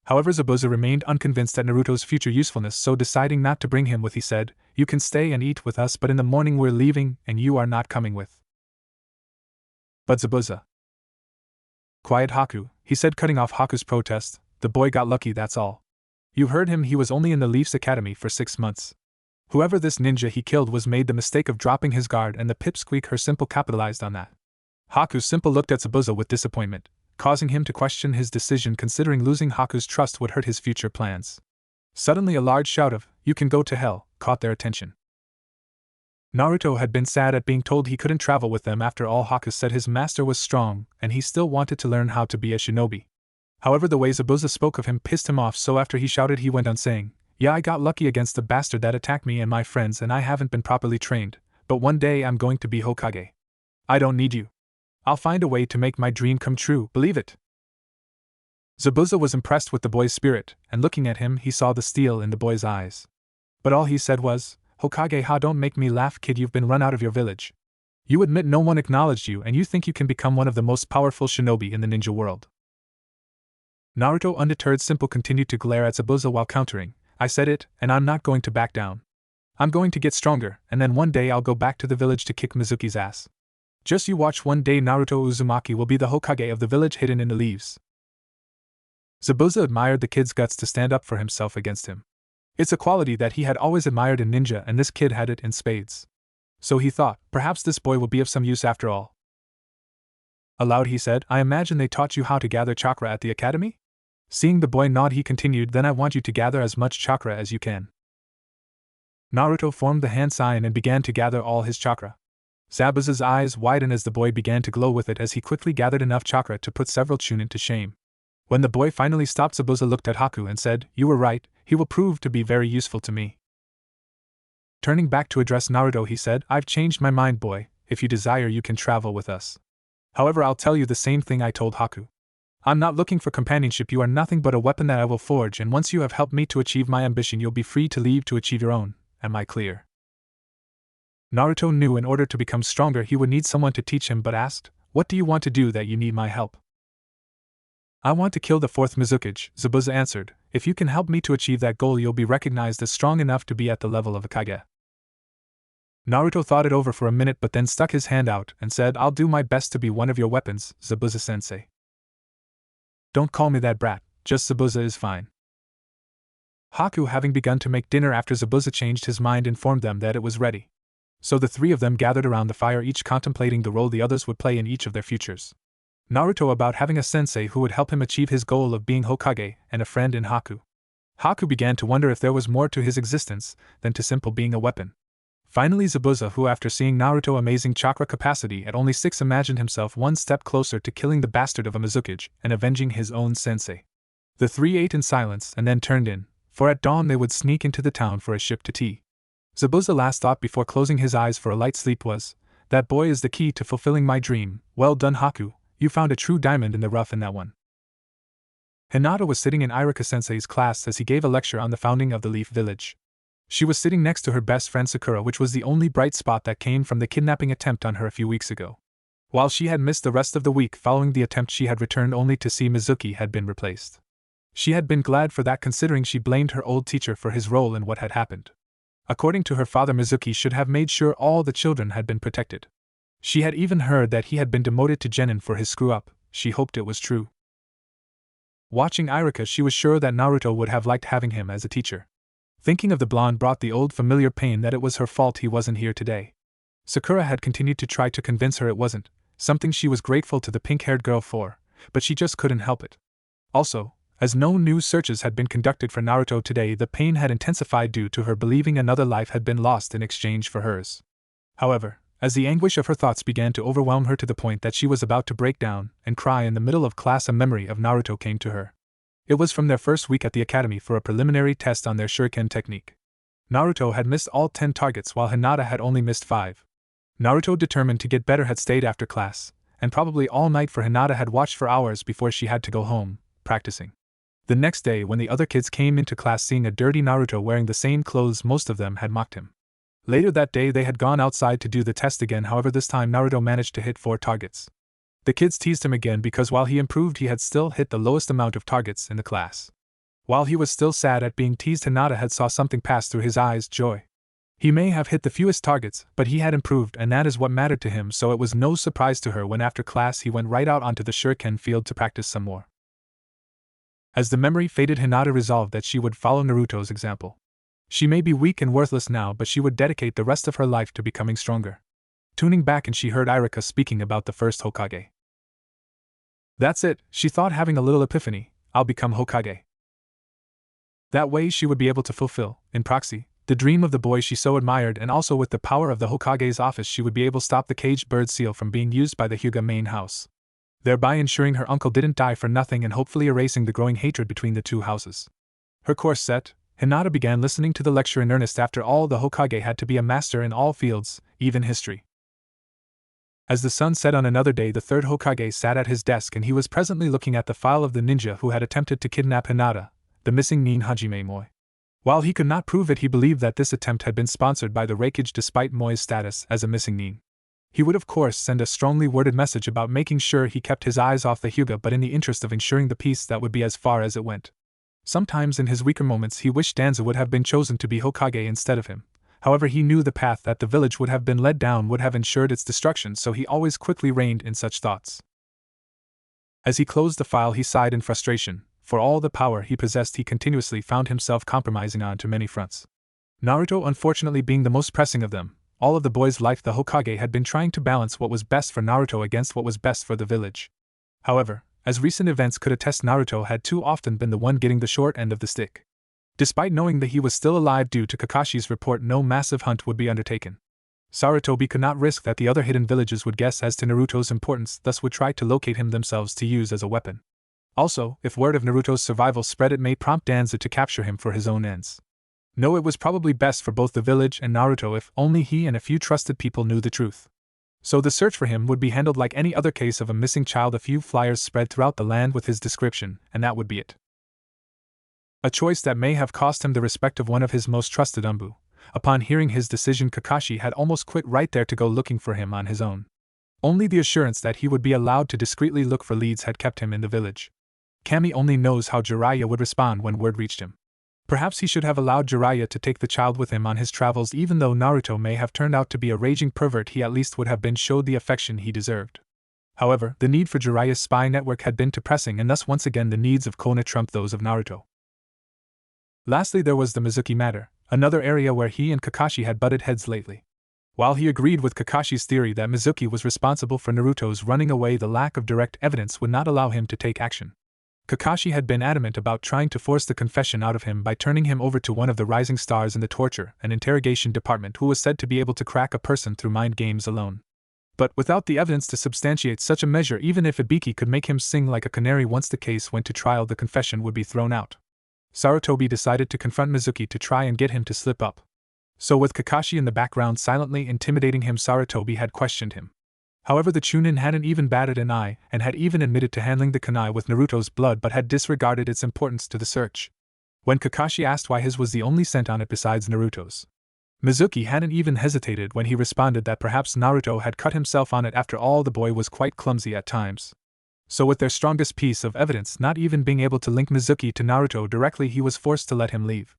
However, Zabuza remained unconvinced at Naruto's future usefulness, so deciding not to bring him with, he said, You can stay and eat with us, but in the morning we're leaving and you are not coming with. But Zabuza. Quiet, Haku, he said, cutting off Haku's protest. The boy got lucky, that's all. You heard him, he was only in the Leaf's academy for 6 months. Whoever this ninja he killed was made the mistake of dropping his guard, and the pipsqueak her simple capitalized on that. Haku simple looked at Zabuza with disappointment, causing him to question his decision, considering losing Haku's trust would hurt his future plans. Suddenly a large shout of, You can go to hell, caught their attention. Naruto had been sad at being told he couldn't travel with them. After all, Haku said his master was strong, and he still wanted to learn how to be a shinobi. However, the way Zabuza spoke of him pissed him off, so after he shouted he went on saying, Yeah, I got lucky against the bastard that attacked me and my friends, and I haven't been properly trained, but one day I'm going to be Hokage. I don't need you. I'll find a way to make my dream come true, believe it. Zabuza was impressed with the boy's spirit, and looking at him he saw the steel in the boy's eyes. But all he said was, Hokage ha, don't make me laugh, kid, you've been run out of your village. You admit no one acknowledged you and you think you can become one of the most powerful shinobi in the ninja world. Naruto, undeterred, simple, continued to glare at Zabuza while countering, I said it, and I'm not going to back down. I'm going to get stronger, and then one day I'll go back to the village to kick Mizuki's ass. Just you watch, one day Naruto Uzumaki will be the Hokage of the village hidden in the leaves. Zabuza admired the kid's guts to stand up for himself against him. It's a quality that he had always admired in ninja, and this kid had it in spades. So he thought, perhaps this boy will be of some use after all. Aloud he said, I imagine they taught you how to gather chakra at the academy? Seeing the boy nod, he continued, then I want you to gather as much chakra as you can. Naruto formed the hand sign and began to gather all his chakra. Zabuza's eyes widened as the boy began to glow with it as he quickly gathered enough chakra to put several Chunin to shame. When the boy finally stopped, Zabuza looked at Haku and said, you were right, he will prove to be very useful to me. Turning back to address Naruto, he said, I've changed my mind, boy, if you desire you can travel with us. However, I'll tell you the same thing I told Haku. I'm not looking for companionship, you are nothing but a weapon that I will forge, and once you have helped me to achieve my ambition you'll be free to leave to achieve your own, am I clear? Naruto knew in order to become stronger he would need someone to teach him, but asked, what do you want to do that you need my help? I want to kill the fourth Mizukage, Zabuza answered. If you can help me to achieve that goal you'll be recognized as strong enough to be at the level of a Kage. Naruto thought it over for a minute but then stuck his hand out and said, I'll do my best to be one of your weapons, Zabuza-sensei. Don't call me that, brat, just Zabuza is fine. Haku, having begun to make dinner after Zabuza changed his mind, informed them that it was ready. So the three of them gathered around the fire, each contemplating the role the others would play in each of their futures. Naruto about having a sensei who would help him achieve his goal of being Hokage, and a friend in Haku. Haku began to wonder if there was more to his existence than to simple being a weapon. Finally Zabuza, who after seeing Naruto's amazing chakra capacity at only 6 imagined himself one step closer to killing the bastard of a Mizukage and avenging his own sensei. The three ate in silence and then turned in, for at dawn they would sneak into the town for a ship to tea. Zabuza's last thought before closing his eyes for a light sleep was, that boy is the key to fulfilling my dream. Well done, Haku, you found a true diamond in the rough in that one. Hinata was sitting in Irika-sensei's class as he gave a lecture on the founding of the Leaf Village. She was sitting next to her best friend Sakura, which was the only bright spot that came from the kidnapping attempt on her a few weeks ago. While she had missed the rest of the week following the attempt, she had returned only to see Mizuki had been replaced. She had been glad for that, considering she blamed her old teacher for his role in what had happened. According to her father, Mizuki should have made sure all the children had been protected. She had even heard that he had been demoted to genin for his screw-up. She hoped it was true. Watching Irika, she was sure that Naruto would have liked having him as a teacher. Thinking of the blonde brought the old familiar pain that it was her fault he wasn't here today. Sakura had continued to try to convince her it wasn't, something she was grateful to the pink-haired girl for, but she just couldn't help it. Also, as no new searches had been conducted for Naruto today, the pain had intensified due to her believing another life had been lost in exchange for hers. However, as the anguish of her thoughts began to overwhelm her to the point that she was about to break down and cry in the middle of class, a memory of Naruto came to her. It was from their first week at the academy for a preliminary test on their shuriken technique. Naruto had missed all 10 targets while Hinata had only missed 5. Naruto, determined to get better, had stayed after class, and probably all night, for Hinata had watched for hours before she had to go home, practicing. The next day, when the other kids came into class seeing a dirty Naruto wearing the same clothes, most of them had mocked him. Later that day they had gone outside to do the test again, however this time Naruto managed to hit 4 targets. The kids teased him again because while he improved he had still hit the lowest amount of targets in the class. While he was still sad at being teased, Hinata had saw something pass through his eyes, joy. He may have hit the fewest targets, but he had improved, and that is what mattered to him, so it was no surprise to her when after class he went right out onto the shuriken field to practice some more. As the memory faded, Hinata resolved that she would follow Naruto's example. She may be weak and worthless now, but she would dedicate the rest of her life to becoming stronger. Tuning back, and she heard Irika speaking about the first Hokage. That's it, she thought, having a little epiphany, I'll become Hokage. That way she would be able to fulfill, in proxy, the dream of the boy she so admired, and also with the power of the Hokage's office she would be able to stop the caged bird seal from being used by the Hyuga main house, thereby ensuring her uncle didn't die for nothing and hopefully erasing the growing hatred between the two houses. Her course set, Hinata began listening to the lecture in earnest. After all, the Hokage had to be a master in all fields, even history. As the sun set on another day, the third Hokage sat at his desk and he was presently looking at the file of the ninja who had attempted to kidnap Hinata, the missing Nin Hajime Moi. While he could not prove it, he believed that this attempt had been sponsored by the Raikage despite Moi's status as a missing nin. He would of course send a strongly worded message about making sure he kept his eyes off the Hyuga, but in the interest of ensuring the peace, that would be as far as it went. Sometimes in his weaker moments he wished Danza would have been chosen to be Hokage instead of him. However, he knew the path that the village would have been led down would have ensured its destruction, so he always quickly reined in such thoughts. As he closed the file, he sighed in frustration. For all the power he possessed, he continuously found himself compromising on too many fronts. Naruto unfortunately being the most pressing of them. All of the boy's life the Hokage had been trying to balance what was best for Naruto against what was best for the village. However, as recent events could attest, Naruto had too often been the one getting the short end of the stick. Despite knowing that he was still alive due to Kakashi's report, no massive hunt would be undertaken. Sarutobi could not risk that the other hidden villages would guess as to Naruto's importance, thus would try to locate him themselves to use as a weapon. Also, if word of Naruto's survival spread, it may prompt Danza to capture him for his own ends. No, it was probably best for both the village and Naruto if only he and a few trusted people knew the truth. So the search for him would be handled like any other case of a missing child, a few flyers spread throughout the land with his description, and that would be it. A choice that may have cost him the respect of one of his most trusted Umbu. Upon hearing his decision, Kakashi had almost quit right there to go looking for him on his own. Only the assurance that he would be allowed to discreetly look for leads had kept him in the village. Kami only knows how Jiraiya would respond when word reached him. Perhaps he should have allowed Jiraiya to take the child with him on his travels. Even though Naruto may have turned out to be a raging pervert, he at least would have been showed the affection he deserved. However, the need for Jiraiya's spy network had been too pressing, and thus once again the needs of Konoha trumped those of Naruto. Lastly, there was the Mizuki matter, another area where he and Kakashi had butted heads lately. While he agreed with Kakashi's theory that Mizuki was responsible for Naruto's running away, the lack of direct evidence would not allow him to take action. Kakashi had been adamant about trying to force the confession out of him by turning him over to one of the rising stars in the torture and interrogation department, who was said to be able to crack a person through mind games alone. But without the evidence to substantiate such a measure, even if Ibiki could make him sing like a canary once the case went to trial, the confession would be thrown out. Sarutobi decided to confront Mizuki to try and get him to slip up. So with Kakashi in the background silently intimidating him, Sarutobi had questioned him. However, the Chunin hadn't even batted an eye, and had even admitted to handling the kunai with Naruto's blood, but had disregarded its importance to the search. When Kakashi asked why his was the only scent on it besides Naruto's, Mizuki hadn't even hesitated when he responded that perhaps Naruto had cut himself on it. After all, the boy was quite clumsy at times. So with their strongest piece of evidence not even being able to link Mizuki to Naruto directly, he was forced to let him leave.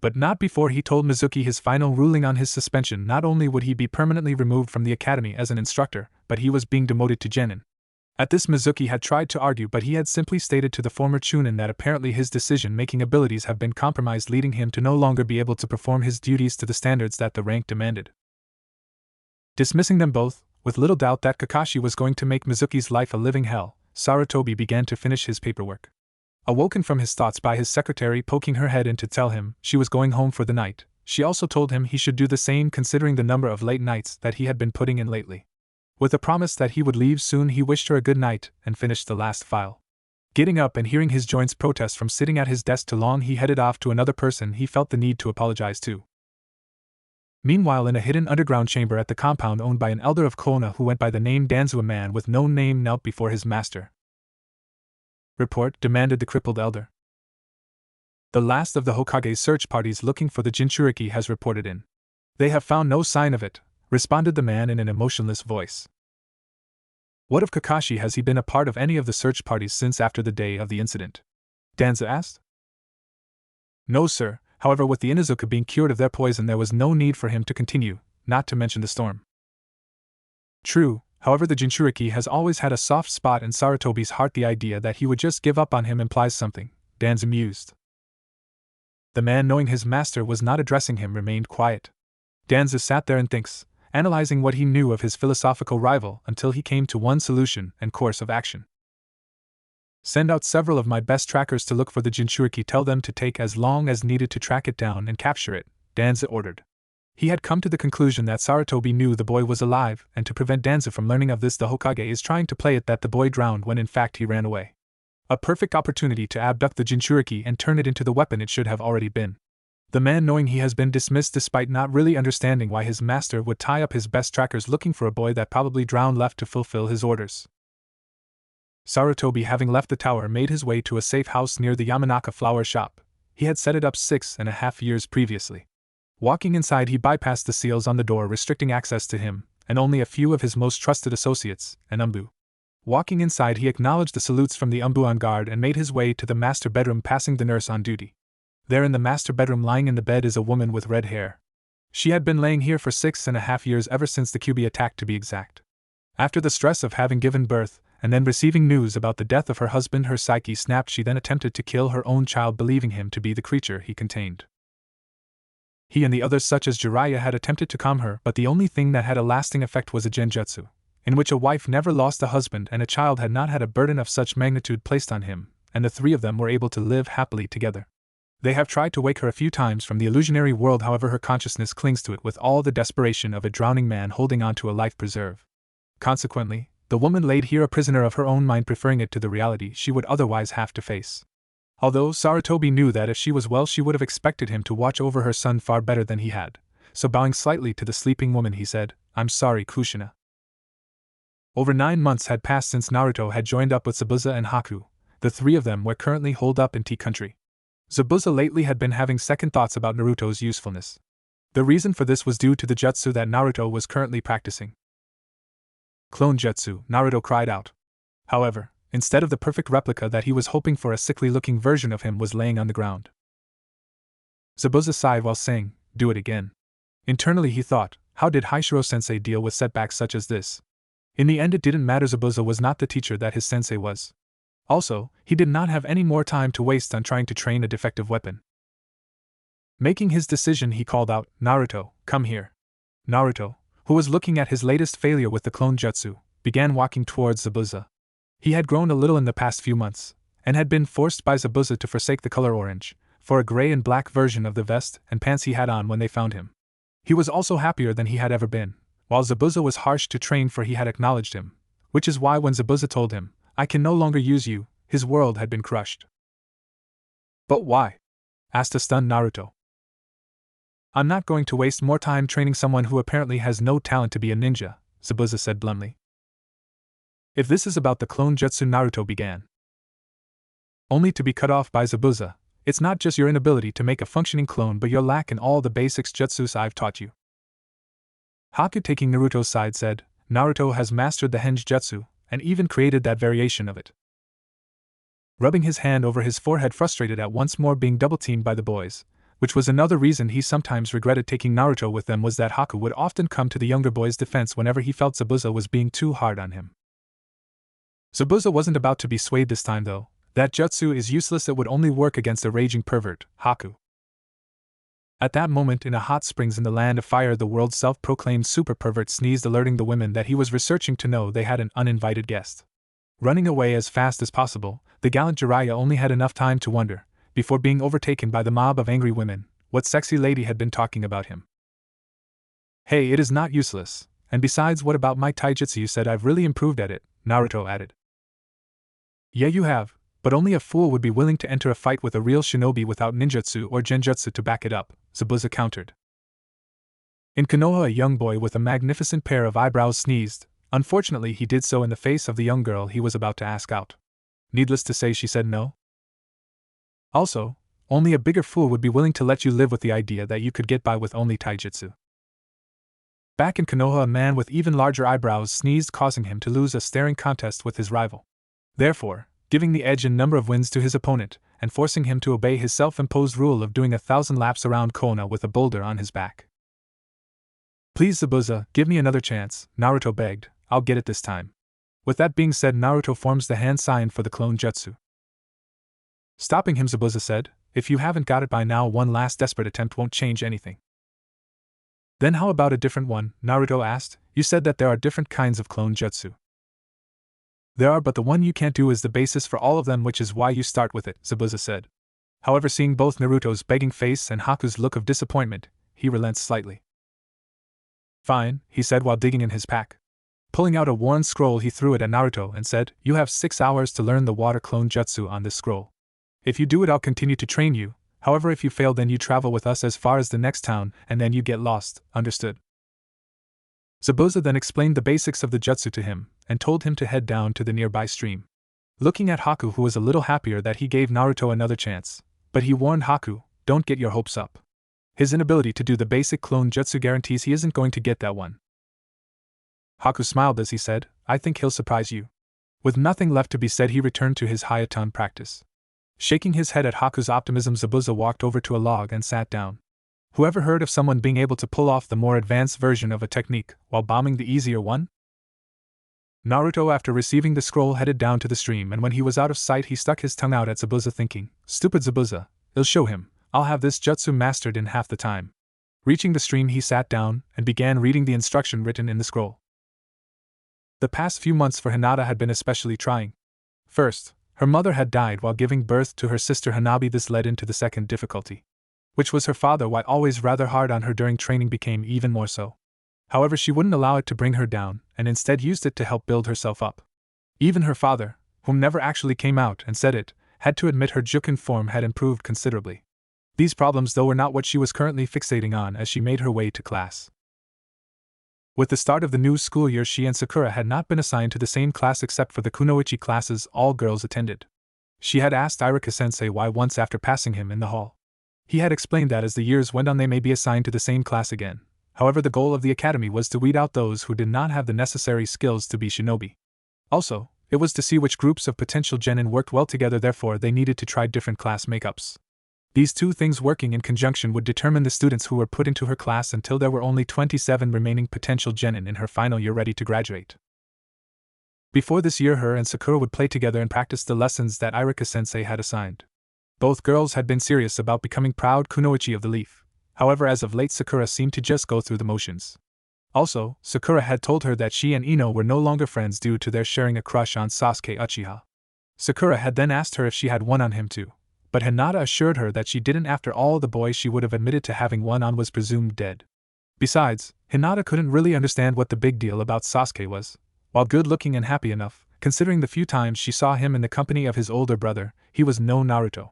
But not before he told Mizuki his final ruling on his suspension. Not only would he be permanently removed from the academy as an instructor, but he was being demoted to genin. At this, Mizuki had tried to argue, but he had simply stated to the former Chunin that apparently his decision-making abilities have been compromised, leading him to no longer be able to perform his duties to the standards that the rank demanded. Dismissing them both, with little doubt that Kakashi was going to make Mizuki's life a living hell, Sarutobi began to finish his paperwork. Awoken from his thoughts by his secretary poking her head in to tell him she was going home for the night, she also told him he should do the same considering the number of late nights that he had been putting in lately. With a promise that he would leave soon, he wished her a good night and finished the last file. Getting up and hearing his joints protest from sitting at his desk too long, he headed off to another person he felt the need to apologize to. Meanwhile, in a hidden underground chamber at the compound owned by an elder of Konoha who went by the name Danzu, a man with no name knelt before his master. Report, demanded the crippled elder. The last of the Hokage's search parties looking for the Jinchuriki has reported in. They have found no sign of it, responded the man in an emotionless voice. What of Kakashi? Has he been a part of any of the search parties since after the day of the incident? Danza asked. No, sir. However, with the Inuzuka being cured of their poison, there was no need for him to continue, not to mention the storm. True. However, the Jinchuriki has always had a soft spot in Sarutobi's heart. The idea that he would just give up on him implies something, Danza mused. The man, knowing his master was not addressing him, remained quiet. Danza sat there and thinks, analyzing what he knew of his philosophical rival until he came to one solution and course of action. Send out several of my best trackers to look for the Jinchuriki. Tell them to take as long as needed to track it down and capture it, Danza ordered. He had come to the conclusion that Sarutobi knew the boy was alive, and to prevent Danza from learning of this, the Hokage is trying to play it that the boy drowned when in fact he ran away. A perfect opportunity to abduct the Jinchuriki and turn it into the weapon it should have already been. The man, knowing he has been dismissed despite not really understanding why his master would tie up his best trackers looking for a boy that probably drowned, left to fulfill his orders. Sarutobi, having left the tower, made his way to a safe house near the Yamanaka flower shop. he had set it up 6.5 years previously. Walking inside, he bypassed the seals on the door restricting access to him, and only a few of his most trusted associates, and Umbu. Walking inside, he acknowledged the salutes from the Umbu on guard and made his way to the master bedroom, passing the nurse on duty. There in the master bedroom, lying in the bed, is a woman with red hair. She had been laying here for 6.5 years, ever since the QB attack to be exact. After the stress of having given birth, and then receiving news about the death of her husband, her psyche snapped. She then attempted to kill her own child, believing him to be the creature he contained. He and the others such as Jiraiya had attempted to calm her, but the only thing that had a lasting effect was a genjutsu, in which a wife never lost a husband and a child had not had a burden of such magnitude placed on him, and the three of them were able to live happily together. They have tried to wake her a few times from the illusionary world, however her consciousness clings to it with all the desperation of a drowning man holding on to a life preserve. Consequently, the woman laid here a prisoner of her own mind, preferring it to the reality she would otherwise have to face. Although Sarutobi knew that if she was well she would have expected him to watch over her son far better than he had, so bowing slightly to the sleeping woman he said, "I'm sorry, Kushina." Over 9 months had passed since Naruto had joined up with Zabuza and Haku. The three of them were currently holed up in Tea Country. Zabuza lately had been having second thoughts about Naruto's usefulness. The reason for this was due to the jutsu that Naruto was currently practicing. "Clone jutsu," Naruto cried out. However, instead of the perfect replica that he was hoping for, a sickly-looking version of him was laying on the ground. Zabuza sighed while saying, "Do it again." Internally he thought, how did Haishiro-sensei deal with setbacks such as this? In the end it didn't matter, Zabuza was not the teacher that his sensei was. Also, he did not have any more time to waste on trying to train a defective weapon. Making his decision, he called out, "Naruto, come here." Naruto, who was looking at his latest failure with the clone jutsu, began walking towards Zabuza. He had grown a little in the past few months, and had been forced by Zabuza to forsake the color orange, for a gray and black version of the vest and pants he had on when they found him. He was also happier than he had ever been, while Zabuza was harsh to train, for he had acknowledged him, which is why when Zabuza told him, "I can no longer use you," his world had been crushed. "But why?" asked a stunned Naruto. "I'm not going to waste more time training someone who apparently has no talent to be a ninja," Zabuza said bluntly. "If this is about the clone jutsu," Naruto began, only to be cut off by Zabuza. "It's not just your inability to make a functioning clone, but your lack in all the basics jutsus I've taught you." Haku, taking Naruto's side, said, "Naruto has mastered the henge jutsu, and even created that variation of it." Rubbing his hand over his forehead, frustrated at once more being double-teamed by the boys, which was another reason he sometimes regretted taking Naruto with them, was that Haku would often come to the younger boy's defense whenever he felt Zabuza was being too hard on him. Zabuza wasn't about to be swayed this time though. "That jutsu is useless, it would only work against a raging pervert, Haku." At that moment, in a hot springs in the land of fire, the world's self-proclaimed super pervert sneezed, alerting the women that he was researching to know they had an uninvited guest. Running away as fast as possible, the gallant Jiraiya only had enough time to wonder, before being overtaken by the mob of angry women, what sexy lady had been talking about him. "Hey, it is not useless, and besides, what about my taijutsu? You said I've really improved at it," Naruto added. "Yeah, you have, but only a fool would be willing to enter a fight with a real shinobi without ninjutsu or genjutsu to back it up," Zabuza countered. In Konoha, a young boy with a magnificent pair of eyebrows sneezed. Unfortunately, he did so in the face of the young girl he was about to ask out. Needless to say, she said no. Also, only a bigger fool would be willing to let you live with the idea that you could get by with only taijutsu. Back in Konoha, a man with even larger eyebrows sneezed, causing him to lose a staring contest with his rival. Therefore, giving the edge in number of wins to his opponent, and forcing him to obey his self-imposed rule of doing 1,000 laps around Konoha with a boulder on his back. "Please, Zabuza, give me another chance," Naruto begged. "I'll get it this time." With that being said, Naruto forms the hand sign for the clone jutsu. Stopping him, Zabuza said, "If you haven't got it by now, one last desperate attempt won't change anything." "Then how about a different one?" Naruto asked. "You said that there are different kinds of clone jutsu." "There are, but the one you can't do is the basis for all of them, which is why you start with it," Zabuza said. However, seeing both Naruto's begging face and Haku's look of disappointment, he relents slightly. "Fine," he said while digging in his pack. Pulling out a worn scroll, he threw it at Naruto and said, "You have 6 hours to learn the water clone jutsu on this scroll. If you do it, I'll continue to train you. However, if you fail, then you travel with us as far as the next town, and then you get lost, understood?" Zabuza then explained the basics of the jutsu to him, and told him to head down to the nearby stream. Looking at Haku, who was a little happier that he gave Naruto another chance, But he warned Haku, don't get your hopes up. His inability to do the basic clone jutsu guarantees he isn't going to get that one. Haku smiled as he said, I think he'll surprise you. With nothing left to be said, he returned to his Hayaton practice. Shaking his head at Haku's optimism, Zabuza walked over to a log and sat down. Whoever heard of someone being able to pull off the more advanced version of a technique while bombing the easier one? Naruto, after receiving the scroll, headed down to the stream, and when he was out of sight he stuck his tongue out at Zabuza, thinking, stupid Zabuza, I'll show him, I'll have this jutsu mastered in half the time. Reaching the stream, he sat down and began reading the instruction written in the scroll. The past few months for Hinata had been especially trying. First, her mother had died while giving birth to her sister Hanabi. This led into the second difficulty, which was her father, while always rather hard on her during training, became even more so. However, she wouldn't allow it to bring her down, and instead used it to help build herself up. Even her father, whom never actually came out and said it, had to admit her Jukin form had improved considerably. These problems, though, were not what she was currently fixating on as she made her way to class. With the start of the new school year, she and Sakura had not been assigned to the same class except for the kunoichi classes all girls attended. She had asked Irika-sensei why once after passing him in the hall. He had explained that as the years went on they may be assigned to the same class again. However, the goal of the academy was to weed out those who did not have the necessary skills to be shinobi. Also, it was to see which groups of potential genin worked well together, therefore they needed to try different class makeups. These two things working in conjunction would determine the students who were put into her class until there were only 27 remaining potential genin in her final year ready to graduate. Before this year, her and Sakura would play together and practice the lessons that Irika-sensei had assigned. Both girls had been serious about becoming proud kunoichi of the leaf. However, as of late, Sakura seemed to just go through the motions. Also, Sakura had told her that she and Ino were no longer friends due to their sharing a crush on Sasuke Uchiha. Sakura had then asked her if she had one on him too, but Hinata assured her that she didn't. After all, the boy she would have admitted to having one on was presumed dead. Besides, Hinata couldn't really understand what the big deal about Sasuke was. While good-looking and happy enough, considering the few times she saw him in the company of his older brother, he was no Naruto.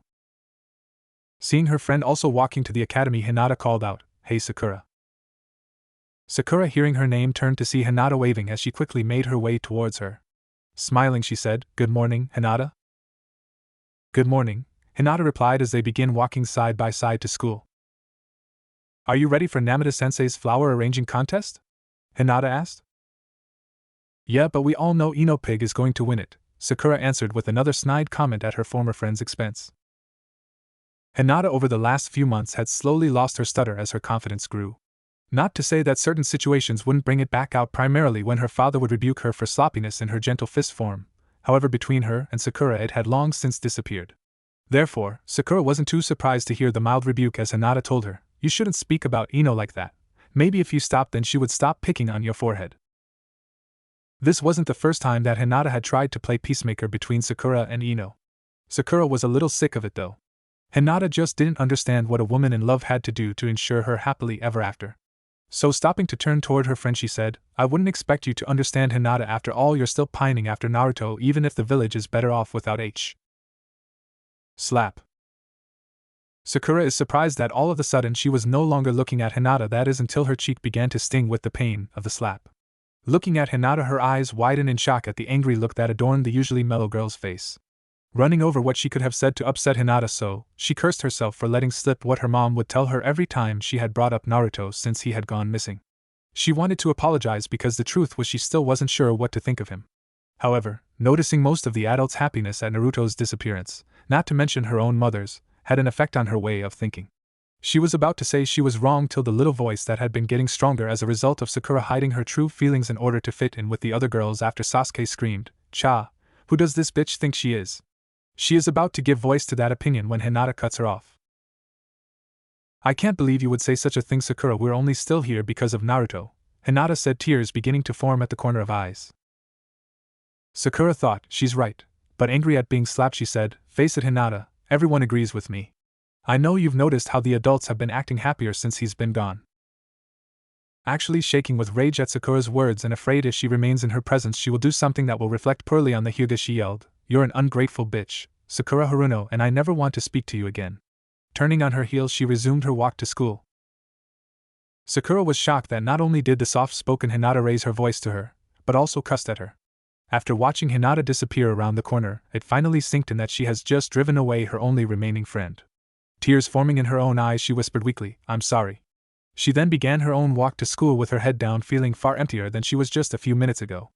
Seeing her friend also walking to the academy, Hinata called out, "Hey Sakura." Sakura, hearing her name, turned to see Hinata waving as she quickly made her way towards her. Smiling, she said, "Good morning, Hinata." "Good morning," Hinata replied as they began walking side by side to school. "Are you ready for Namida-sensei's flower arranging contest?" Hinata asked. "Yeah, but we all know Ino Pig is going to win it," Sakura answered with another snide comment at her former friend's expense. Hinata over the last few months had slowly lost her stutter as her confidence grew. Not to say that certain situations wouldn't bring it back out, primarily when her father would rebuke her for sloppiness in her gentle fist form. However, between her and Sakura it had long since disappeared. Therefore, Sakura wasn't too surprised to hear the mild rebuke as Hinata told her, "You shouldn't speak about Ino like that. Maybe if you stopped, then she would stop picking on your forehead." This wasn't the first time that Hinata had tried to play peacemaker between Sakura and Ino. Sakura was a little sick of it though. Hinata just didn't understand what a woman in love had to do to ensure her happily ever after. So stopping to turn toward her friend, she said, "I wouldn't expect you to understand, Hinata. After all, you're still pining after Naruto, even if the village is better off without H." Slap. Sakura is surprised that all of a sudden she was no longer looking at Hinata, that is until her cheek began to sting with the pain of the slap. Looking at Hinata, her eyes widened in shock at the angry look that adorned the usually mellow girl's face. Running over what she could have said to upset Hinata, so she cursed herself for letting slip what her mom would tell her every time she had brought up Naruto since he had gone missing. She wanted to apologize because the truth was she still wasn't sure what to think of him. However, noticing most of the adults' happiness at Naruto's disappearance, not to mention her own mother's, had an effect on her way of thinking. She was about to say she was wrong till the little voice that had been getting stronger as a result of Sakura hiding her true feelings in order to fit in with the other girls after Sasuke screamed, "Cha, who does this bitch think she is?" She is about to give voice to that opinion when Hinata cuts her off. "I can't believe you would say such a thing, Sakura. We're only still here because of Naruto," Hinata said, tears beginning to form at the corner of eyes. Sakura thought, she's right, but angry at being slapped, she said, "Face it, Hinata, everyone agrees with me. I know you've noticed how the adults have been acting happier since he's been gone." Actually shaking with rage at Sakura's words and afraid if she remains in her presence she will do something that will reflect poorly on the Hyuga, she yelled, "You're an ungrateful bitch, Sakura Haruno, and I never want to speak to you again." Turning on her heel, she resumed her walk to school. Sakura was shocked that not only did the soft-spoken Hinata raise her voice to her, but also cussed at her. After watching Hinata disappear around the corner, it finally sinked in that she has just driven away her only remaining friend. Tears forming in her own eyes, she whispered weakly, "I'm sorry." She then began her own walk to school with her head down, feeling far emptier than she was just a few minutes ago.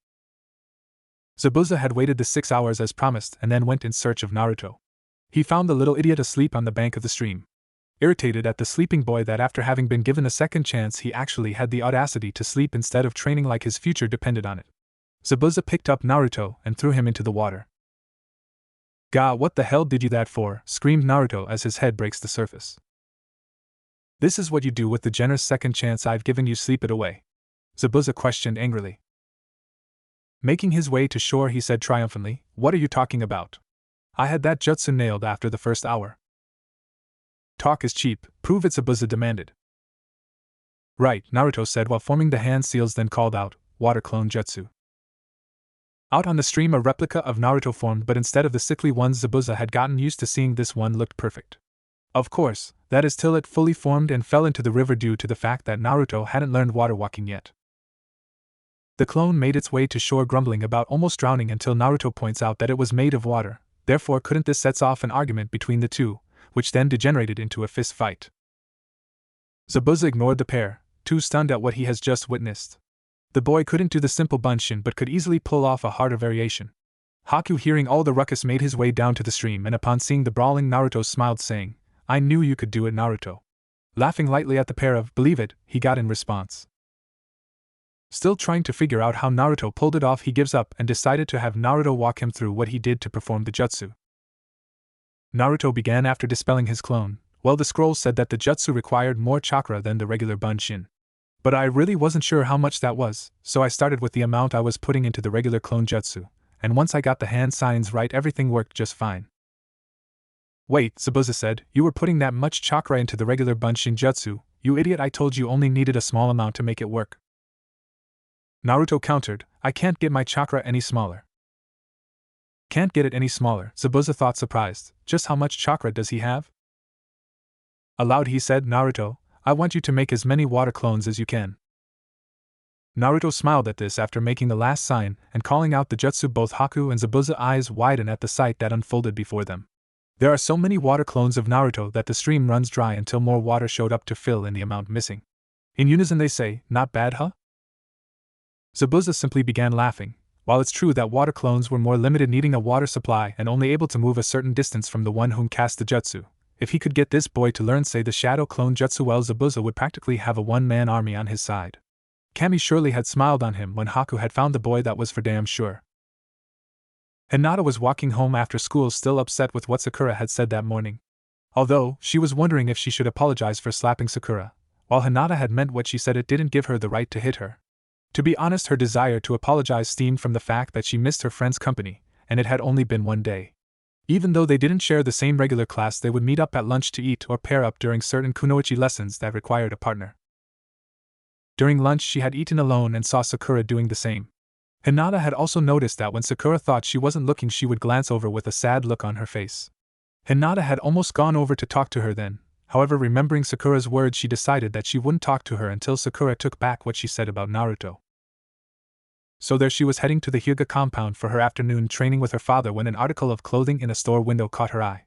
Zabuza had waited the 6 hours as promised and then went in search of Naruto. He found the little idiot asleep on the bank of the stream. Irritated at the sleeping boy that after having been given a second chance he actually had the audacity to sleep instead of training like his future depended on it, Zabuza picked up Naruto and threw him into the water. "Gah, what the hell did you that for?" screamed Naruto as his head breaks the surface. "This is what you do with the generous second chance I've given you, sleep it away?" Zabuza questioned angrily. Making his way to shore, he said triumphantly, "What are you talking about? I had that jutsu nailed after the first hour." "Talk is cheap, prove it," Zabuza demanded. "Right," Naruto said while forming the hand seals, then called out, "Water clone jutsu." Out on the stream a replica of Naruto formed, but instead of the sickly ones Zabuza had gotten used to seeing, this one looked perfect. Of course, that is till it fully formed and fell into the river due to the fact that Naruto hadn't learned water walking yet. The clone made its way to shore grumbling about almost drowning until Naruto points out that it was made of water, therefore couldn't this sets off an argument between the two, which then degenerated into a fist fight. Zabuza ignored the pair, too stunned at what he has just witnessed. The boy couldn't do the simple bunshin but could easily pull off a harder variation. Haku, hearing all the ruckus, made his way down to the stream and upon seeing the brawling Naruto smiled, saying, "I knew you could do it, Naruto." Laughing lightly at the pair of "believe it," he got in response. Still trying to figure out how Naruto pulled it off, he gives up and decided to have Naruto walk him through what he did to perform the jutsu. Naruto began after dispelling his clone. "Well, the scroll said that the jutsu required more chakra than the regular bunshin. But I really wasn't sure how much that was, so I started with the amount I was putting into the regular clone jutsu, and once I got the hand signs right, everything worked just fine." "Wait," Zabuza said, "you were putting that much chakra into the regular bunshin jutsu, you idiot, I told you only needed a small amount to make it work." Naruto countered, "I can't get my chakra any smaller." "Can't get it any smaller?" Zabuza thought, surprised. Just how much chakra does he have? Aloud he said, "Naruto, I want you to make as many water clones as you can." Naruto smiled at this after making the last sign and calling out the jutsu. Both Haku and Zabuza eyes widen at the sight that unfolded before them. There are so many water clones of Naruto that the stream runs dry until more water showed up to fill in the amount missing. In unison they say, "Not bad, huh?" Zabuza simply began laughing. While it's true that water clones were more limited, needing a water supply and only able to move a certain distance from the one whom cast the jutsu, if he could get this boy to learn, say, the shadow clone jutsu, well, Zabuza would practically have a one-man army on his side. Kami surely had smiled on him when Haku had found the boy, that was for damn sure. Hinata was walking home after school, still upset with what Sakura had said that morning. Although, she was wondering if she should apologize for slapping Sakura. While Hinata had meant what she said, it didn't give her the right to hit her. To be honest, her desire to apologize stemmed from the fact that she missed her friend's company, and it had only been one day. Even though they didn't share the same regular class, they would meet up at lunch to eat or pair up during certain kunoichi lessons that required a partner. During lunch she had eaten alone and saw Sakura doing the same. Hinata had also noticed that when Sakura thought she wasn't looking, she would glance over with a sad look on her face. Hinata had almost gone over to talk to her then, however, remembering Sakura's words, she decided that she wouldn't talk to her until Sakura took back what she said about Naruto. So there she was, heading to the Hyuga compound for her afternoon training with her father, when an article of clothing in a store window caught her eye.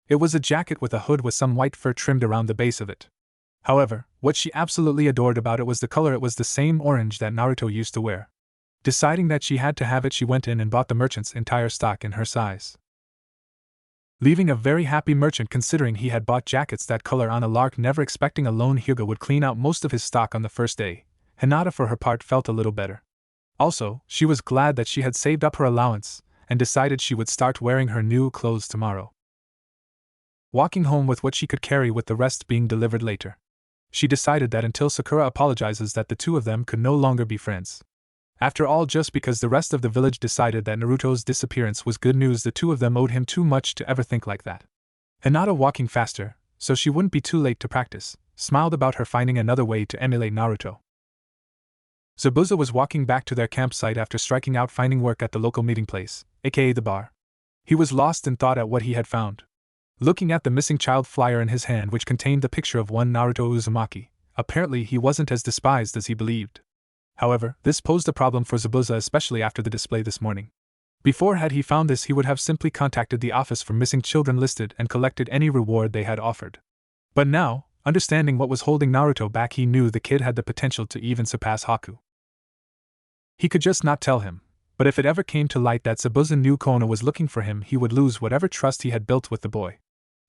It was a jacket with a hood with some white fur trimmed around the base of it. However, what she absolutely adored about it was the color. It was the same orange that Naruto used to wear. Deciding that she had to have it, she went in and bought the merchant's entire stock in her size. Leaving a very happy merchant, considering he had bought jackets that color on a lark, never expecting a lone Hyuga would clean out most of his stock on the first day. Hinata for her part felt a little better. Also, she was glad that she had saved up her allowance, and decided she would start wearing her new clothes tomorrow. Walking home with what she could carry, with the rest being delivered later. She decided that until Sakura apologizes, that the two of them could no longer be friends. After all, just because the rest of the village decided that Naruto's disappearance was good news, the two of them owed him too much to ever think like that. Hinata, walking faster, so she wouldn't be too late to practice, smiled about her finding another way to emulate Naruto. Zabuza was walking back to their campsite after striking out finding work at the local meeting place, aka the bar. He was lost in thought at what he had found. Looking at the missing child flyer in his hand, which contained the picture of one Naruto Uzumaki, apparently he wasn't as despised as he believed. However, this posed a problem for Zabuza, especially after the display this morning. Before had he found this, he would have simply contacted the office for missing children listed and collected any reward they had offered. But now, understanding what was holding Naruto back, he knew the kid had the potential to even surpass Haku. He could just not tell him, but if it ever came to light that Zabuza knew Konoha was looking for him, he would lose whatever trust he had built with the boy.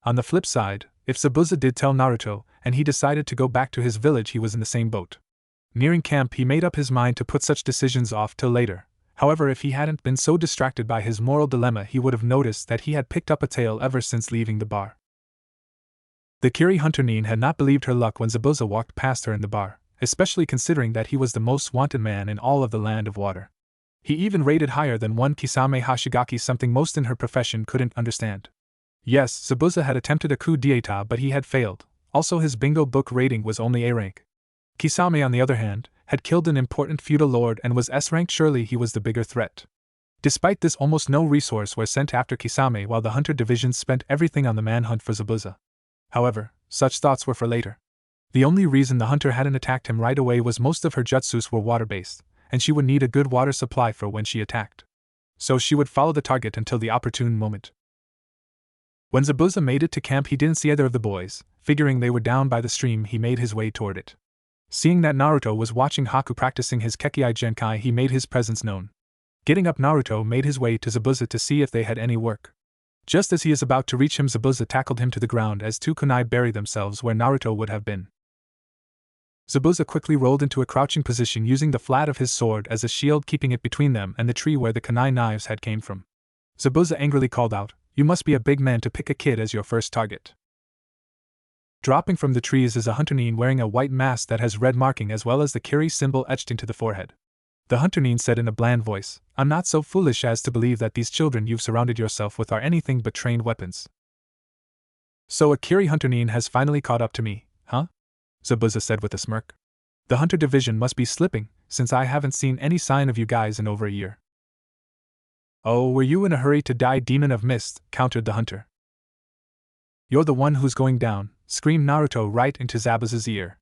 On the flip side, if Zabuza did tell Naruto, and he decided to go back to his village, he was in the same boat. Nearing camp, he made up his mind to put such decisions off till later. However, if he hadn't been so distracted by his moral dilemma, he would have noticed that he had picked up a tail ever since leaving the bar. The Kiri Hunter Nin had not believed her luck when Zabuza walked past her in the bar, especially considering that he was the most wanted man in all of the Land of Water. He even rated higher than one Kisame Hashigaki, something most in her profession couldn't understand. Yes, Zabuza had attempted a coup d'etat, but he had failed. Also, his bingo book rating was only A rank. Kisame, on the other hand, had killed an important feudal lord and was S rank. Surely he was the bigger threat. Despite this, almost no resource was sent after Kisame, while the Hunter Division spent everything on the manhunt for Zabuza. However, such thoughts were for later. The only reason the hunter hadn't attacked him right away was most of her jutsus were water-based, and she would need a good water supply for when she attacked. So she would follow the target until the opportune moment. When Zabuza made it to camp, he didn't see either of the boys. Figuring they were down by the stream, he made his way toward it. Seeing that Naruto was watching Haku practicing his Kekkai Genkai, he made his presence known. Getting up, Naruto made his way to Zabuza to see if they had any work. Just as he is about to reach him, Zabuza tackled him to the ground as two kunai buried themselves where Naruto would have been. Zabuza quickly rolled into a crouching position, using the flat of his sword as a shield, keeping it between them and the tree where the kunai knives had came from. Zabuza angrily called out, "You must be a big man to pick a kid as your first target." Dropping from the trees is a Hunter Nin wearing a white mask that has red marking as well as the Kiri symbol etched into the forehead. The Hunter Nin said in a bland voice, "I'm not so foolish as to believe that these children you've surrounded yourself with are anything but trained weapons." "So a Kiri Hunter Nin has finally caught up to me, huh?" Zabuza said with a smirk. "The Hunter Division must be slipping, since I haven't seen any sign of you guys in over a year." "Oh, were you in a hurry to die, Demon of Mist?" countered the hunter. "You're the one who's going down," screamed Naruto right into Zabuza's ear.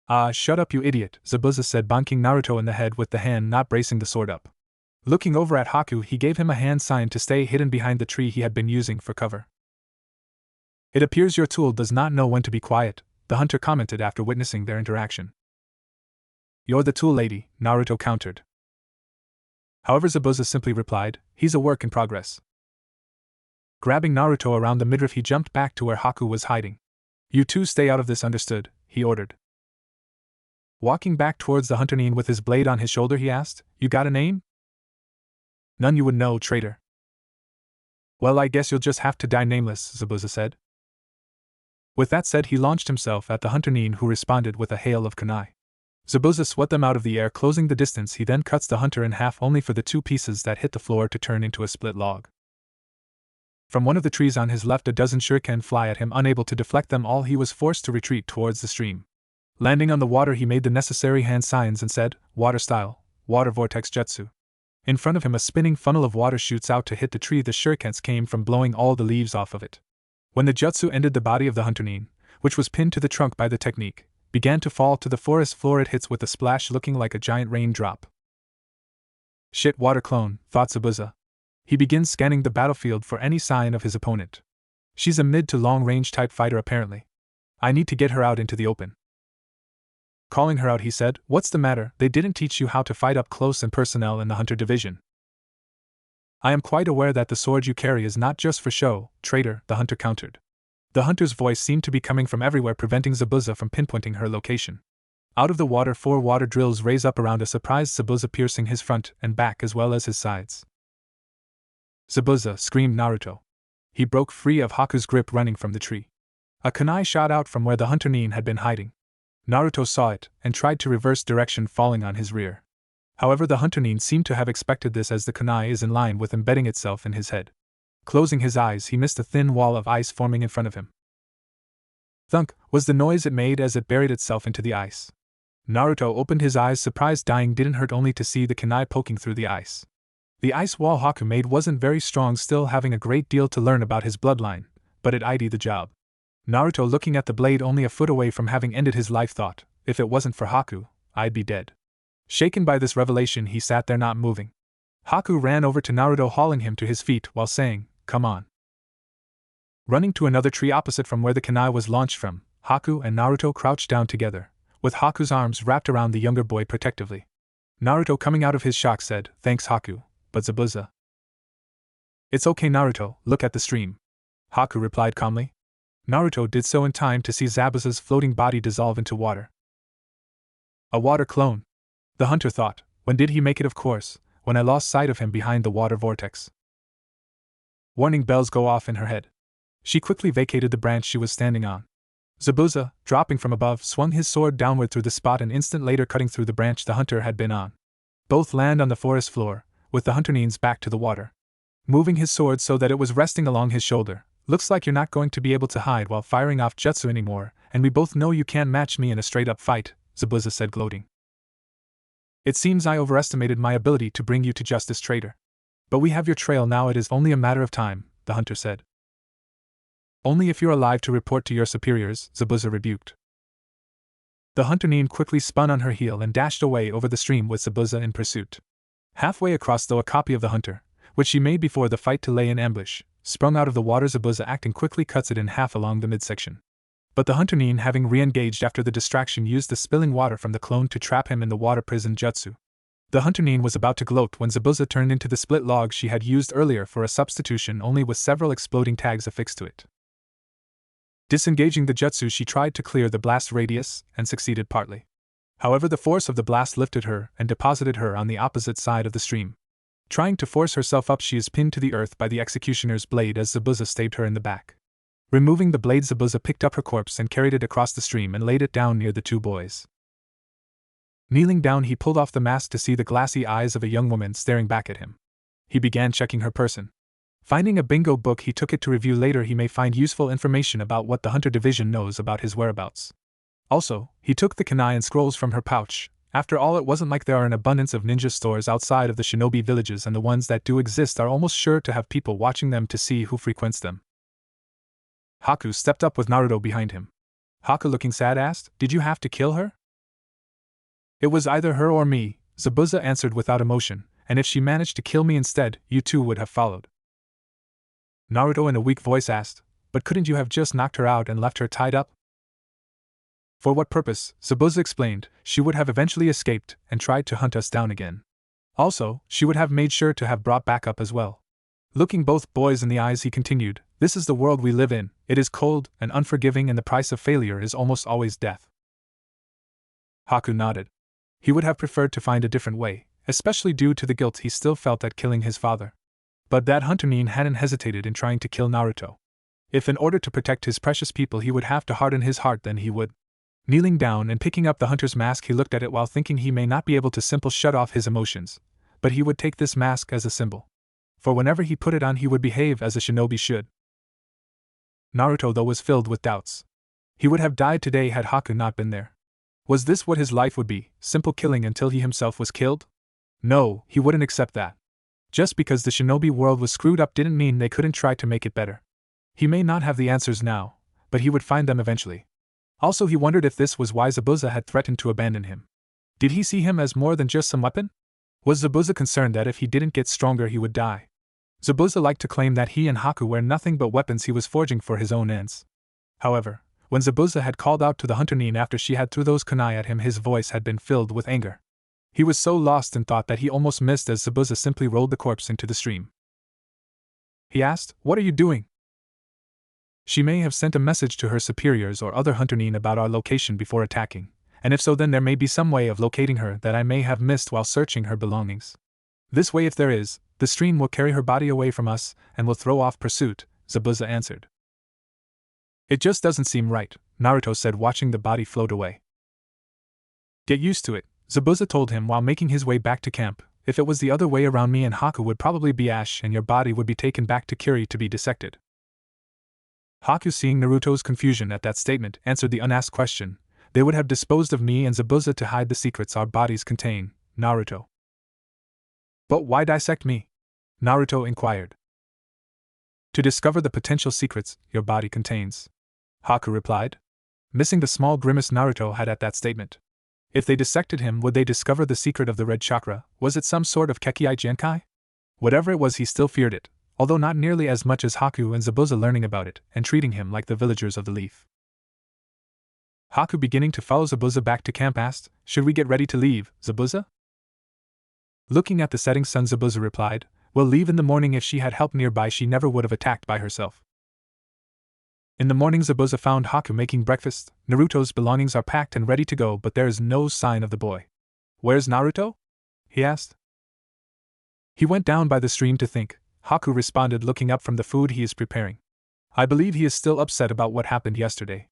"Ah, shut up, you idiot," Zabuza said, bonking Naruto in the head with the hand not bracing the sword up. Looking over at Haku, he gave him a hand sign to stay hidden behind the tree he had been using for cover. "It appears your tool does not know when to be quiet," the hunter commented after witnessing their interaction. "You're the tool lady," Naruto countered. However, Zabuza simply replied, "He's a work in progress." Grabbing Naruto around the midriff, he jumped back to where Haku was hiding. "You two stay out of this, understood?" he ordered. Walking back towards the Hunter Nin with his blade on his shoulder, he asked, "You got a name?" "None you would know, traitor." "Well, I guess you'll just have to die nameless," Zabuza said. With that said, he launched himself at the Hunter Nin, who responded with a hail of kunai. Zabuza swept them out of the air, closing the distance. He then cuts the hunter in half, only for the two pieces that hit the floor to turn into a split log. From one of the trees on his left, a dozen shuriken fly at him. Unable to deflect them all, he was forced to retreat towards the stream. Landing on the water, he made the necessary hand signs and said, "Water style, water vortex jutsu." In front of him, a spinning funnel of water shoots out to hit the tree. The shurikens came from blowing all the leaves off of it. When the jutsu ended, the body of the Hunter Nin, which was pinned to the trunk by the technique, began to fall to the forest floor. It hits with a splash, looking like a giant raindrop. "Shit, water clone," thought Zabuza. He begins scanning the battlefield for any sign of his opponent. "She's a mid to long range type fighter apparently. I need to get her out into the open." Calling her out, he said, "What's the matter? They didn't teach you how to fight up close and personnel in the Hunter Division." "I am quite aware that the sword you carry is not just for show, traitor," the hunter countered. The hunter's voice seemed to be coming from everywhere, preventing Zabuza from pinpointing her location. Out of the water, 4 water drills raise up around a surprised Zabuza, piercing his front and back as well as his sides. "Zabuza!" screamed Naruto. He broke free of Haku's grip, running from the tree. A kunai shot out from where the Hunter Nin had been hiding. Naruto saw it and tried to reverse direction, falling on his rear. However, the Hunter Nin seemed to have expected this, as the kunai is in line with embedding itself in his head. Closing his eyes, he missed a thin wall of ice forming in front of him. Thunk was the noise it made as it buried itself into the ice. Naruto opened his eyes, surprised. Dying didn't hurt, only to see the kunai poking through the ice. The ice wall Haku made wasn't very strong, still having a great deal to learn about his bloodline, but it ID'd the job. Naruto, looking at the blade only a foot away from having ended his life, thought, "If it wasn't for Haku, I'd be dead." Shaken by this revelation, he sat there not moving. Haku ran over to Naruto, hauling him to his feet while saying, "Come on." Running to another tree opposite from where the kunai was launched from, Haku and Naruto crouched down together, with Haku's arms wrapped around the younger boy protectively. Naruto, coming out of his shock, said, "Thanks, Haku, but Zabuza." "It's okay, Naruto, look at the stream," Haku replied calmly. Naruto did so in time to see Zabuza's floating body dissolve into water. A water clone, the hunter thought. When did he make it? Of course, when I lost sight of him behind the water vortex. Warning bells go off in her head. She quickly vacated the branch she was standing on. Zabuza, dropping from above, swung his sword downward through the spot an instant later, cutting through the branch the hunter had been on. Both land on the forest floor, with the hunter knees back to the water, moving his sword so that it was resting along his shoulder. "Looks like you're not going to be able to hide while firing off jutsu anymore, and we both know you can't match me in a straight-up fight," Zabuza said, gloating. "It seems I overestimated my ability to bring you to justice, traitor. But we have your trail now, it is only a matter of time," the hunter said. "Only if you're alive to report to your superiors," Zabuza rebuked. The hunter Nin quickly spun on her heel and dashed away over the stream with Zabuza in pursuit. Halfway across, though, a copy of the hunter, which she made before the fight to lay in ambush, sprung out of the water. Zabuza, acting quickly, cuts it in half along the midsection. But the hunter Nin, having re-engaged after the distraction, used the spilling water from the clone to trap him in the water prison jutsu. The hunter Nin was about to gloat when Zabuza turned into the split log she had used earlier for a substitution, only with several exploding tags affixed to it. Disengaging the jutsu, she tried to clear the blast radius, and succeeded partly. However, the force of the blast lifted her and deposited her on the opposite side of the stream. Trying to force herself up, she is pinned to the earth by the executioner's blade as Zabuza stabbed her in the back. Removing the blade, Zabuza picked up her corpse and carried it across the stream and laid it down near the two boys. Kneeling down, he pulled off the mask to see the glassy eyes of a young woman staring back at him. He began checking her person. Finding a bingo book, he took it to review later. He may find useful information about what the Hunter Division knows about his whereabouts. Also, he took the kunai and scrolls from her pouch. After all, it wasn't like there are an abundance of ninja stores outside of the shinobi villages, and the ones that do exist are almost sure to have people watching them to see who frequents them. Haku stepped up with Naruto behind him. Haku, looking sad, asked, "Did you have to kill her?" "It was either her or me," Zabuza answered without emotion, "and if she managed to kill me instead, you too would have followed." Naruto in a weak voice asked, "But couldn't you have just knocked her out and left her tied up?" "For what purpose?" Zabuza explained. "She would have eventually escaped and tried to hunt us down again. Also, she would have made sure to have brought backup as well." Looking both boys in the eyes, he continued, "This is the world we live in. It is cold and unforgiving, and the price of failure is almost always death." Haku nodded. He would have preferred to find a different way, especially due to the guilt he still felt at killing his father. But that Hunter Nin hadn't hesitated in trying to kill Naruto. If in order to protect his precious people he would have to harden his heart, then he would. Kneeling down and picking up the hunter's mask, he looked at it while thinking he may not be able to simply shut off his emotions, but he would take this mask as a symbol. For whenever he put it on, he would behave as a shinobi should. Naruto, though, was filled with doubts. He would have died today had Haku not been there. Was this what his life would be, simple killing until he himself was killed? No, he wouldn't accept that. Just because the shinobi world was screwed up didn't mean they couldn't try to make it better. He may not have the answers now, but he would find them eventually. Also, he wondered if this was why Zabuza had threatened to abandon him. Did he see him as more than just some weapon? Was Zabuza concerned that if he didn't get stronger he would die? Zabuza liked to claim that he and Haku were nothing but weapons he was forging for his own ends. However, when Zabuza had called out to the Hunter Nin after she had threw those kunai at him, his voice had been filled with anger. He was so lost in thought that he almost missed as Zabuza simply rolled the corpse into the stream. He asked, "What are you doing?" She may have sent a message to her superiors or other Hunter Nin about our location before attacking, and if so, then there may be some way of locating her that I may have missed while searching her belongings. This way, if there is, the stream will carry her body away from us and will throw off pursuit, Zabuza answered. It just doesn't seem right, Naruto said, watching the body float away. Get used to it, Zabuza told him while making his way back to camp. If it was the other way around, me and Haku would probably be ash and your body would be taken back to Kiri to be dissected. Haku, seeing Naruto's confusion at that statement, answered the unasked question. They would have disposed of me and Zabuza to hide the secrets our bodies contain, Naruto. But why dissect me? Naruto inquired. To discover the potential secrets your body contains, Haku replied, missing the small grimace Naruto had at that statement. If they dissected him, would they discover the secret of the red chakra? Was it some sort of Kekkai Genkai? Whatever it was, he still feared it, although not nearly as much as Haku and Zabuza learning about it and treating him like the villagers of the leaf. Haku, beginning to follow Zabuza back to camp, asked, "Should we get ready to leave, Zabuza?" Looking at the setting sun, Zabuza replied, "We'll leave in the morning. If she had help nearby, she never would have attacked by herself." In the morning, Zabuza found Haku making breakfast. Naruto's belongings are packed and ready to go, but there is no sign of the boy. "Where's Naruto?" he asked. "He went down by the stream to think," Haku responded, looking up from the food he is preparing. "I believe he is still upset about what happened yesterday."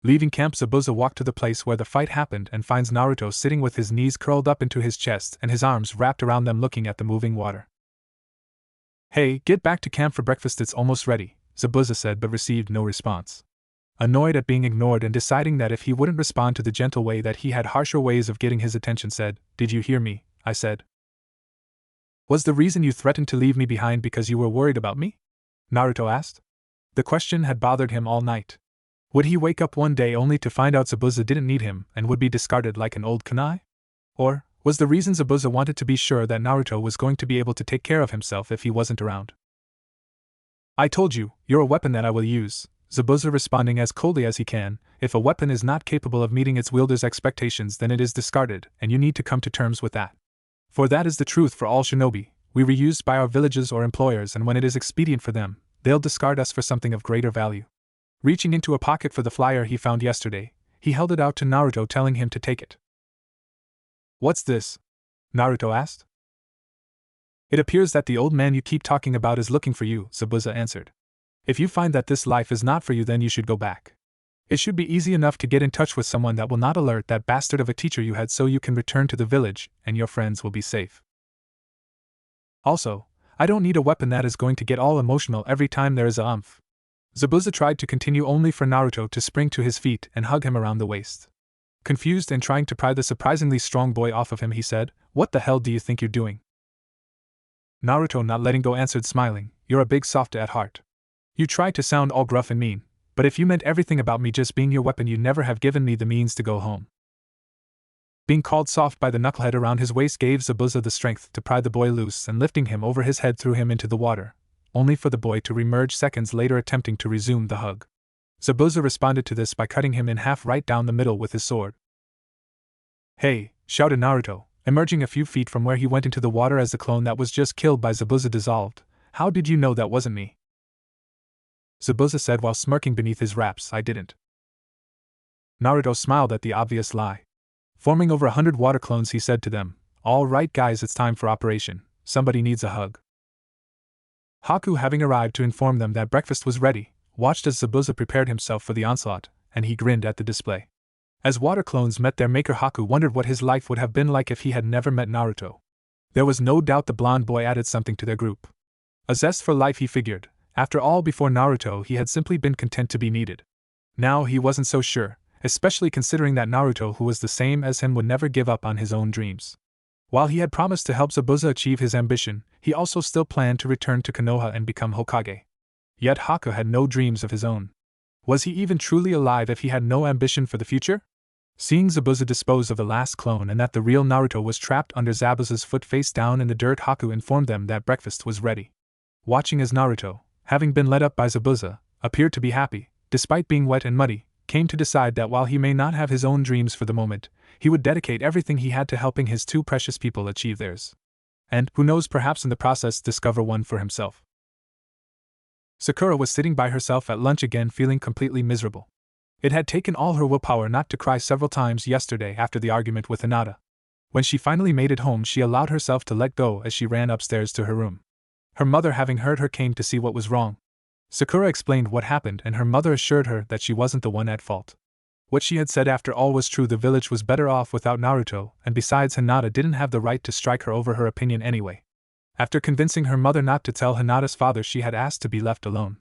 Leaving camp, Zabuza walked to the place where the fight happened and finds Naruto sitting with his knees curled up into his chest and his arms wrapped around them, looking at the moving water. "Hey, get back to camp for breakfast, it's almost ready," Zabuza said, but received no response. Annoyed at being ignored and deciding that if he wouldn't respond to the gentle way that he had harsher ways of getting his attention, said, "Did you hear me? I said. Was the reason you threatened to leave me behind because you were worried about me?" Naruto asked. The question had bothered him all night. Would he wake up one day only to find out Zabuza didn't need him and would be discarded like an old kunai? Or was the reason Zabuza wanted to be sure that Naruto was going to be able to take care of himself if he wasn't around? "I told you, you're a weapon that I will use," Zabuza responding as coldly as he can. "If a weapon is not capable of meeting its wielder's expectations, then it is discarded, and you need to come to terms with that. For that is the truth for all shinobi. We were used by our villages or employers, and when it is expedient for them, they'll discard us for something of greater value." Reaching into a pocket for the flyer he found yesterday, he held it out to Naruto, telling him to take it. "What's this?" Naruto asked. "It appears that the old man you keep talking about is looking for you," Zabuza answered. "If you find that this life is not for you, then you should go back. It should be easy enough to get in touch with someone that will not alert that bastard of a teacher you had, so you can return to the village, and your friends will be safe. Also, I don't need a weapon that is going to get all emotional every time there is a umph." Zabuza tried to continue, only for Naruto to spring to his feet and hug him around the waist. Confused and trying to pry the surprisingly strong boy off of him, he said, "What the hell do you think you're doing?" Naruto, not letting go, answered, smiling, "You're a big soft at heart. You try to sound all gruff and mean, but if you meant everything about me just being your weapon, you'd never have given me the means to go home." Being called soft by the knucklehead around his waist gave Zabuza the strength to pry the boy loose, and lifting him over his head threw him into the water, only for the boy to reemerge seconds later, attempting to resume the hug. Zabuza responded to this by cutting him in half right down the middle with his sword. "Hey!" shouted Naruto, emerging a few feet from where he went into the water as the clone that was just killed by Zabuza dissolved. "How did you know that wasn't me?" Zabuza said while smirking beneath his wraps, "I didn't." Naruto smiled at the obvious lie. Forming over 100 water clones, he said to them, "All right guys, it's time for operation. Somebody needs a hug." Haku, having arrived to inform them that breakfast was ready, watched as Zabuza prepared himself for the onslaught, and he grinned at the display. As water clones met their maker, Haku wondered what his life would have been like if he had never met Naruto. There was no doubt the blonde boy added something to their group. A zest for life, he figured. After all, before Naruto he had simply been content to be needed. Now he wasn't so sure, especially considering that Naruto, who was the same as him, would never give up on his own dreams. While he had promised to help Zabuza achieve his ambition, he also still planned to return to Konoha and become Hokage. Yet Haku had no dreams of his own. Was he even truly alive if he had no ambition for the future? Seeing Zabuza dispose of the last clone and that the real Naruto was trapped under Zabuza's foot face down in the dirt, Haku informed them that breakfast was ready. Watching as Naruto, having been led up by Zabuza, appeared to be happy, despite being wet and muddy, came to decide that while he may not have his own dreams for the moment, he would dedicate everything he had to helping his two precious people achieve theirs. And, who knows, perhaps in the process discover one for himself. Sakura was sitting by herself at lunch again, feeling completely miserable. It had taken all her willpower not to cry several times yesterday after the argument with Hinata. When she finally made it home, she allowed herself to let go as she ran upstairs to her room. Her mother, having heard her, came to see what was wrong. Sakura explained what happened, and her mother assured her that she wasn't the one at fault. What she had said after all was true. The village was better off without Naruto, and besides, Hinata didn't have the right to strike her over her opinion anyway. After convincing her mother not to tell Hinata's father, she had asked to be left alone.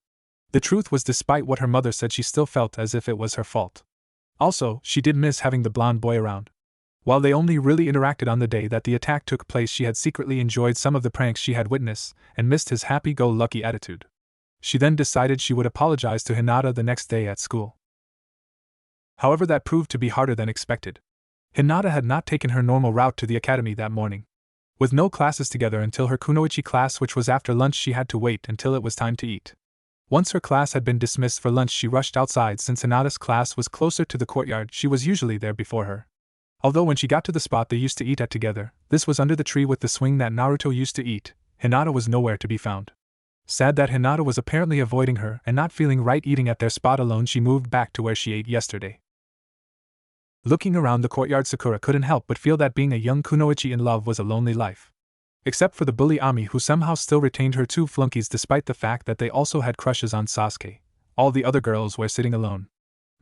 The truth was, despite what her mother said, she still felt as if it was her fault. Also, she did miss having the blonde boy around. While they only really interacted on the day that the attack took place, she had secretly enjoyed some of the pranks she had witnessed, and missed his happy-go-lucky attitude. She then decided she would apologize to Hinata the next day at school. However, that proved to be harder than expected. Hinata had not taken her normal route to the academy that morning. With no classes together until her kunoichi class, which was after lunch, she had to wait until it was time to eat. Once her class had been dismissed for lunch, she rushed outside. Since Hinata's class was closer to the courtyard, she was usually there before her. Although when she got to the spot they used to eat at together, this was under the tree with the swing that Naruto used to eat, Hinata was nowhere to be found. Sad that Hinata was apparently avoiding her and not feeling right eating at their spot alone, she moved back to where she ate yesterday. Looking around the courtyard, Sakura couldn't help but feel that being a young kunoichi in love was a lonely life. Except for the bully Ami, who somehow still retained her two flunkies despite the fact that they also had crushes on Sasuke, all the other girls were sitting alone.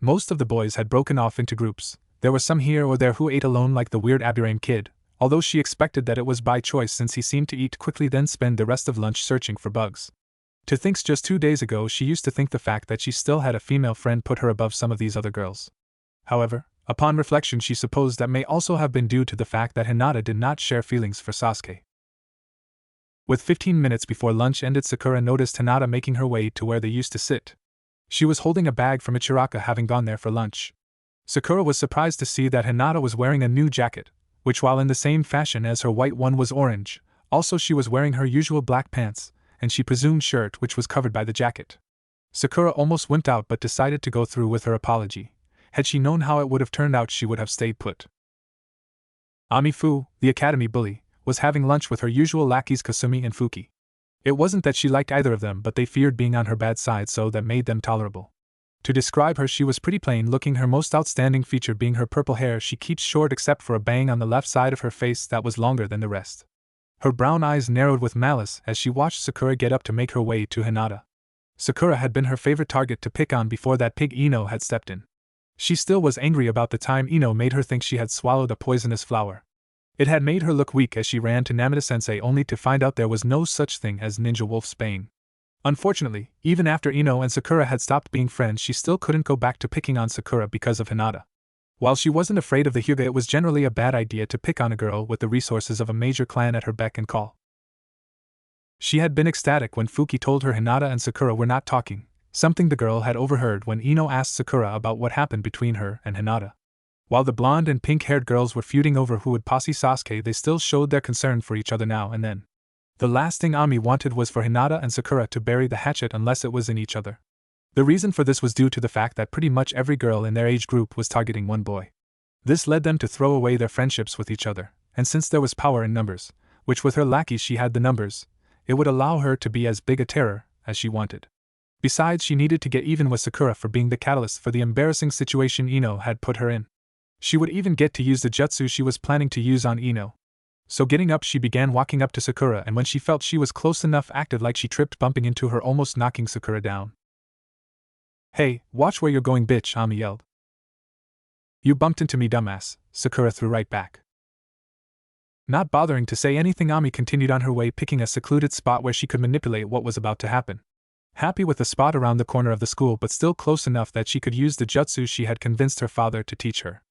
Most of the boys had broken off into groups. There were some here or there who ate alone, like the weird Aburame kid, although she expected that it was by choice since he seemed to eat quickly then spend the rest of lunch searching for bugs. To think just 2 days ago she used to think the fact that she still had a female friend put her above some of these other girls. However, upon reflection she supposed that may also have been due to the fact that Hinata did not share feelings for Sasuke. With 15 minutes before lunch ended, Sakura noticed Hinata making her way to where they used to sit. She was holding a bag from Ichiraka, having gone there for lunch. Sakura was surprised to see that Hinata was wearing a new jacket, which while in the same fashion as her white one was orange. Also she was wearing her usual black pants, and she presumed shirt which was covered by the jacket. Sakura almost wimped out but decided to go through with her apology. Had she known how it would have turned out she would have stayed put. Ami-fu, the academy bully, was having lunch with her usual lackeys Kasumi and Fuki. It wasn't that she liked either of them, but they feared being on her bad side, so that made them tolerable. To describe her, she was pretty plain looking, her most outstanding feature being her purple hair she keeps short except for a bang on the left side of her face that was longer than the rest. Her brown eyes narrowed with malice as she watched Sakura get up to make her way to Hinata. Sakura had been her favorite target to pick on before that pig Ino had stepped in. She still was angry about the time Ino made her think she had swallowed a poisonous flower. It had made her look weak as she ran to Namida-sensei only to find out there was no such thing as Ninja Wolf's Bane. Unfortunately, even after Ino and Sakura had stopped being friends, she still couldn't go back to picking on Sakura because of Hinata. While she wasn't afraid of the Hyuga, it was generally a bad idea to pick on a girl with the resources of a major clan at her beck and call. She had been ecstatic when Fuki told her Hinata and Sakura were not talking, something the girl had overheard when Ino asked Sakura about what happened between her and Hinata. While the blonde and pink-haired girls were feuding over who would posse Sasuke, they still showed their concern for each other now and then. The last thing Ami wanted was for Hinata and Sakura to bury the hatchet unless it was in each other. The reason for this was due to the fact that pretty much every girl in their age group was targeting one boy. This led them to throw away their friendships with each other, and since there was power in numbers, which with her lackeys she had the numbers, it would allow her to be as big a terror as she wanted. Besides, she needed to get even with Sakura for being the catalyst for the embarrassing situation Ino had put her in. She would even get to use the jutsu she was planning to use on Ino. So getting up, she began walking up to Sakura, and when she felt she was close enough, acted like she tripped, bumping into her, almost knocking Sakura down. "Hey, watch where you're going, bitch," Ami yelled. "You bumped into me, dumbass," Sakura threw right back. Not bothering to say anything, Ami continued on her way, picking a secluded spot where she could manipulate what was about to happen. Happy with the spot around the corner of the school, but still close enough that she could use the jutsu she had convinced her father to teach her.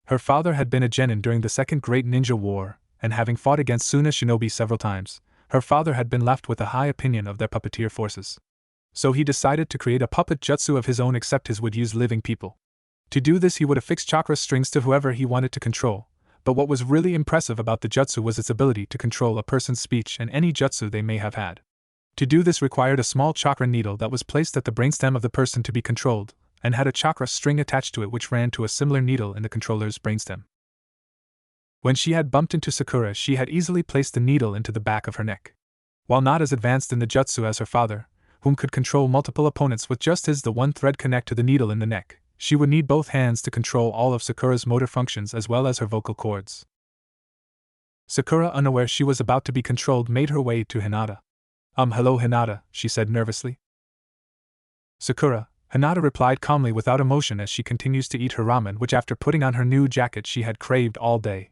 Her father had been a genin during the Second Great Ninja War, and having fought against Suna shinobi several times, her father had been left with a high opinion of their puppeteer forces. So he decided to create a puppet jutsu of his own, except his would use living people. To do this, he would affix chakra strings to whoever he wanted to control, but what was really impressive about the jutsu was its ability to control a person's speech and any jutsu they may have had. To do this required a small chakra needle that was placed at the brainstem of the person to be controlled, and had a chakra string attached to it which ran to a similar needle in the controller's brainstem. When she had bumped into Sakura, she had easily placed the needle into the back of her neck. While not as advanced in the jutsu as her father, whom could control multiple opponents with just the one thread connect to the needle in the neck, she would need both hands to control all of Sakura's motor functions as well as her vocal cords. Sakura, unaware she was about to be controlled, made her way to Hinata. Hello Hinata," she said nervously. "Sakura," Hinata replied calmly without emotion as she continues to eat her ramen, which after putting on her new jacket she had craved all day.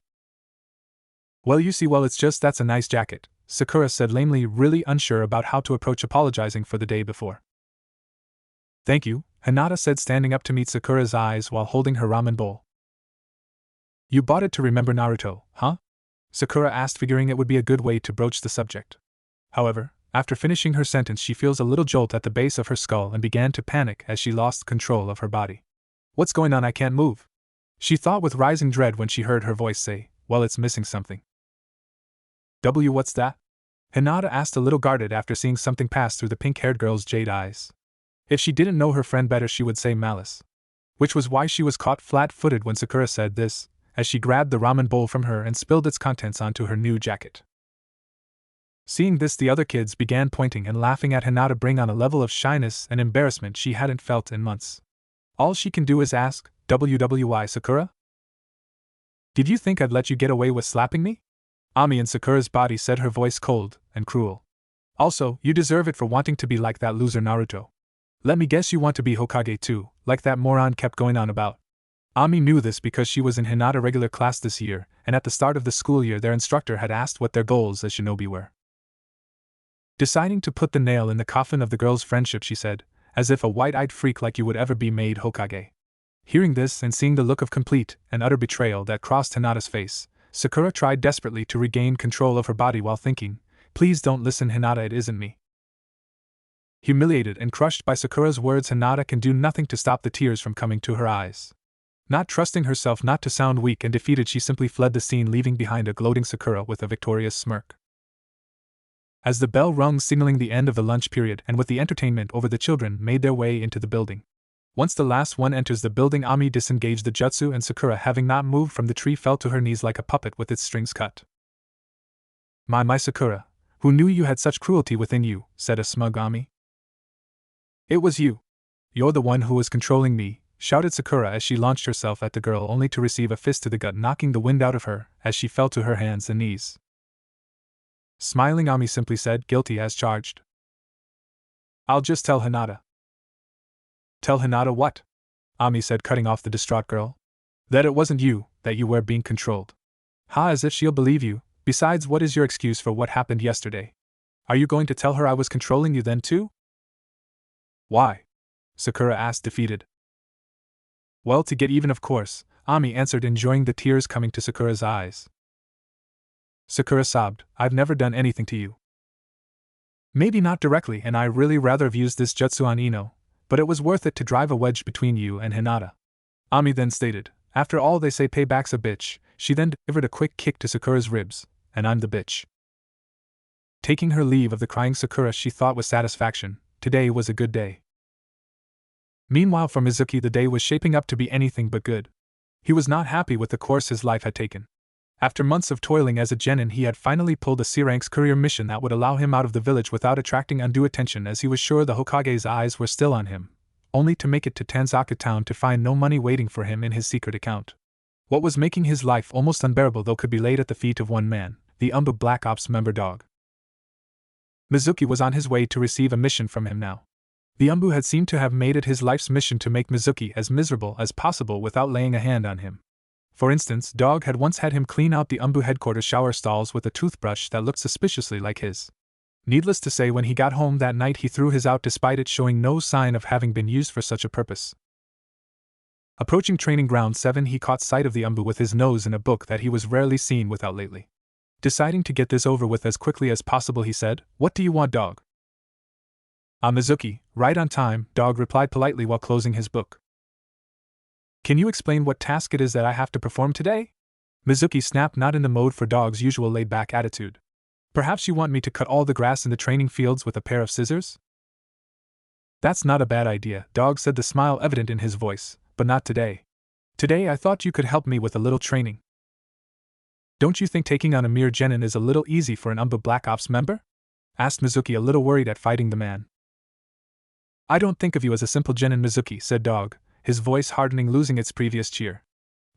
"Well, you see, it's just that's a nice jacket," Sakura said lamely, really unsure about how to approach apologizing for the day before. "Thank you," Hinata said, standing up to meet Sakura's eyes while holding her ramen bowl. "You bought it to remember Naruto, huh?" Sakura asked, figuring it would be a good way to broach the subject. However, after finishing her sentence, she feels a little jolt at the base of her skull and began to panic as she lost control of her body. "What's going on? I can't move," she thought with rising dread when she heard her voice say, "Well, it's missing something." What's that? Hinata asked a little guarded after seeing something pass through the pink-haired girl's jade eyes. If she didn't know her friend better, she would say malice. Which was why she was caught flat-footed when Sakura said this, as she grabbed the ramen bowl from her and spilled its contents onto her new jacket. Seeing this, the other kids began pointing and laughing at Hinata, bring on a level of shyness and embarrassment she hadn't felt in months. All she can do is ask, "Why, Sakura? Did you think I'd let you get away with slapping me?" Ami in Sakura's body said, her voice cold and cruel. "Also, you deserve it for wanting to be like that loser Naruto. Let me guess, you want to be Hokage too, like that moron kept going on about." Ami knew this because she was in Hinata regular class this year, and at the start of the school year their instructor had asked what their goals as shinobi were. Deciding to put the nail in the coffin of the girl's friendship, she said, "As if a white-eyed freak like you would ever be made Hokage." Hearing this and seeing the look of complete and utter betrayal that crossed Hinata's face, Sakura tried desperately to regain control of her body while thinking, "Please don't listen, Hinata, it isn't me." Humiliated and crushed by Sakura's words, Hinata can do nothing to stop the tears from coming to her eyes. Not trusting herself not to sound weak and defeated, she simply fled the scene, leaving behind a gloating Sakura with a victorious smirk. As the bell rung signaling the end of the lunch period and with the entertainment over, the children made their way into the building. Once the last one enters the building, Ami disengaged the jutsu, and Sakura, having not moved from the tree, fell to her knees like a puppet with its strings cut. My Sakura, who knew you had such cruelty within you?" said a smug Ami. "It was you. You're the one who was controlling me," shouted Sakura as she launched herself at the girl, only to receive a fist to the gut, knocking the wind out of her as she fell to her hands and knees. Smiling, Ami simply said, "Guilty as charged." "I'll just tell Hinata." "Tell Hinata what?" Ami said, cutting off the distraught girl. "That it wasn't you, that you were being controlled." "Ha, as if she'll believe you. Besides, what is your excuse for what happened yesterday? Are you going to tell her I was controlling you then too?" "Why?" Sakura asked, defeated. "Well, to get even, of course," Ami answered, enjoying the tears coming to Sakura's eyes. Sakura sobbed, "I've never done anything to you." "Maybe not directly, and I really rather have used this jutsu on Ino, but it was worth it to drive a wedge between you and Hinata," Ami then stated. "After all, they say payback's a bitch." She then delivered a quick kick to Sakura's ribs, "And I'm the bitch." Taking her leave of the crying Sakura, she thought with satisfaction, today was a good day. Meanwhile, for Mizuki, the day was shaping up to be anything but good. He was not happy with the course his life had taken. After months of toiling as a genin, he had finally pulled a C-Rank's courier mission that would allow him out of the village without attracting undue attention, as he was sure the Hokage's eyes were still on him, only to make it to Tanzaka town to find no money waiting for him in his secret account. What was making his life almost unbearable, though, could be laid at the feet of one man, the Umbu Black Ops member Dog. Mizuki was on his way to receive a mission from him now. The Umbu had seemed to have made it his life's mission to make Mizuki as miserable as possible without laying a hand on him. For instance, Dog had once had him clean out the Umbu headquarters shower stalls with a toothbrush that looked suspiciously like his. Needless to say, when he got home that night, he threw his out despite it showing no sign of having been used for such a purpose. Approaching training ground 7, he caught sight of the Umbu with his nose in a book that he was rarely seen without lately. Deciding to get this over with as quickly as possible, he said, "What do you want, Dog?" "Mizuki, right on time," Dog replied politely while closing his book. "Can you explain what task it is that I have to perform today?" Mizuki snapped, not in the mode for Dog's usual laid-back attitude. "Perhaps you want me to cut all the grass in the training fields with a pair of scissors?" "That's not a bad idea," Dog said, the smile evident in his voice, "but not today. Today I thought you could help me with a little training." "Don't you think taking on a mere genin is a little easy for an Umbu Black Ops member?" asked Mizuki, a little worried at fighting the man. "I don't think of you as a simple genin, Mizuki," said Dog, his voice hardening, losing its previous cheer.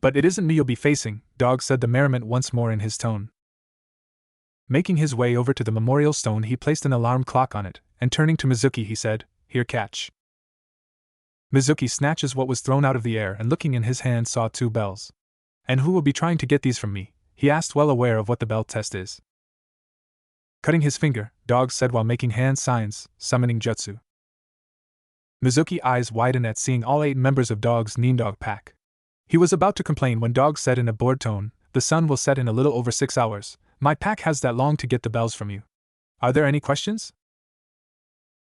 "But it isn't me you'll be facing," Dog said, the merriment once more in his tone. Making his way over to the memorial stone, he placed an alarm clock on it, and turning to Mizuki, he said, "Here, catch." Mizuki snatches what was thrown out of the air and, looking in his hand, saw 2 bells. "And who will be trying to get these from me?" he asked, well aware of what the bell test is. Cutting his finger, Dog said while making hand signs, summoning jutsu. Mizuki's eyes widened at seeing all 8 members of Dog's Neendog pack. He was about to complain when Dog said in a bored tone, "The sun will set in a little over 6 hours. My pack has that long to get the bells from you. Are there any questions?"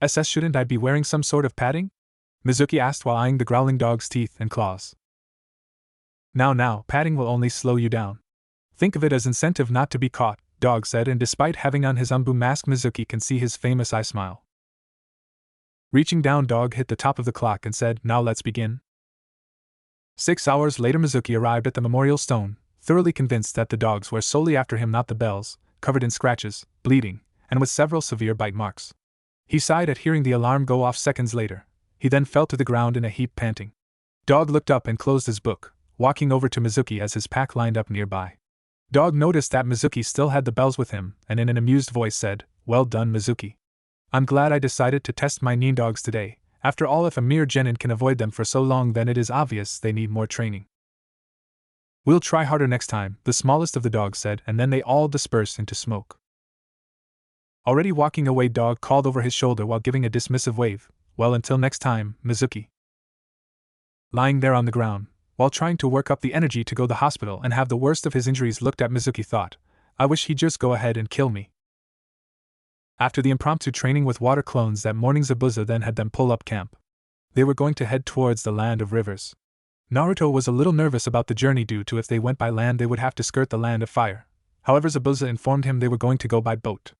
Shouldn't I be wearing some sort of padding?" Mizuki asked while eyeing the growling dog's teeth and claws. Now, padding will only slow you down. Think of it as incentive not to be caught," Dog said, and despite having on his umbu mask, Mizuki can see his famous eye smile. Reaching down, Dog hit the top of the clock and said, "Now let's begin." 6 hours later, Mizuki arrived at the memorial stone, thoroughly convinced that the dogs were solely after him, not the bells, covered in scratches, bleeding, and with several severe bite marks. He sighed at hearing the alarm go off seconds later. He then fell to the ground in a heap, panting. Dog looked up and closed his book, walking over to Mizuki as his pack lined up nearby. Dog noticed that Mizuki still had the bells with him, and in an amused voice said, "Well done, Mizuki. I'm glad I decided to test my nin dogs today. After all, if a mere genin can avoid them for so long, then it is obvious they need more training." "We'll try harder next time," the smallest of the dogs said, and then they all dispersed into smoke. Already walking away, Dog called over his shoulder while giving a dismissive wave, "Well, until next time, Mizuki." Lying there on the ground, while trying to work up the energy to go to the hospital and have the worst of his injuries looked at, Mizuki thought, "I wish he'd just go ahead and kill me." After the impromptu training with water clones that morning, Zabuza then had them pull up camp. They were going to head towards the land of rivers. Naruto was a little nervous about the journey due to if they went by land they would have to skirt the land of fire. However, Zabuza informed him they were going to go by boat.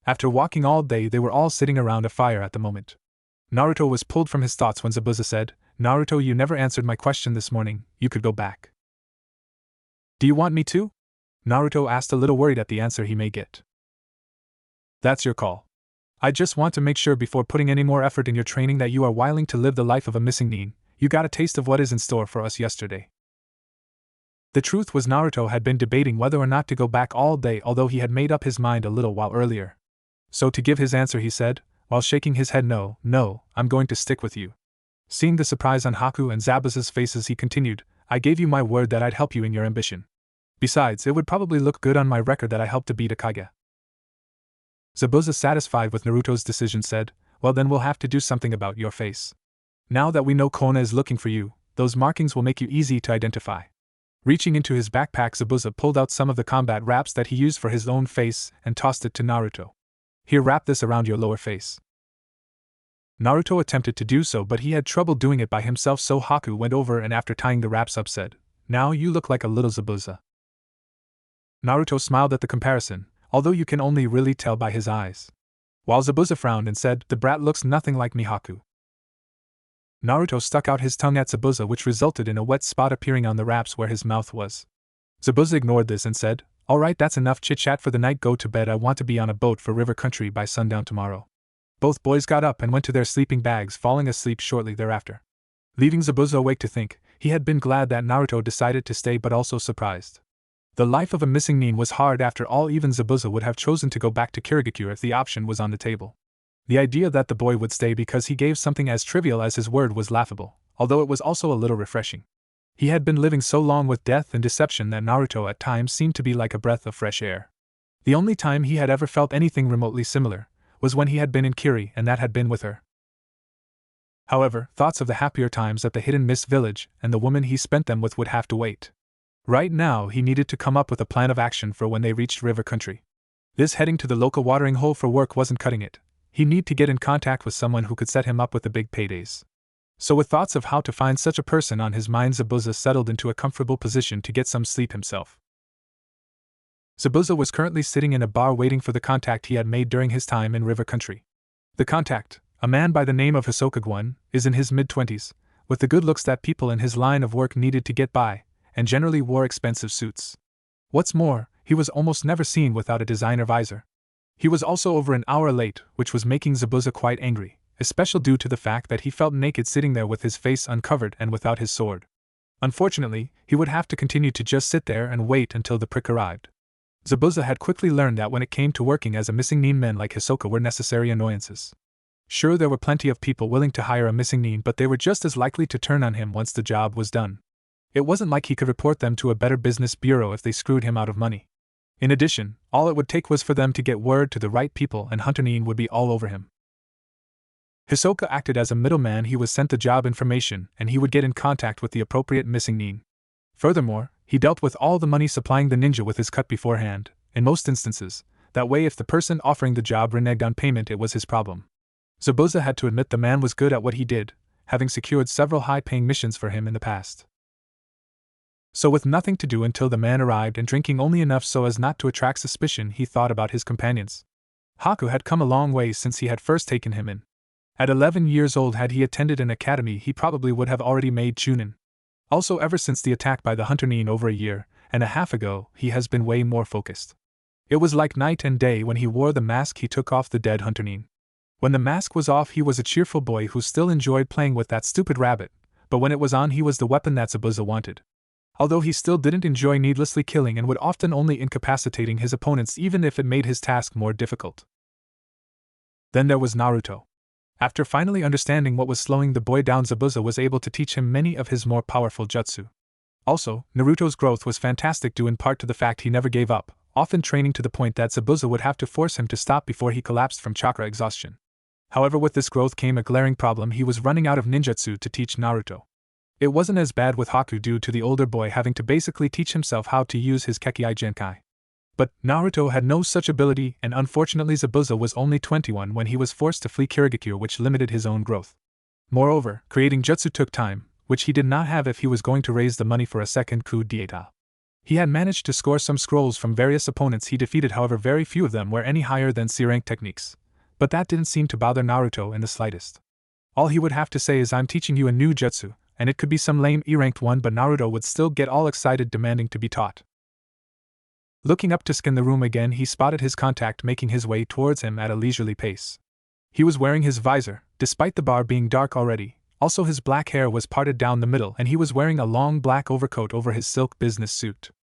After walking all day, they were all sitting around a fire at the moment. Naruto was pulled from his thoughts when Zabuza said, "Naruto, you never answered my question this morning, you could go back." "Do you want me to?" Naruto asked, a little worried at the answer he may get. "That's your call. I just want to make sure before putting any more effort in your training that you are willing to live the life of a missing nin. You got a taste of what is in store for us yesterday." The truth was, Naruto had been debating whether or not to go back all day, although he had made up his mind a little while earlier. So to give his answer, he said, while shaking his head, No, I'm going to stick with you." Seeing the surprise on Haku and Zabuza's faces, he continued, "I gave you my word that I'd help you in your ambition. Besides, it would probably look good on my record that I helped to beat a Kage." Zabuza, satisfied with Naruto's decision, said, "Well, then we'll have to do something about your face. Now that we know Kona is looking for you, those markings will make you easy to identify." Reaching into his backpack, Zabuza pulled out some of the combat wraps that he used for his own face and tossed it to Naruto. "Here, wrap this around your lower face." Naruto attempted to do so, but he had trouble doing it by himself, so Haku went over and after tying the wraps up said, "Now you look like a little Zabuza." Naruto smiled at the comparison, although you can only really tell by his eyes. While Zabuza frowned and said, "The brat looks nothing like me, Haku." Naruto stuck out his tongue at Zabuza, which resulted in a wet spot appearing on the wraps where his mouth was. Zabuza ignored this and said, "Alright, that's enough chit-chat for the night. Go to bed. I want to be on a boat for river country by sundown tomorrow." Both boys got up and went to their sleeping bags, falling asleep shortly thereafter. Leaving Zabuza awake to think, he had been glad that Naruto decided to stay, but also surprised. The life of a missing nin was hard after all. Even Zabuza would have chosen to go back to Kirigakure if the option was on the table. The idea that the boy would stay because he gave something as trivial as his word was laughable, although it was also a little refreshing. He had been living so long with death and deception that Naruto at times seemed to be like a breath of fresh air. The only time he had ever felt anything remotely similar was when he had been in Kiri, and that had been with her. However, thoughts of the happier times at the Hidden Mist village and the woman he spent them with would have to wait. Right now he needed to come up with a plan of action for when they reached river country. This heading to the local watering hole for work wasn't cutting it. He needed to get in contact with someone who could set him up with the big paydays. So with thoughts of how to find such a person on his mind, Zabuza settled into a comfortable position to get some sleep himself. Zabuza was currently sitting in a bar waiting for the contact he had made during his time in river country. The contact, a man by the name of Hisoka Gwon, is in his mid-20s, with the good looks that people in his line of work needed to get by, and generally wore expensive suits. What's more, he was almost never seen without a designer visor. He was also over an hour late, which was making Zabuza quite angry, especially due to the fact that he felt naked sitting there with his face uncovered and without his sword. Unfortunately, he would have to continue to just sit there and wait until the prick arrived. Zabuza had quickly learned that when it came to working as a missing nin, men like Hisoka were necessary annoyances. Sure, there were plenty of people willing to hire a missing nin, but they were just as likely to turn on him once the job was done. It wasn't like he could report them to a better business bureau if they screwed him out of money. In addition, all it would take was for them to get word to the right people and Hunter Nin would be all over him. Hisoka acted as a middleman. He was sent the job information and he would get in contact with the appropriate missing nin. Furthermore, he dealt with all the money supplying the ninja with his cut beforehand, in most instances. That way if the person offering the job reneged on payment, it was his problem. Zabuza had to admit the man was good at what he did, having secured several high-paying missions for him in the past. So with nothing to do until the man arrived and drinking only enough so as not to attract suspicion, he thought about his companions. Haku had come a long way since he had first taken him in. At 11 years old, had he attended an academy, he probably would have already made Chunin. Also, ever since the attack by the hunter Nin over a year and a half ago, he has been way more focused. It was like night and day when he wore the mask he took off the dead hunter Nin. When the mask was off, he was a cheerful boy who still enjoyed playing with that stupid rabbit, but when it was on, he was the weapon that Zabuza wanted. Although he still didn't enjoy needlessly killing and would often only incapacitating his opponents even if it made his task more difficult. Then there was Naruto. After finally understanding what was slowing the boy down, Zabuza was able to teach him many of his more powerful jutsu. Also, Naruto's growth was fantastic due in part to the fact he never gave up, often training to the point that Zabuza would have to force him to stop before he collapsed from chakra exhaustion. However, with this growth came a glaring problem: he was running out of ninjutsu to teach Naruto. It wasn't as bad with Haku due to the older boy having to basically teach himself how to use his Kekkei Genkai. But Naruto had no such ability, and unfortunately Zabuza was only 21 when he was forced to flee Kirigakure, which limited his own growth. Moreover, creating jutsu took time, which he did not have if he was going to raise the money for a second coup d'etat. He had managed to score some scrolls from various opponents he defeated, however very few of them were any higher than C-rank techniques. But that didn't seem to bother Naruto in the slightest. All he would have to say is, "I'm teaching you a new jutsu," and it could be some lame E-ranked one, but Naruto would still get all excited demanding to be taught. Looking up to scan the room again, he spotted his contact making his way towards him at a leisurely pace. He was wearing his visor, despite the bar being dark already. Also, his black hair was parted down the middle and he was wearing a long black overcoat over his silk business suit.